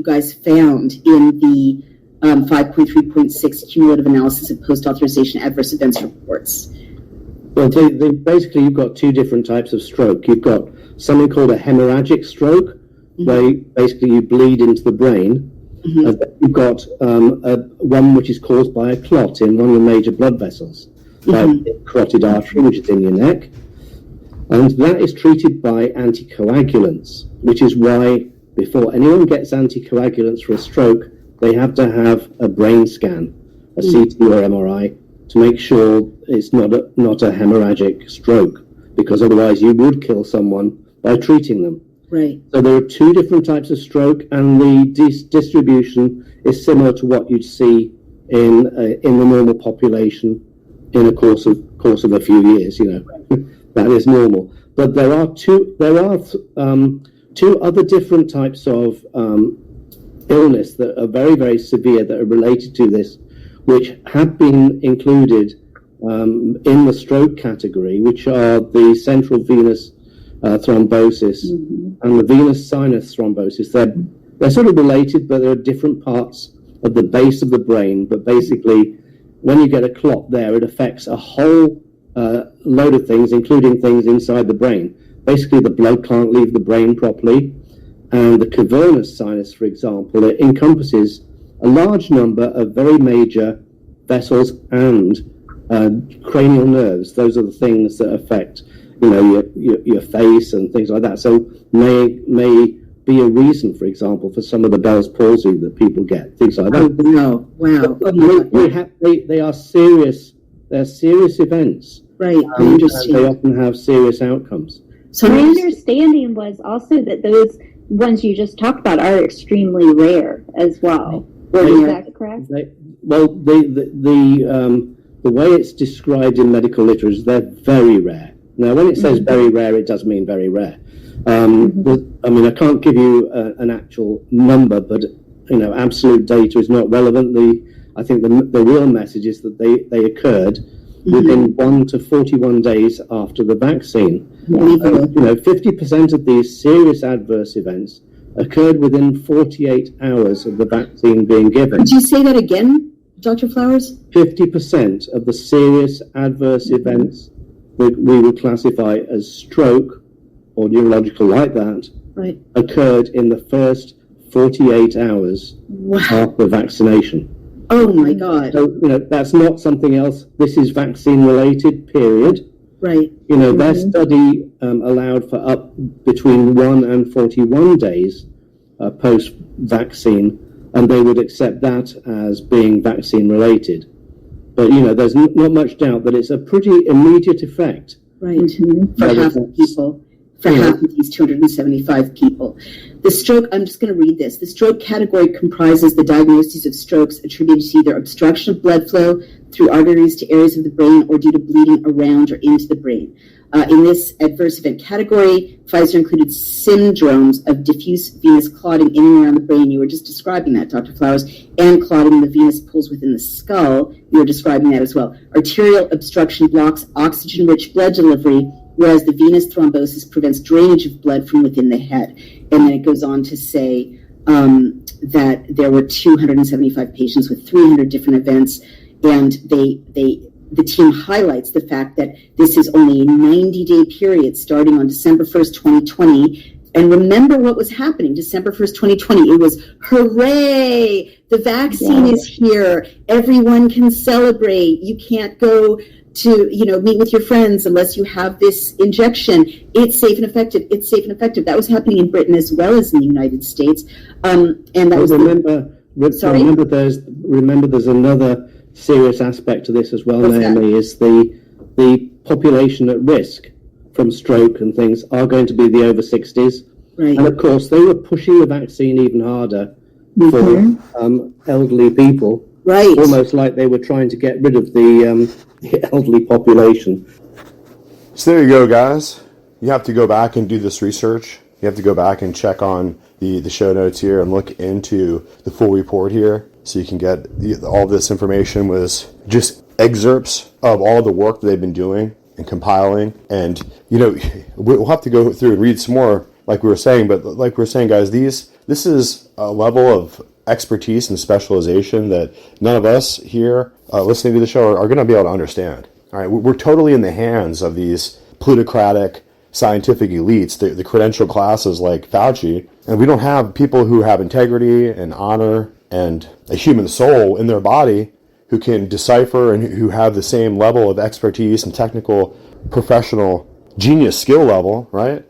Speaker 4: guys found in the 5.3.6 cumulative analysis of post-authorization adverse events reports?
Speaker 9: Well, they basically, you've got two different types of stroke. You've got something called a hemorrhagic stroke, where basically you bleed into the brain. You've got one which is caused by a clot in one of the major blood vessels, like the carotid artery, which is in your neck. And that is treated by anticoagulants, which is why before anyone gets anticoagulants for a stroke, they have to have a brain scan, a CT or MRI, to make sure it's not a hemorrhagic stroke, because otherwise you would kill someone by treating them.
Speaker 4: Right.
Speaker 9: So there are two different types of stroke, and the distribution is similar to what you'd see in the normal population in a course of a few years. That is normal. But there are two other different types of illness that are very, very severe that are related to this, which have been included in the stroke category, which are the central venous thrombosis and the venous sinus thrombosis. They're sort of related, but they're different parts of the base of the brain. But basically, when you get a clot there, it affects a whole load of things, including things inside the brain. Basically, the blood can't leave the brain properly. And the cavernous sinus, for example, it encompasses a large number of very major vessels and cranial nerves. Those are the things that affect, your face and things like that. So may be a reason, for example, for some of the Bell's palsy that people get, things like that.
Speaker 4: Oh, no. Wow.
Speaker 9: They are serious. They're serious events.
Speaker 4: Right.
Speaker 9: And they often have serious outcomes.
Speaker 3: So my understanding was also that those ones you just talked about are extremely rare as well. Is that correct?
Speaker 9: Well, the way it's described in medical literature is they're very rare. Now, when it says very rare, it does mean very rare. I can't give you an actual number, but absolute data is not relevant. I think the real message is that they occurred within 1 to 41 days after the vaccine. 50% of these serious adverse events occurred within 48 hours of the vaccine being given.
Speaker 4: Could you say that again, Dr. Flowers?
Speaker 9: 50% of the serious adverse events that we would classify as stroke or neurological like that occurred in the first 48 hours after vaccination.
Speaker 4: Oh my God.
Speaker 9: So, that's not something else. This is vaccine related, period.
Speaker 4: Right.
Speaker 9: Their study allowed for up between 1 and 41 days post-vaccine, and they would accept that as being vaccine related. But, there's not much doubt that it's a pretty immediate effect.
Speaker 4: Right. For half of people. For half of these 275 people. The stroke, I'm just going to read this. The stroke category comprises the diagnoses of strokes attributed to either obstruction of blood flow through arteries to areas of the brain or due to bleeding around or into the brain. In this adverse event category, Pfizer included syndromes of diffuse venous clotting in and around the brain. You were just describing that, Dr. Flowers, and clotting in the venous pools within the skull. You were describing that as well. Arterial obstruction blocks oxygen-rich blood delivery, whereas the venous thrombosis prevents drainage of blood from within the head. And then it goes on to say that there were 275 patients with 300 different events, and the team highlights the fact that this is only a 90-day period starting on December 1st, 2020. And remember what was happening December 1st, 2020. It was, hooray, the vaccine is here. Everyone can celebrate. You can't go to meet with your friends unless you have this injection. It's safe and effective. It's safe and effective. That was happening in Britain as well as in the United States. And that was
Speaker 9: remember there's another serious aspect to this as well, Naomi, is the population at risk from stroke and things are going to be the over 60s.
Speaker 4: Right.
Speaker 9: And of course, they were pushing the vaccine even harder for elderly people.
Speaker 4: Right.
Speaker 9: Almost like they were trying to get rid of the elderly population.
Speaker 2: So there you go, guys. You have to go back and do this research. You have to go back and check on the show notes here and look into the full report here so you can get all this information was just excerpts of all the work that they've been doing and compiling. And, we'll have to go through and read some more, like we were saying. But like we were saying, guys, this is a level of expertise and specialization that none of us here listening to the show are going to be able to understand. All right, we're totally in the hands of these plutocratic scientific elites, the credential classes like Fauci, and we don't have people who have integrity and honor and a human soul in their body who can decipher and who have the same level of expertise and technical, professional, genius skill level, right?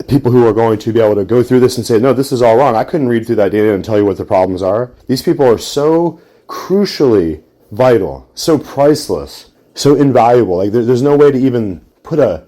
Speaker 2: People who are going to be able to go through this and say, no, this is all wrong. I couldn't read through that data and tell you what the problems are. These people are so crucially vital, so priceless, so invaluable. Like there's no way to even put a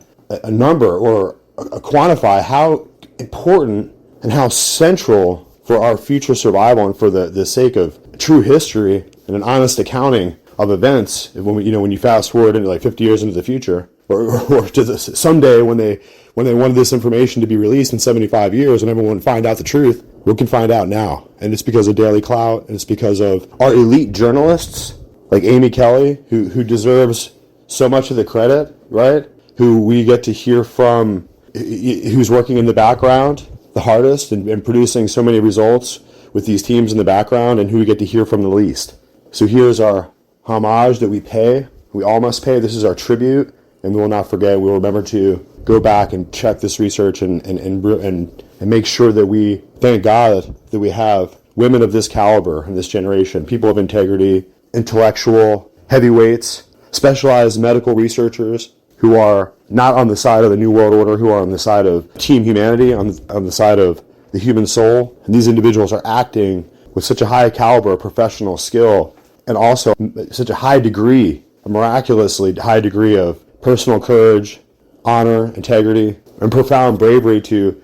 Speaker 2: number or quantify how important and how central for our future survival and for the sake of true history and an honest accounting of events when you fast forward into like 50 years into the future or to someday when they wanted this information to be released in 75 years and everyone would find out the truth, we can find out now. And it's because of Daily Clout, and it's because of our elite journalists like Amy Kelly, who deserves so much of the credit, right? Who we get to hear from, who's working in the background the hardest and producing so many results with these teams in the background, and who we get to hear from the least. So here's our homage that we pay. We all must pay. This is our tribute, and we will not forget. We will remember to go back and check this research and make sure that we thank God that we have women of this caliber in this generation, people of integrity, intellectual heavyweights, specialized medical researchers who are not on the side of the New World Order, who are on the side of team humanity, on the side of the human soul. And these individuals are acting with such a high caliber of professional skill and also such a high degree, a miraculously high degree of personal courage, honor, integrity, and profound bravery to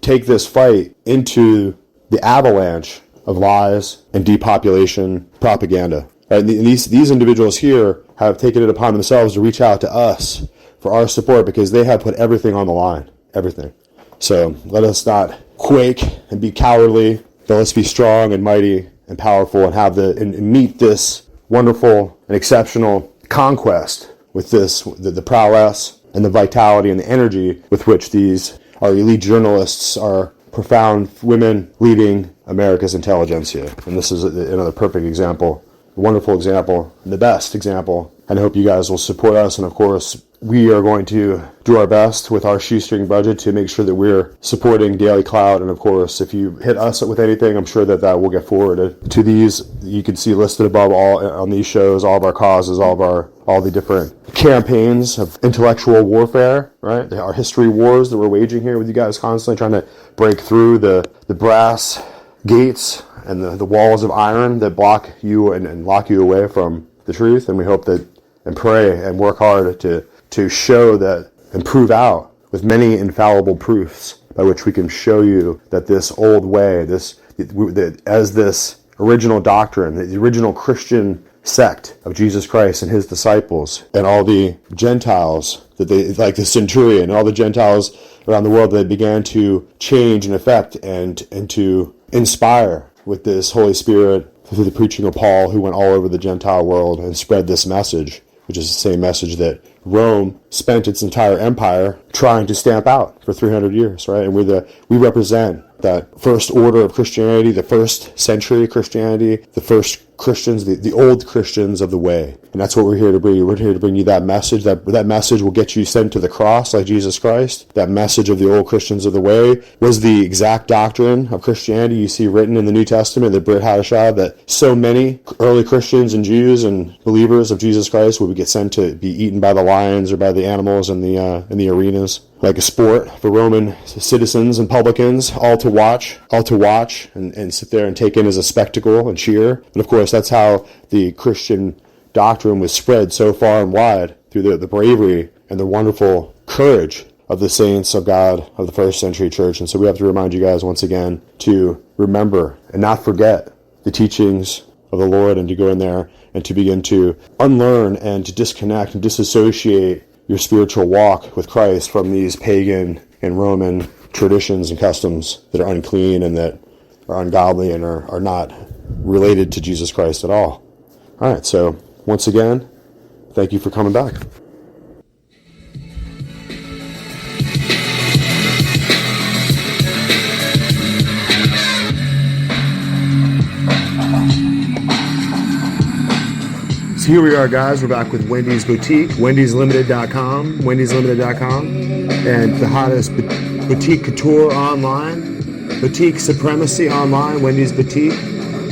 Speaker 2: take this fight into the avalanche of lies and depopulation propaganda. Right? And these individuals here have taken it upon themselves to reach out to us for our support because they have put everything on the line. Everything. So let us not quake and be cowardly, but let's be strong and mighty and powerful and meet this wonderful and exceptional conquest with the prowess and the vitality and the energy with which our elite journalists are profound women leading America's intelligentsia. And this is another perfect example, a wonderful example, and the best example. And I hope you guys will support us. And of course, we are going to do our best with our shoestring budget to make sure that we're supporting Daily Clout. And of course, if you hit us with anything, I'm sure that will get forwarded to these. You can see listed above all on these shows, all of our causes, all the different campaigns of intellectual warfare, right? Our history wars that we're waging here with you guys, constantly trying to break through the brass gates and the walls of iron that block you and lock you away from the truth. And we hope that and pray and work hard to show that and prove out with many infallible proofs by which we can show you that this old way, as this original doctrine, the original Christian sect of Jesus Christ and his disciples and all the Gentiles that they, like the centurion, and all the Gentiles around the world, that began to change and affect and to inspire with this Holy Spirit through the preaching of Paul, who went all over the Gentile world and spread this message, which is the same message that Rome spent its entire empire trying to stamp out for 300 years, right? And we represent that first order of Christianity, the first century Christianity, the first Christians, the old Christians of the way. And that's what we're here to bring you. We're here to bring you that message. That message will get you sent to the cross like Jesus Christ. That message of the old Christians of the way was the exact doctrine of Christianity you see written in the New Testament, the Brit Hadashah, that so many early Christians and Jews and believers of Jesus Christ would get sent to be eaten by the lions or by the animals in the arenas, like a sport for Roman citizens and publicans, all to watch and sit there and take in as a spectacle and cheer. But of course, that's how the Christian doctrine was spread so far and wide through the bravery and the wonderful courage of the saints of God of the first century church. And so we have to remind you guys once again to remember and not forget the teachings of the Lord, and to go in there and to begin to unlearn and to disconnect and disassociate your spiritual walk with Christ from these pagan and Roman traditions and customs that are unclean and that are ungodly and are not related to Jesus Christ at all. All right, so once again, thank you for coming back. So here we are, guys. We're back with Wendy's Boutique, wendyslimited.com, and the hottest boutique couture online, boutique supremacy online, Wendy's Boutique.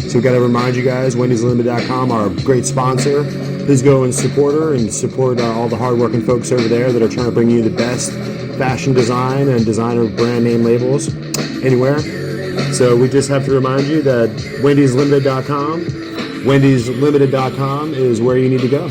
Speaker 2: So we got to remind you guys, wendyslimited.com, our great sponsor. Please go and support her and support all the hardworking folks over there that are trying to bring you the best fashion design and designer brand name labels anywhere. So we just have to remind you that wendyslimited.com is where you need to go.